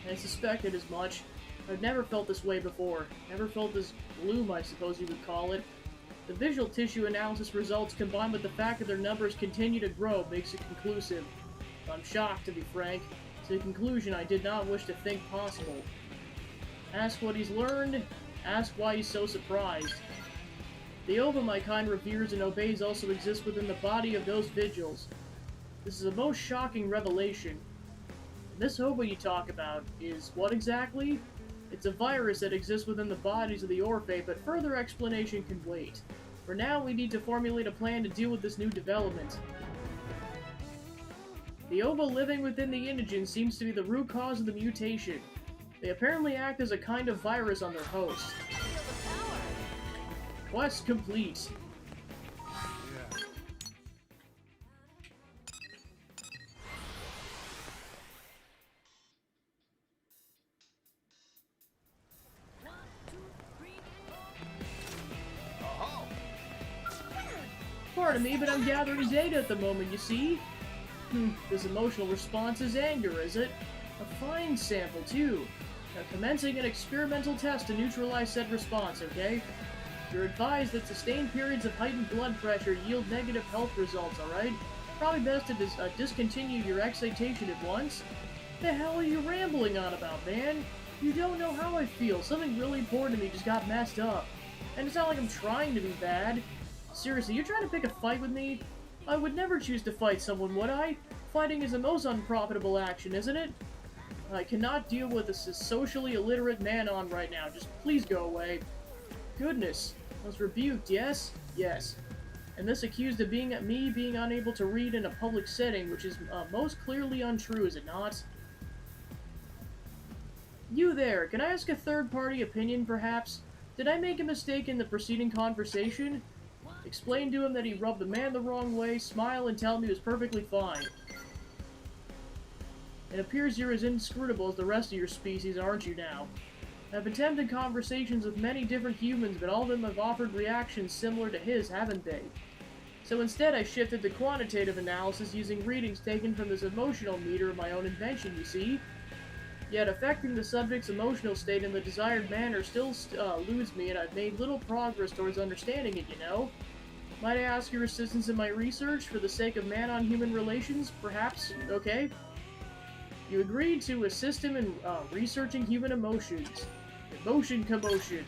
I suspected as much. I've never felt this way before. Never felt this gloom, I suppose you would call it. The visual tissue analysis results combined with the fact that their numbers continue to grow makes it conclusive. I'm shocked, to be frank. It's a conclusion I did not wish to think possible. Ask what he's learned, ask why he's so surprised. The ova my kind reveres and obeys also exists within the body of those vigils. This is a most shocking revelation. This ova you talk about is what exactly? It's a virus that exists within the bodies of the Orphe, but further explanation can wait. For now, we need to formulate a plan to deal with this new development. The ova living within the indigents seems to be the root cause of the mutation. They apparently act as a kind of virus on their host. Quest complete. Pardon me, but I'm gathering data at the moment, you see? This emotional response is anger, is it? A fine sample, too. Now, commencing an experimental test to neutralize said response, okay? You're advised that sustained periods of heightened blood pressure yield negative health results, alright? Probably best to discontinue your excitation at once. The hell are you rambling on about, man? You don't know how I feel. Something really important to me just got messed up. And it's not like I'm trying to be bad. Seriously, you're trying to pick a fight with me? I would never choose to fight someone, would I? Fighting is the most unprofitable action, isn't it? I cannot deal with this socially illiterate man on right now. Just please go away. Goodness. I was rebuked, yes? Yes. And this accused of me being unable to read in a public setting, which is most clearly untrue, is it not? You there, can I ask a third-party opinion, perhaps? Did I make a mistake in the preceding conversation? Explain to him that he rubbed the man the wrong way, smile and tell him he was perfectly fine. It appears you're as inscrutable as the rest of your species, aren't you now? I've attempted conversations with many different humans, but all of them have offered reactions similar to his, haven't they? So instead I shifted to quantitative analysis using readings taken from this emotional meter of my own invention, you see? Yet affecting the subject's emotional state in the desired manner still eludes me, and I've made little progress towards understanding it, you know? Might I ask your assistance in my research for the sake of man-on-human relations, perhaps? Okay? You agreed to assist him in researching human emotions. Emotion commotion.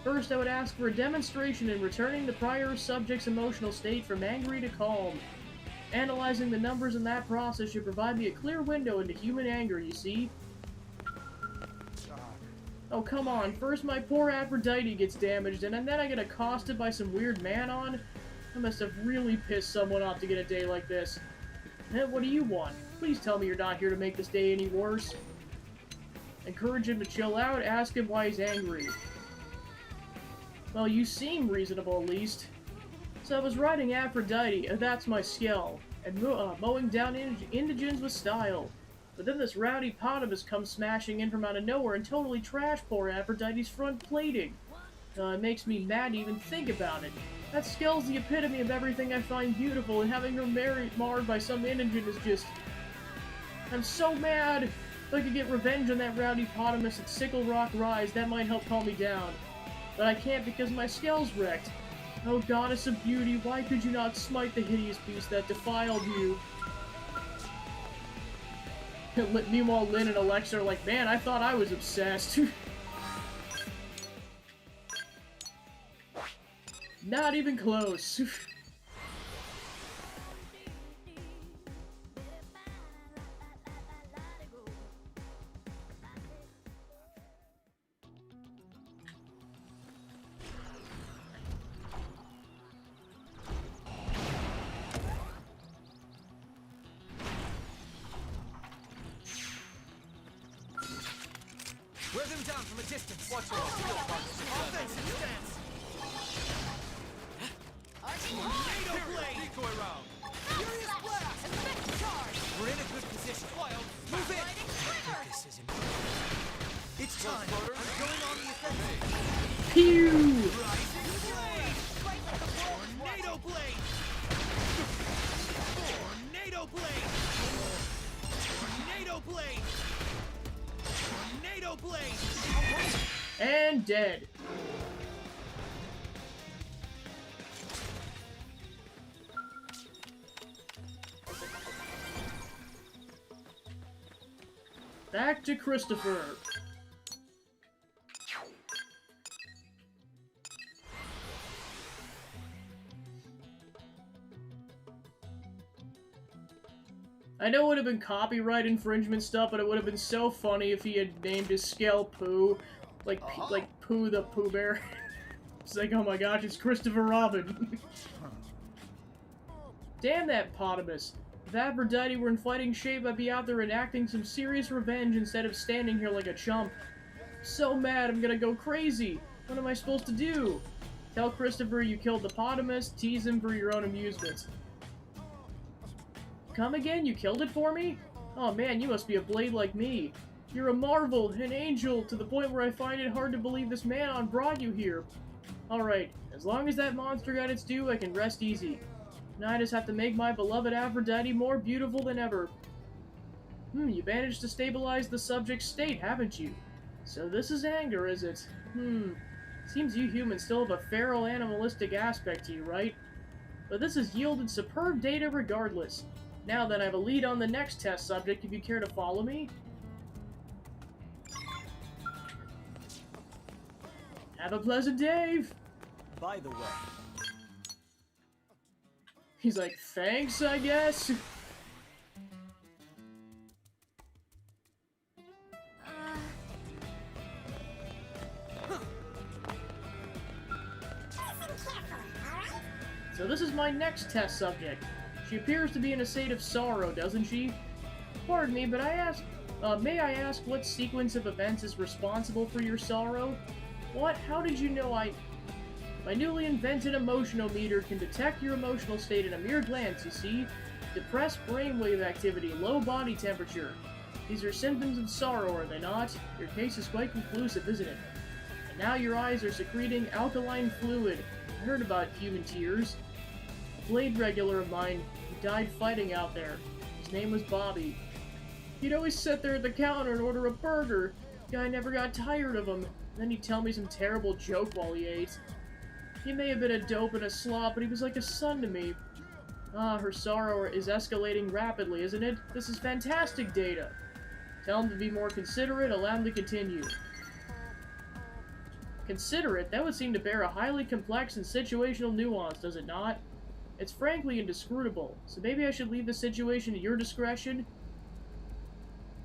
First, I would ask for a demonstration in returning the prior subject's emotional state from angry to calm. Analyzing the numbers in that process should provide me a clear window into human anger, you see? Oh, come on. First my poor Aphrodite gets damaged, and then I get accosted by some weird man on? I must have really pissed someone off to get a day like this. What do you want? Please tell me you're not here to make this day any worse. Encourage him to chill out, ask him why he's angry. Well, you seem reasonable, at least. So I was riding Aphrodite, that's my skill, and mowing down indigents with style. But then this rowdy potamus comes smashing in from out of nowhere and totally trash poor Aphrodite's front plating. It makes me mad to even think about it. That skill's the epitome of everything I find beautiful, and having her marred by some indigent is just... I'm so mad! If I could get revenge on that rowdy potamus at Sickle Rock Rise, that might help calm me down. But I can't because my skell's wrecked. Oh, goddess of beauty, why could you not smite the hideous beast that defiled you? Meanwhile, Lynn and Alexa are like, man, I thought I was obsessed. Not even close. them down from a distance. Watch your skill marks. Offensive stance. Tornado blade. Decoy round. Furious blast. Effect charge. We're in a good position. Move in. This is important. It's time. I'm going on the offensive. Pew! Rising blade. Tornado blade. Tornado blade. Tornado blade. Tornado blade. And dead. Back to Christopher. I know it would have been copyright infringement stuff, but it would have been so funny if he had named his scale Pooh, like Pooh the Pooh Bear. It's like, oh my gosh, it's Christopher Robin. Damn that Potamus. If Aphrodite were in fighting shape, I'd be out there enacting some serious revenge instead of standing here like a chump. So mad, I'm gonna go crazy. What am I supposed to do? Tell Christopher you killed the Potamus, tease him for your own amusement. Come again? You killed it for me? Oh man, you must be a blade like me. You're a marvel, an angel, to the point where I find it hard to believe this man brought you here. Alright, as long as that monster got its due, I can rest easy. Now I just have to make my beloved Aphrodite more beautiful than ever. You managed to stabilize the subject's state, haven't you? So this is anger, is it? Seems you humans still have a feral animalistic aspect to you, right? But this has yielded superb data regardless. Now then, I have a lead on the next test subject if you care to follow me. Have a pleasant day! By the way... He's like, thanks, I guess? So this is my next test subject. She appears to be in a state of sorrow, doesn't she? Pardon me, but may I ask what sequence of events is responsible for your sorrow? What? How did you know My newly invented emotional meter can detect your emotional state in a mere glance, you see. Depressed brainwave activity, low body temperature. These are symptoms of sorrow, are they not? Your case is quite conclusive, isn't it? And now your eyes are secreting alkaline fluid. I heard about human tears. A blade regular of mine who died fighting out there. His name was Bobby. He'd always sit there at the counter and order a burger. Guy never got tired of him. Then he'd tell me some terrible joke while he ate. He may have been a dope and a slob, but he was like a son to me. Ah, her sorrow is escalating rapidly, isn't it? This is fantastic data. Tell him to be more considerate, allow him to continue. Considerate? That would seem to bear a highly complex and situational nuance, does it not? It's frankly inscrutable, so maybe I should leave the situation to your discretion?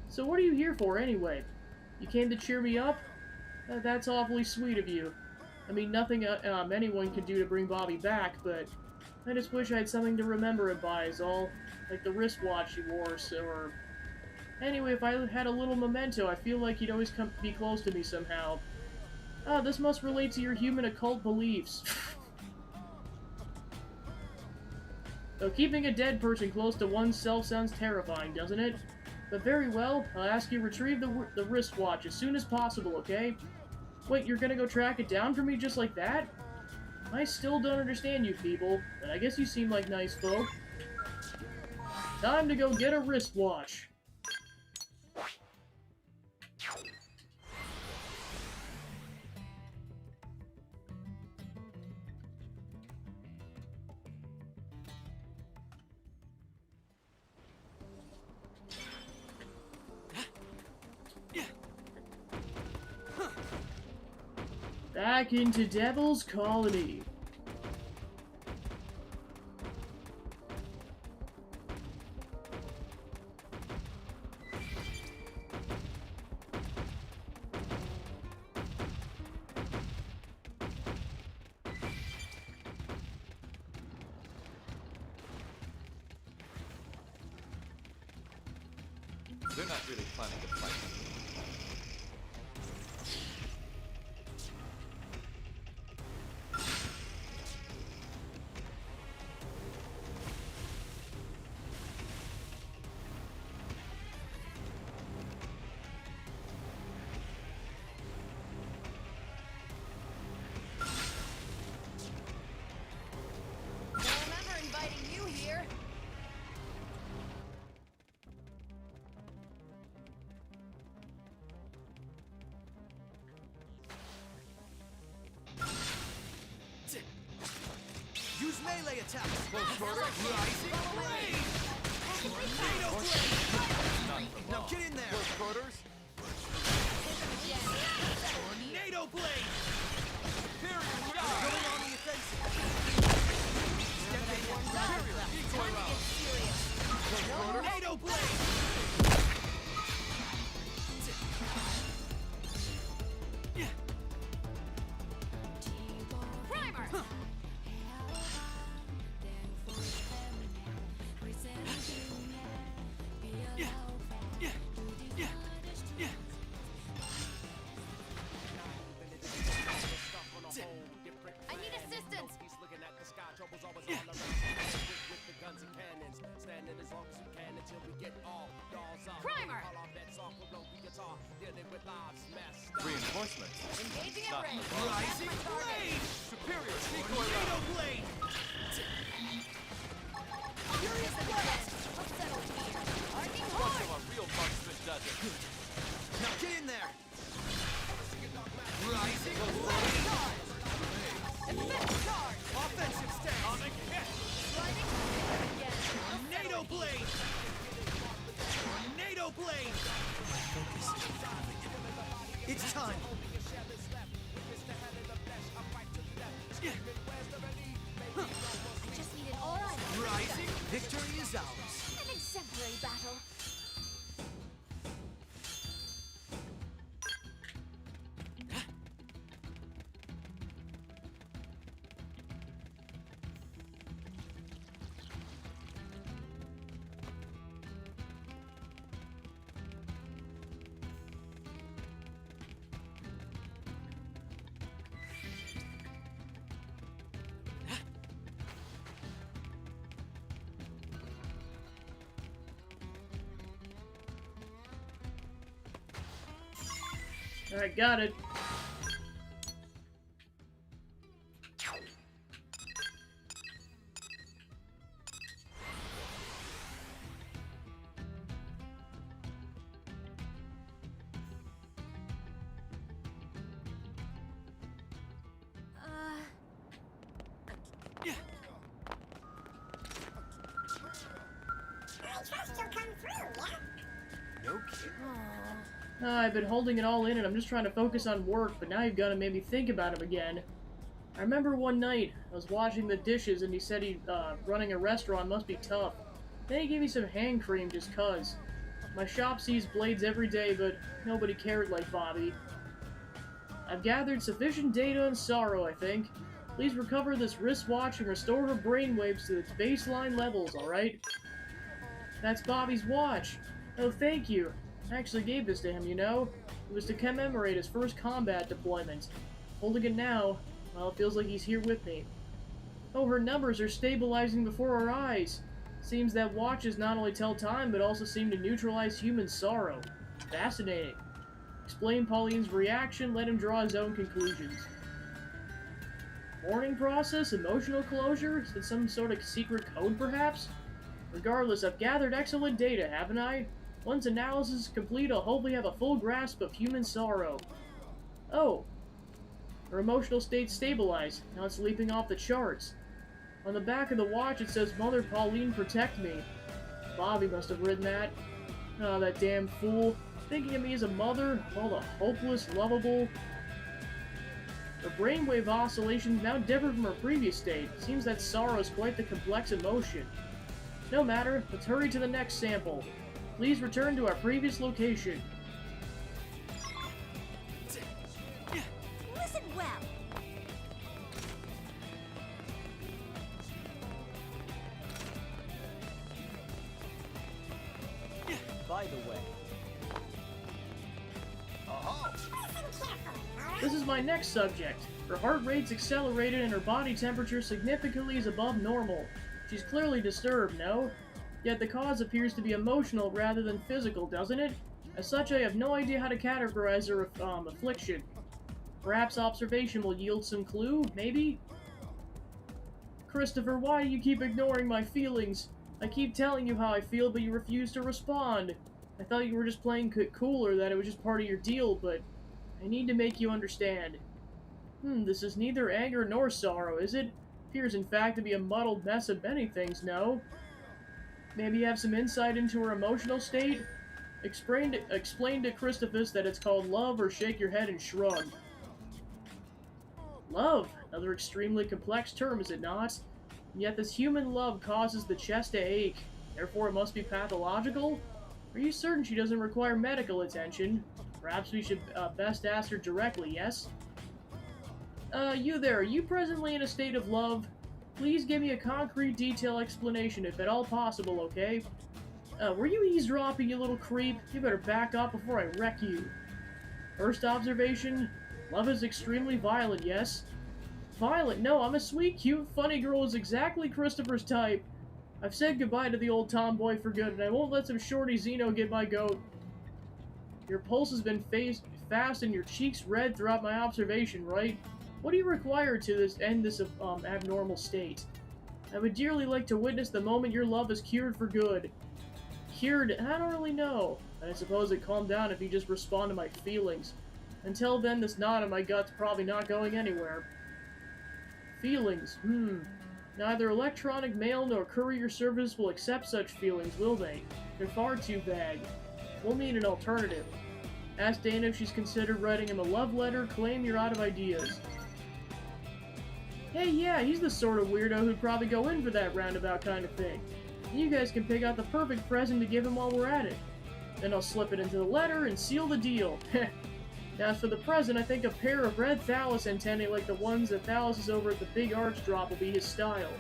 So what are you here for, anyway? You came to cheer me up? That's awfully sweet of you. I mean, nothing anyone can do to bring Bobby back, but I just wish I had something to remember him by, is all. Like the wristwatch he wore, or... Anyway, if I had a little memento, I feel like he'd always be close to me somehow. Ah, this must relate to your human occult beliefs. Though keeping a dead person close to oneself sounds terrifying, doesn't it? But very well, I'll ask you to retrieve the wristwatch as soon as possible, okay? Wait, you're gonna go track it down for me just like that? I still don't understand you people, but I guess you seem like nice folk. Time to go get a wristwatch. Back into Devil's Colony. They're not really planning to fight. melee attacks! Close quarters! Rising blade! Tornado blade! Now get in there! Close quarters! Tornado blade! Superior shot! Going on the offensive! Step in one superior decoy round! Tornado blade! Primer! I need assistance! He's looking at the sky, trouble's always all around. With the guns and cannons, standing as long as you can until we get all dolls up. Primer! All our bets off with no guitar, dealing with lives messed up. Reinforcements. Engaging at Not range. the bomb. Rising blade! Superior decoy Tornado round. blade! Furious blast! Settled here. Arcing That's horn! how a real marksman does it. Now get in there! Rising blade! Effect charge! Offensive stance! Sliding again. Tornado blade! Tornado blade! It's time! I just need an aura. Rising victory is ours! An exemplary battle. Alright, got it. I trust you'll come through, yeah? No kidding. I've been holding it all in and I'm just trying to focus on work, but now you've got to make me think about him again. I remember one night, I was washing the dishes and he said running a restaurant must be tough. Then he gave me some hand cream just cuz. My shop sees blades every day, but nobody cared like Bobby. I've gathered sufficient data on Sorrow, I think. Please recover this wristwatch and restore her brainwaves to its baseline levels, alright? That's Bobby's watch. Oh, thank you. I actually gave this to him, you know? It was to commemorate his first combat deployment. Holding it now, well, it feels like he's here with me. Oh, her numbers are stabilizing before our eyes. Seems that watches not only tell time, but also seem to neutralize human sorrow. Fascinating. Explain Pauline's reaction, let him draw his own conclusions. Mourning process? Emotional closure? Is it some sort of secret code, perhaps? Regardless, I've gathered excellent data, haven't I? Once analysis is complete, I'll hopefully have a full grasp of human sorrow. Oh. Her emotional state's stabilized. Now it's leaping off the charts. On the back of the watch it says, Mother Pauline, protect me. Bobby must have written that. Oh, that damn fool. Thinking of me as a mother, all the hopeless, lovable... Her brainwave oscillations now differ from her previous state. Seems that sorrow is quite the complex emotion. No matter, let's hurry to the next sample. Please return to our previous location. Listen well. By the way, This is my next subject. Her heart rate's accelerated and her body temperature significantly is above normal. She's clearly disturbed, no? Yet the cause appears to be emotional rather than physical, doesn't it? As such, I have no idea how to categorize her affliction. Perhaps observation will yield some clue, maybe? Christopher, why do you keep ignoring my feelings? I keep telling you how I feel, but you refuse to respond. I thought you were just playing cool or that it was just part of your deal, but I need to make you understand. This is neither anger nor sorrow, is it? Appears in fact to be a muddled mess of many things, no? Maybe you have some insight into her emotional state? Explain to Christophus that it's called love, or shake your head and shrug. Love, another extremely complex term, is it not? And yet this human love causes the chest to ache. Therefore it must be pathological? Are you certain she doesn't require medical attention? Perhaps we should best ask her directly, yes? You there, are you presently in a state of love? Please give me a concrete, detailed explanation, if at all possible, okay? Were you eavesdropping, you little creep? You better back up before I wreck you. First observation, love is extremely violent, yes? Violent? No, I'm a sweet, cute, funny girl who's exactly Christopher's type. I've said goodbye to the old tomboy for good, and I won't let some shorty Xeno get my goat. Your pulse has been fast and your cheeks red throughout my observation, right? What do you require to end this abnormal state? I would dearly like to witness the moment your love is cured for good. Cured? I don't really know. I suppose it calmed down if you just respond to my feelings. Until then, this knot in my gut's probably not going anywhere. Feelings? Neither electronic mail nor courier service will accept such feelings, will they? They're far too vague. We'll need an alternative. Ask Dana if she's considered writing him a love letter. Claim you're out of ideas. Hey, yeah, he's the sort of weirdo who'd probably go in for that roundabout kind of thing. You guys can pick out the perfect present to give him while we're at it. Then I'll slip it into the letter and seal the deal. As for the present, I think a pair of red Thalus antennae like the ones that Thalus is over at the Big Arch Drop will be his style.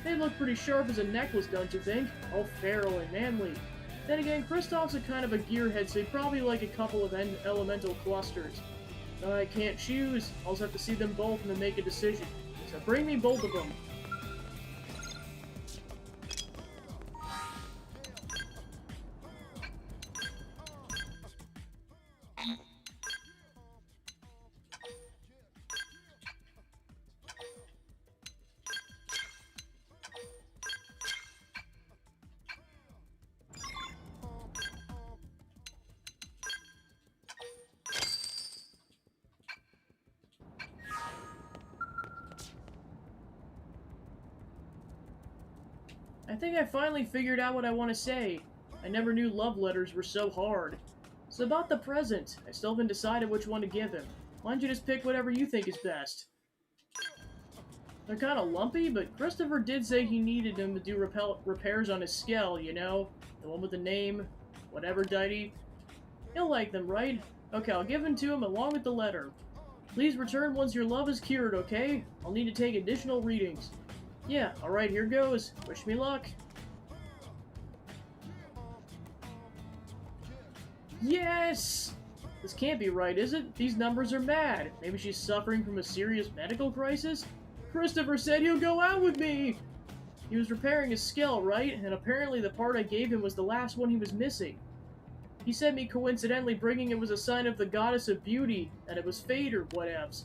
They'd look pretty sharp as a necklace, don't you think? All feral and manly. Then again, Kristoff's a kind of a gearhead, so he'd probably like a couple of elemental clusters. I can't choose. I'll just have to see them both and then make a decision. So bring me both of them. I think I finally figured out what I want to say. I never knew love letters were so hard. So about the present, I still haven't decided which one to give him. Why don't you just pick whatever you think is best? They're kind of lumpy, but Christopher did say he needed him to do repairs on his skull, you know? The one with the name, whatever deity. He'll like them, right? Okay, I'll give them to him along with the letter. Please return once your love is cured, okay? I'll need to take additional readings. Yeah, alright, here goes. Wish me luck. Yes! This can't be right, is it? These numbers are mad. Maybe she's suffering from a serious medical crisis? Christopher said he'll go out with me! He was repairing his skull, right? And apparently the part I gave him was the last one he was missing. He said me coincidentally bringing it was a sign of the goddess of beauty, that it was fate or whatevs.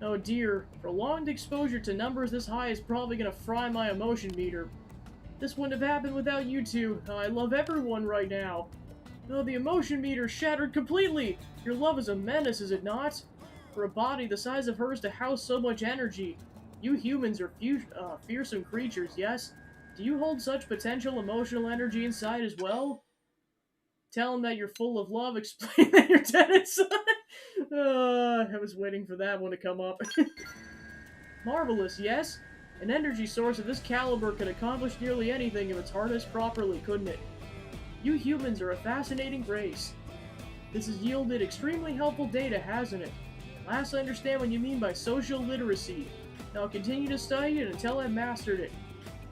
Oh dear, prolonged exposure to numbers this high is probably gonna fry my emotion meter. This wouldn't have happened without you two. I love everyone right now. No, the emotion meter shattered completely! Your love is a menace, is it not? For a body the size of hers to house so much energy. You humans are fearsome creatures, yes? Do you hold such potential emotional energy inside as well? Tell him that you're full of love, explain that you're dead inside. I was waiting for that one to come up. Marvelous, yes? An energy source of this caliber could accomplish nearly anything if it's harnessed properly, couldn't it? You humans are a fascinating race. This has yielded extremely helpful data, hasn't it? Last I understand what you mean by social literacy. Now I'll continue to study it until I've mastered it.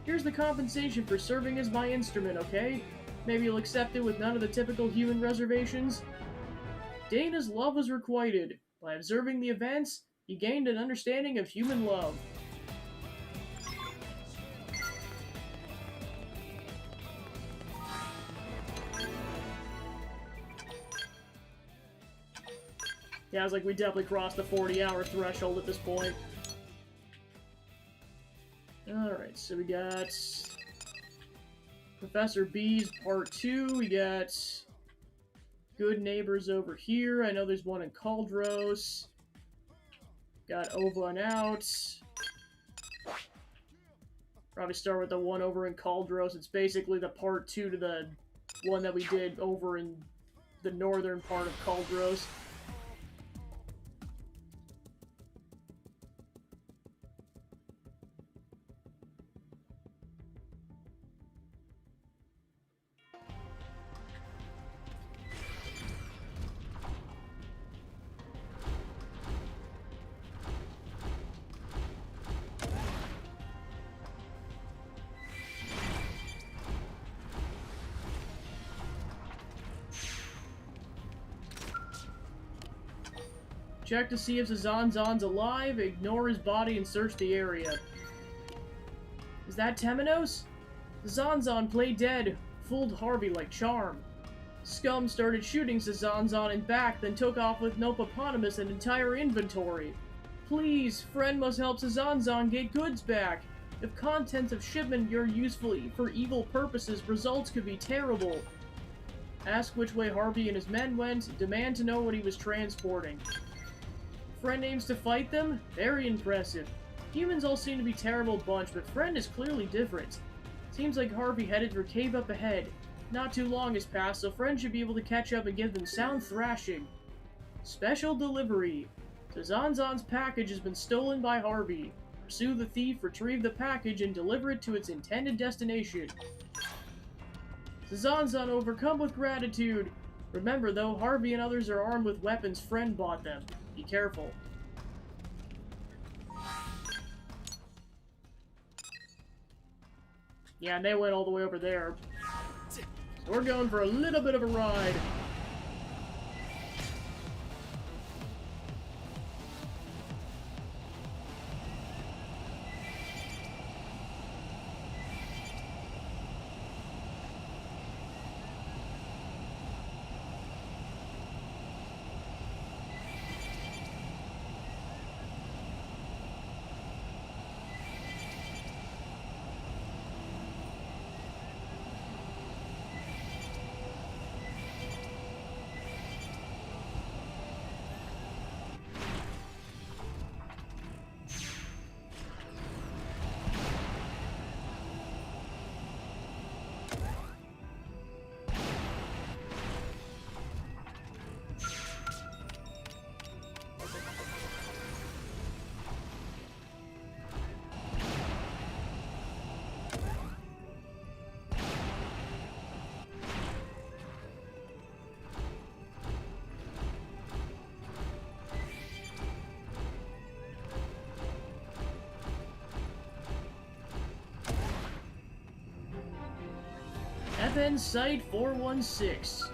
Here's the compensation for serving as my instrument, okay? Maybe you'll accept it with none of the typical human reservations? Dana's love was requited. By observing the events, he gained an understanding of human love. Yeah, I was like, we definitely crossed the 40-hour threshold at this point. Alright, so we got Professor B's Part 2, we got Good Neighbors over here, I know there's one in Caldros, got Over and Out, Probably start with the one over in Caldros. It's basically the part 2 to the one that we did over in the northern part of Caldros. Check to see if Zazanzan's alive, ignore his body, and search the area. Is that Temenos? Zazanzan played dead, fooled Harvey like charm. Scum started shooting Zazanzan in back, then took off with Nopopotamus and entire inventory. Please, friend must help Zazanzan get goods back. If contents of shipment are useful for evil purposes, results could be terrible. Ask which way Harvey and his men went, demand to know what he was transporting. Friend aims to fight them? Very impressive. Humans all seem to be terrible bunch, but Friend is clearly different. Seems like Harvey headed for cave up ahead. Not too long has passed, so Friend should be able to catch up and give them sound thrashing. Special delivery. Zazanzan's package has been stolen by Harvey. Pursue the thief, retrieve the package, and deliver it to its intended destination. Zazanzan overcome with gratitude. Remember though, Harvey and others are armed with weapons Friend bought them. Be careful. Yeah, and they went all the way over there. So we're going for a little bit of a ride. FN Site 416.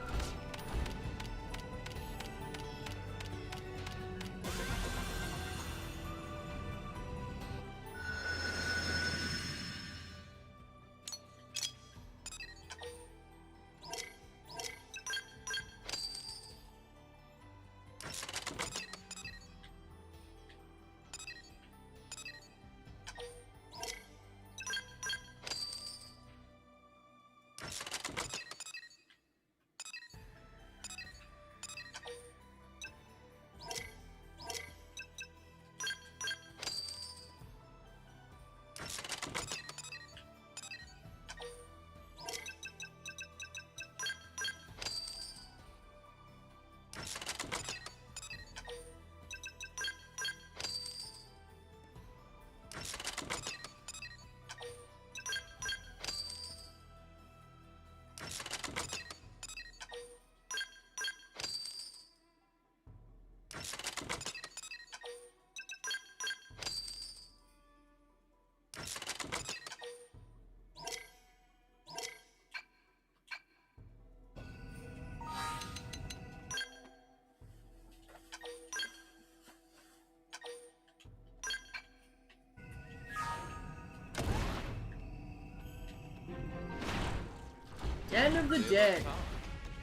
Den of the Dead.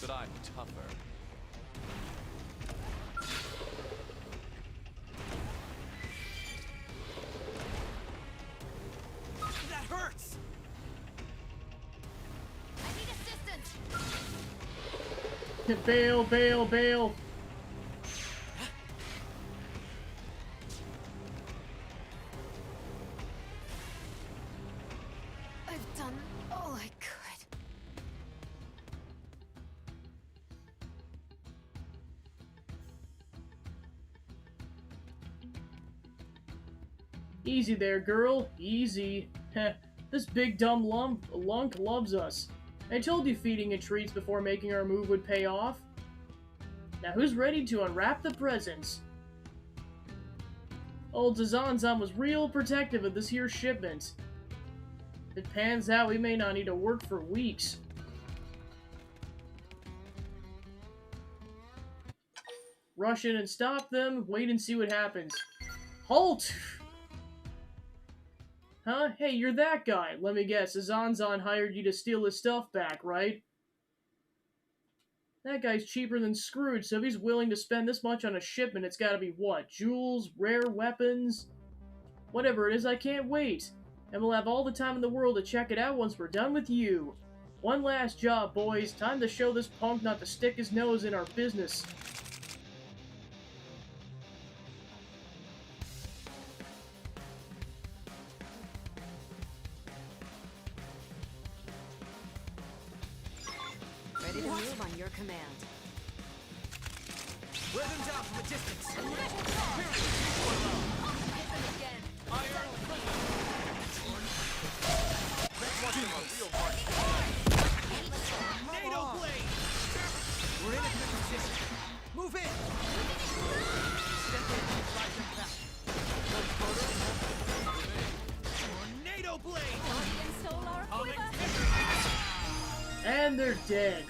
But I'm tougher. That hurts! I need assistance! Bail, bail, bail. Easy there, girl. Easy. Heh. This big dumb lunk loves us. I told you feeding it treats before making our move would pay off. Now who's ready to unwrap the presents? Old Zazanzan was real protective of this here shipment. If it pans out, we may not need to work for weeks. Rush in and stop them, wait and see what happens. Halt! Huh? Hey, you're that guy. Let me guess, Zazanzan hired you to steal his stuff back, right? That guy's cheaper than Scrooge, so if he's willing to spend this much on a shipment, it's gotta be what? Jewels? Rare weapons? Whatever it is, I can't wait. And we'll have all the time in the world to check it out once we're done with you. One last job, boys. Time to show this punk not to stick his nose in our business. Ready to move on your command. Wear them down from a distance. Hit them again. Iron Let's watch them on real hard. Tornado blade. We're in a good position. Move in. Step in and drive them back. Tornado blade. And they're dead.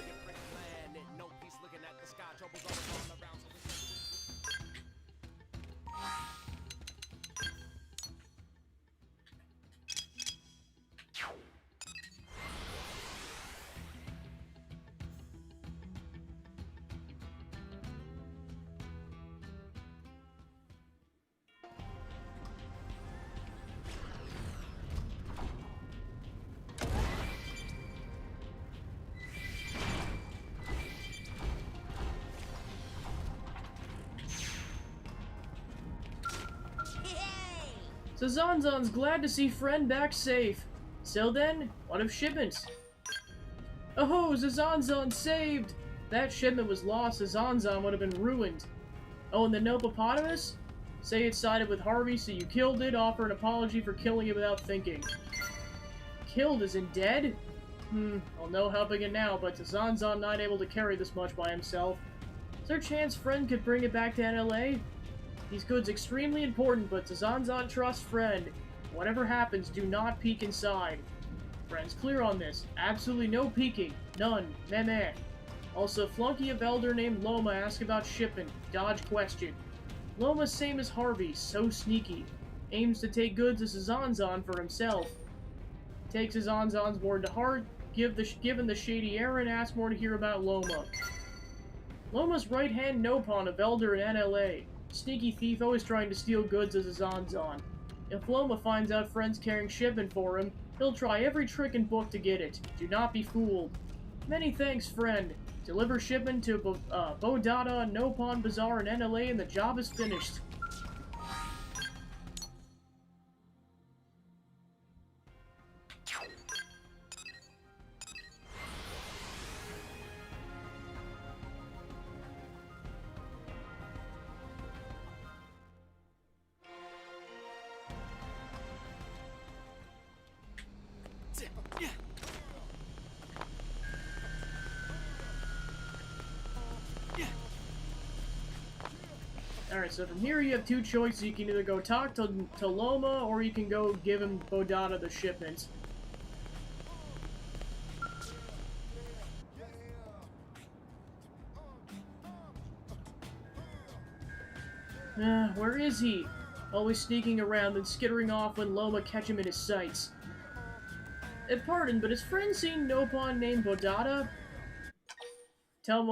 Zazanzan's glad to see friend back safe. So then, what of shipments? Oh, Zazanzan saved! That shipment was lost, Zazanzan would have been ruined. Oh, and the Nopopotamus? Say it sided with Harvey, so you killed it, offer an apology for killing it without thinking. Killed as in dead? Well, no helping it now, but Zazanzan not able to carry this much by himself. Is there a chance friend could bring it back to NLA? These goods extremely important, but Zazanzan trusts friend. Whatever happens, do not peek inside. Friend's clear on this. Absolutely no peeking. None. Meh. Also, flunky of elder named Loma asked about shipment. Dodge question. Loma's same as Harvey, so sneaky. Aims to take goods to Zazanzan for himself. Takes Zazanzan's word to heart, given the shady errand, asks more to hear about Loma. Loma's right-hand Nopon of elder in NLA. Sneaky thief always trying to steal goods as Zazanzan. If Loma finds out friend's carrying shipment for him, he'll try every trick and book to get it. Do not be fooled. Many thanks, friend. Deliver shipment to Bodada, Nopon Bazaar, and NLA, and the job is finished. Alright, so from here you have two choices. You can either go talk to Loma, or you can go give him Bodada the shipment. Where is he? Always sneaking around and skittering off when Loma catch him in his sights. Pardon, but has friend seen Nopon named Bodada? Tell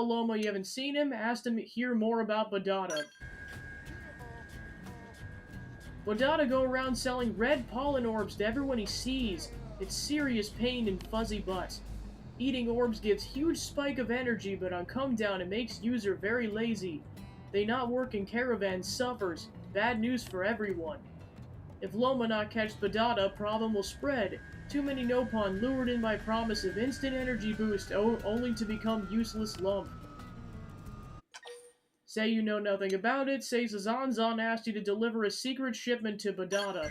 Loma you haven't seen him, ask him to hear more about Bodada. Bodada go around selling red pollen orbs to everyone he sees. It's serious pain and fuzzy butt. Eating orbs gives huge spike of energy, but on come down it makes user very lazy. They not work in caravans suffers. Bad news for everyone. If Loma not catch Bodada, problem will spread. Too many Nopon lured in by promise of instant energy boost only to become useless lump. Say you know nothing about it. Say Zanzan asked you to deliver a secret shipment to Badada.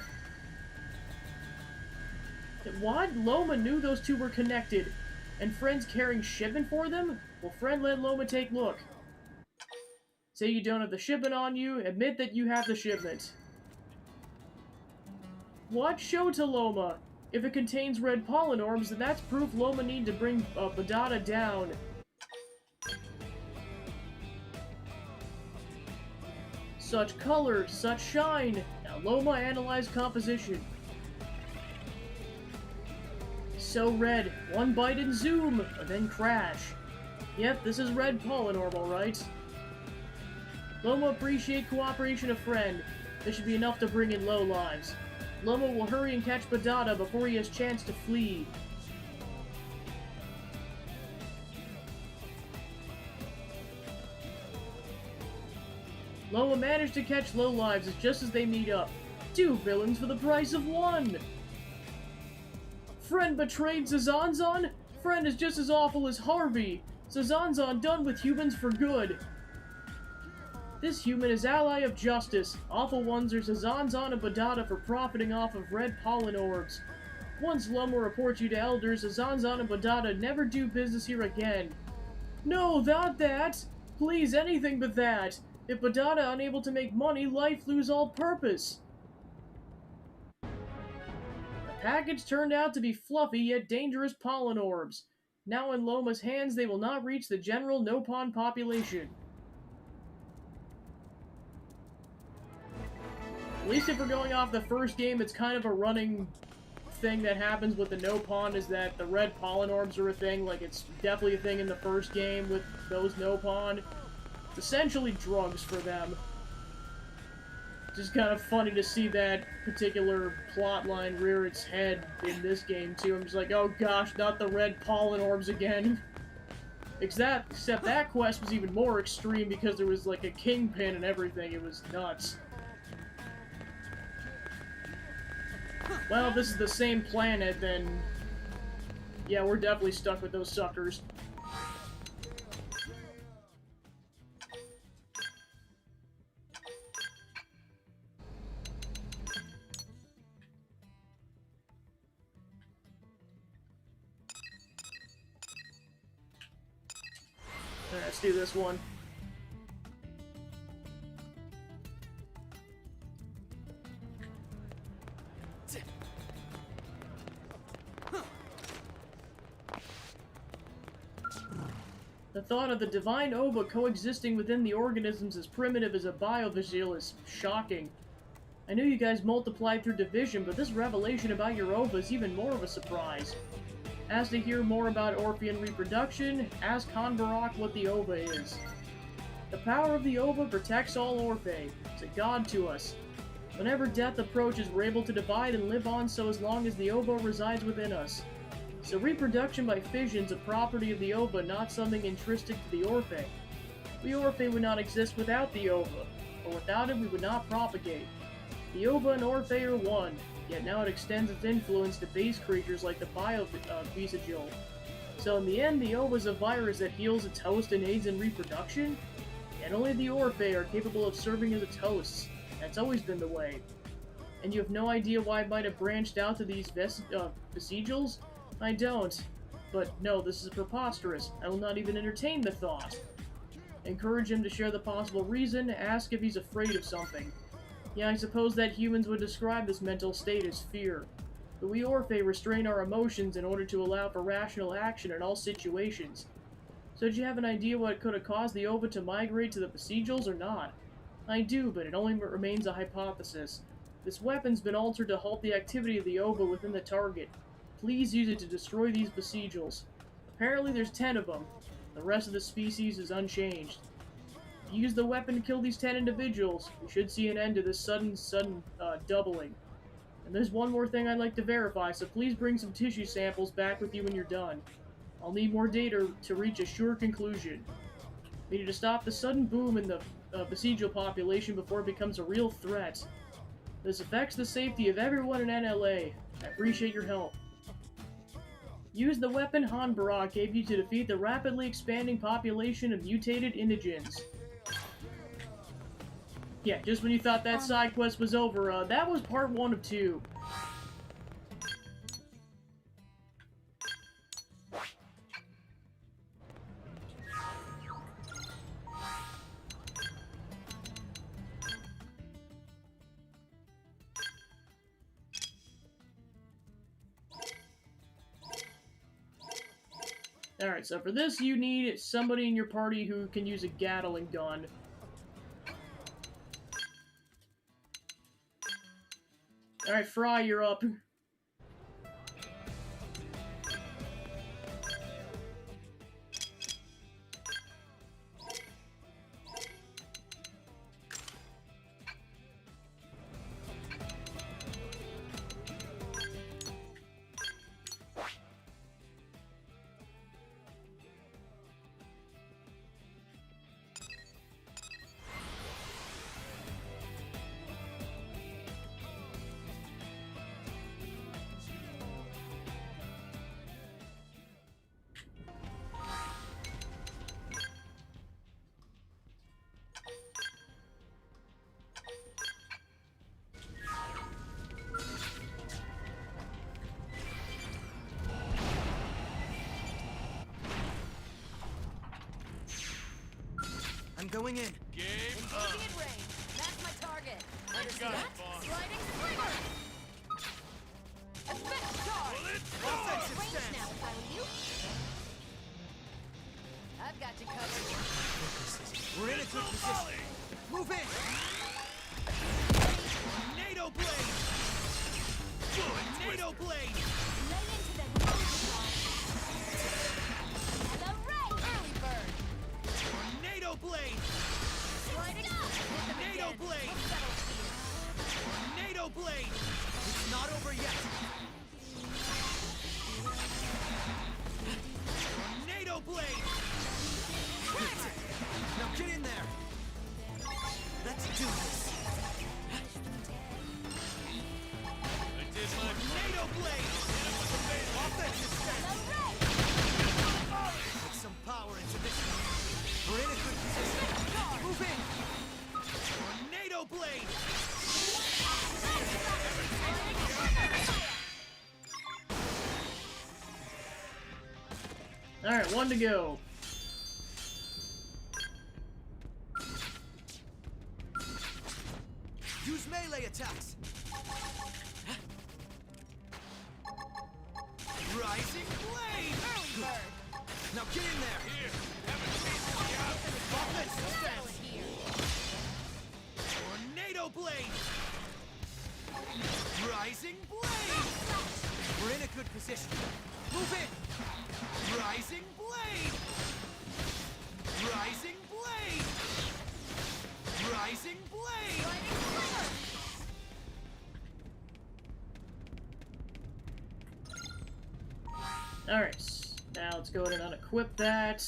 What? Loma knew those two were connected. And Friend's carrying shipment for them? Well, Friend let Loma take look. Say you don't have the shipment on you. Admit that you have the shipment. What? Show to Loma. If it contains red pollen orbs, then that's proof Loma need to bring Badada down. Such color, such shine. Now Loma analyze composition. So red, one bite and zoom, and then crash. Yep, this is red pollen orb, alright. Loma appreciate cooperation of Friend. This should be enough to bring in low lives. Loma will hurry and catch Badada before he has chance to flee. Loma managed to catch low lives just as they meet up. 2 villains for the price of 1! Friend betrayed Zazanzan? Friend is just as awful as Harvey. Zazanzan done with humans for good. This human is ally of justice. Awful ones are Zazanzan and Badada for profiting off of red pollen orbs. Once Loma reports you to elders, Zazanzan and Badada never do business here again. No, not that! Please, anything but that! If Badada unable to make money, life lose all purpose. The package turned out to be fluffy yet dangerous pollen orbs. Now in Loma's hands, they will not reach the general Nopon population. At least if we're going off the first game, it's kind of a running thing that happens with the Nopon, is that the red pollen orbs are a thing. Like, it's definitely a thing in the first game with those Nopon. It's essentially drugs for them. Just kind of funny to see that particular plotline rear its head in this game, too. I'm just like, oh gosh, not the red pollen orbs again. Except that quest was even more extreme because there was, like, a kingpin and everything. It was nuts. Well, if this is the same planet, then... yeah, we're definitely stuck with those suckers. Alright, let's do this one. The thought of the divine ova coexisting within the organisms as primitive as a biovigil is shocking. I knew you guys multiplied through division, but this revelation about your ova is even more of a surprise. As to hear more about Orphean reproduction, ask Hanbarak what the ova is. The power of the ova protects all Orphe. It's a god to us. Whenever death approaches, we're able to divide and live on so as long as the ova resides within us. So reproduction by fission is a property of the ova, not something intrinsic to the Orphe. We Orphe would not exist without the ova, or without it we would not propagate. The ova and Orphe are one, yet now it extends its influence to base creatures like the biovigil. So in the end, the ova is a virus that heals its host and aids in reproduction? And only the Orphe are capable of serving as its hosts. That's always been the way. And you have no idea why it might have branched out to these vesigils? I don't. But no, this is preposterous. I will not even entertain the thought. Encourage him to share the possible reason, ask if he's afraid of something. Yeah, I suppose that humans would describe this mental state as fear. But we Orphe restrain our emotions in order to allow for rational action in all situations. So do you have an idea what could have caused the ova to migrate to the vesigils or not? I do, but it only remains a hypothesis. This weapon's been altered to halt the activity of the ova within the target. Please use it to destroy these vesigils. Apparently there's 10 of them. The rest of the species is unchanged. Use the weapon to kill these 10 individuals. We should see an end to this sudden doubling. And there's one more thing I'd like to verify, so please bring some tissue samples back with you when you're done. I'll need more data to reach a sure conclusion. We need to stop the sudden boom in the vesigil population before it becomes a real threat. This affects the safety of everyone in NLA. I appreciate your help. Use the weapon Hanbarak gave you to defeat the rapidly expanding population of mutated indigens. Yeah, just when you thought that side quest was over, that was part 1 of 2. Alright, so for this you need somebody in your party who can use a Gatling gun. Alright, Fry, you're up. I'm going in. Game up. Range. That's my target. Understand that? Sliding slinger. Effect charge. Offensive Range stance. now, if I were you. I've got you covered. We're in a good position. Move in. NATO blade. NATO blade. Lay into them. Hello, Ray. Early bird. NATO blade. Sliding. NATO blade. NATO blade. It's not over yet. NATO blade. Now get in there. Let's do this. NATO blade. Offensive stance. Put some power into this one. We're in a good position. Move in. NATO blade. Alright, 1 to go. Use melee attacks. Rising blade. Early bird. Now get in there. Here. Offensive stance. Tornado blade. Rising blade. We're in a good position. Move in. Rising blade. Rising blade. Rising blade. Alright, now let's go ahead and unequip that.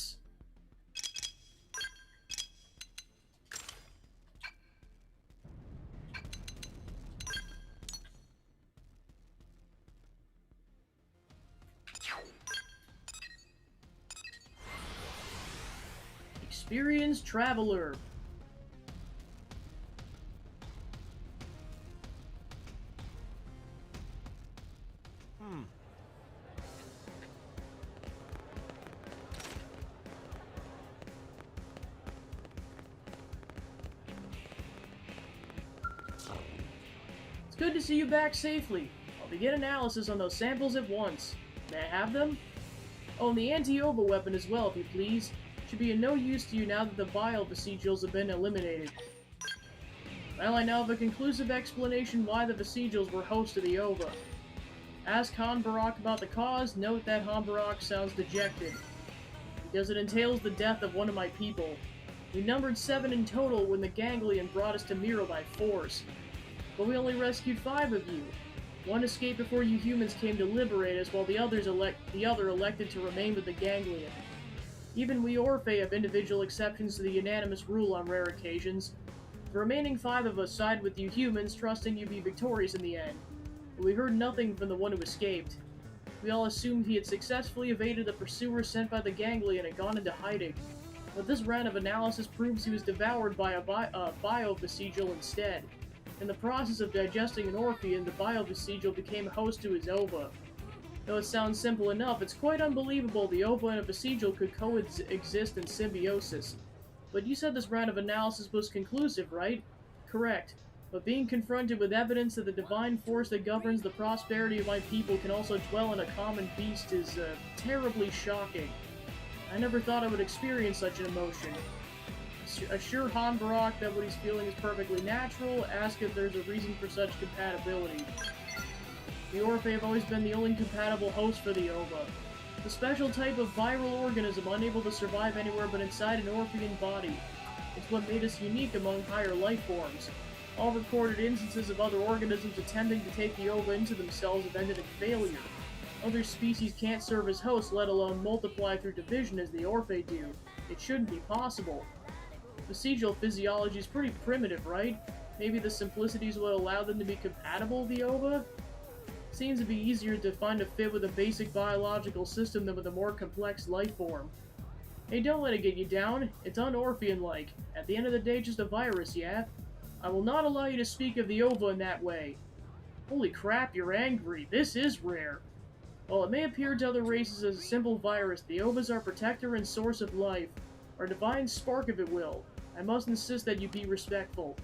Experienced Traveler. Good to see you back safely. I'll begin analysis on those samples at once. May I have them? Oh, and the anti-ova weapon as well, if you please. Should be of no use to you now that the vile vestigials have been eliminated. Well, I now have a conclusive explanation why the vestigials were host to the ova. Ask Han Barak about the cause, note that Han Barak sounds dejected. Because it entails the death of one of my people. We numbered 7 in total when the ganglion brought us to Mira by force. But we only rescued 5 of you. One escaped before you humans came to liberate us, while the other elected to remain with the ganglion. Even we Orphe have individual exceptions to the unanimous rule on rare occasions. The remaining 5 of us side with you humans, trusting you be victorious in the end. But we heard nothing from the one who escaped. We all assumed he had successfully evaded the pursuers sent by the ganglion and gone into hiding. But this round of analysis proves he was devoured by a biovesicle instead. In the process of digesting an Orphean, the biovesicle became host to his ova. Though it sounds simple enough, it's quite unbelievable the ova and a vesicle could coexist in symbiosis. But you said this round of analysis was conclusive, right? Correct. But being confronted with evidence that the divine force that governs the prosperity of my people can also dwell in a common beast is, terribly shocking. I never thought I would experience such an emotion. Assure Han Barak that what he's feeling is perfectly natural, ask if there's a reason for such compatibility. The Orphe have always been the only compatible host for the Ova. The special type of viral organism unable to survive anywhere but inside an Orphean body. It's what made us unique among higher life forms. All recorded instances of other organisms attempting to take the Ova into themselves have ended in failure. Other species can't serve as hosts, let alone multiply through division as the Orphe do. It shouldn't be possible. Vestigial physiology is pretty primitive, right? Maybe the simplicities would allow them to be compatible with the Ova? Seems to be easier to find a fit with a basic biological system than with a more complex life form. Hey, don't let it get you down. It's un-Orphean-like. At the end of the day, just a virus, yeah? I will not allow you to speak of the Ova in that way. Holy crap, you're angry. This is rare. While it may appear to other races as a simple virus, the Ovas are protector and source of life. Our divine spark, if it will. I must insist that you be respectful.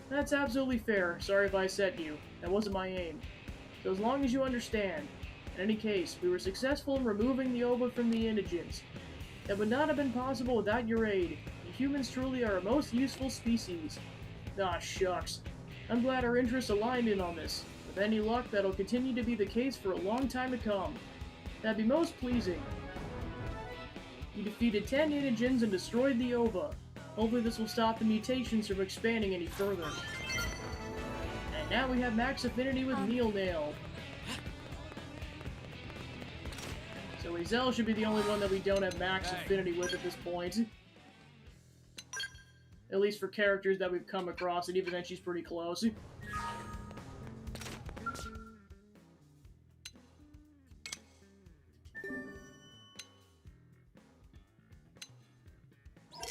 That's absolutely fair. Sorry if I upset you. That wasn't my aim. So as long as you understand. In any case, we were successful in removing the Ova from the indigents. That would not have been possible without your aid. The humans truly are a most useful species. Ah, shucks. I'm glad our interests aligned in on this. With any luck, that'll continue to be the case for a long time to come. That'd be most pleasing. You defeated 10 indigents and destroyed the Ova. Hopefully this will stop the mutations from expanding any further. And now we have max affinity with Neil Nail. So Hazel should be the only one that we don't have max affinity with at this point. At least for characters that we've come across, and even then she's pretty close.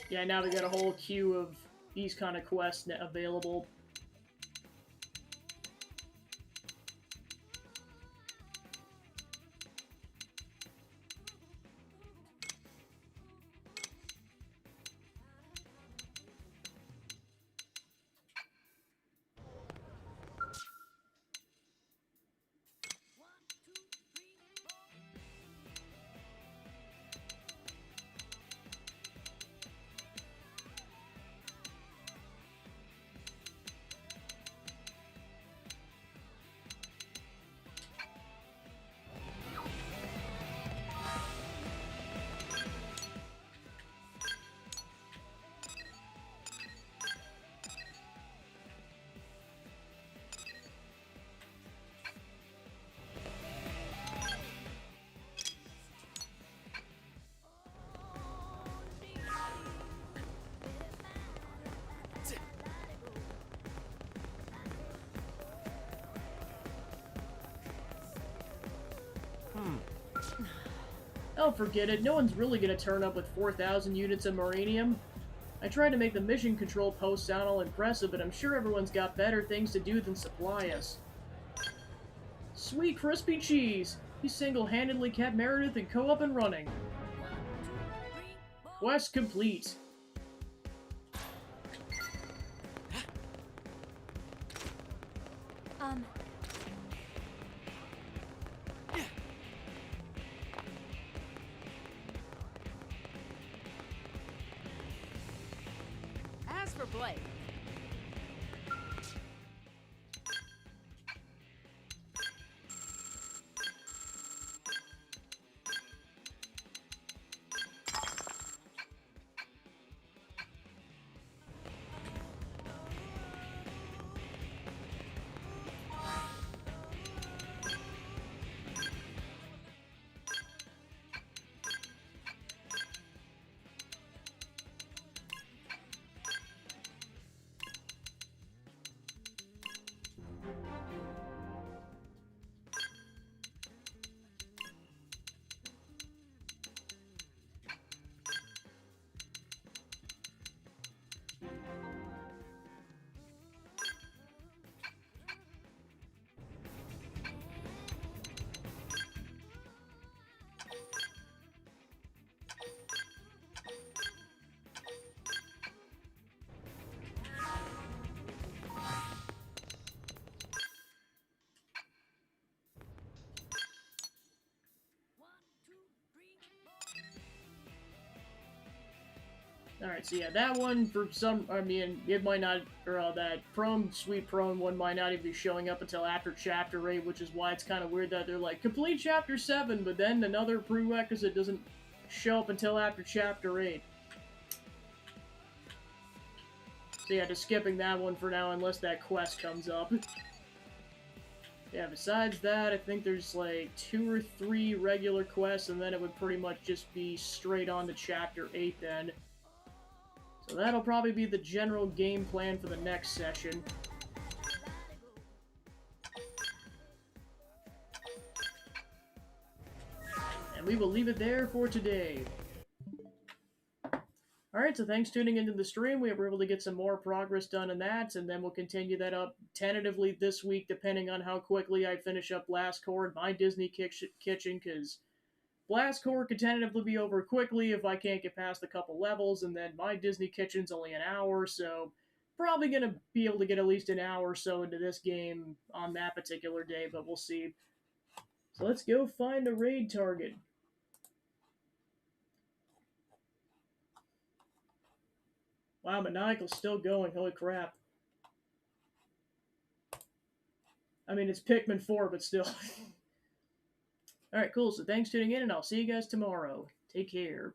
Yeah, now we got a whole queue of these kind of quests available. Oh, forget it. No one's really gonna turn up with 4,000 units of Marinium. I tried to make the mission control post sound all impressive, but I'm sure everyone's got better things to do than supply us. Sweet crispy cheese! He single-handedly kept Meredith and Co up and running. Quest complete. As for Blake, Alright, so yeah, that one, for some, I mean, it might not, or that Sweet Prone one might not even be showing up until after Chapter 8, which is why it's kind of weird that they're like, complete Chapter 7, but then another prerequisite doesn't show up until after Chapter 8. So yeah, just skipping that one for now, unless that quest comes up. Yeah, besides that, I think there's like 2 or 3 regular quests, and then it would pretty much just be straight on to Chapter 8 then. So that'll probably be the general game plan for the next session. And we will leave it there for today. Alright, so thanks for tuning into the stream. We were able to get some more progress done in that, and then we'll continue that up tentatively this week, depending on how quickly I finish up Blast Core and my Disney Kitchen, because Blast Core could tentatively be over quickly if I can't get past a couple levels, and then my Disney Kitchen's only an hour, so probably going to be able to get at least an hour or so into this game on that particular day, but we'll see. So let's go find a raid target. Wow, Maniacal's still going. Holy crap. I mean, it's Pikmin 4, but still. Alright, cool. So thanks for tuning in, and I'll see you guys tomorrow. Take care.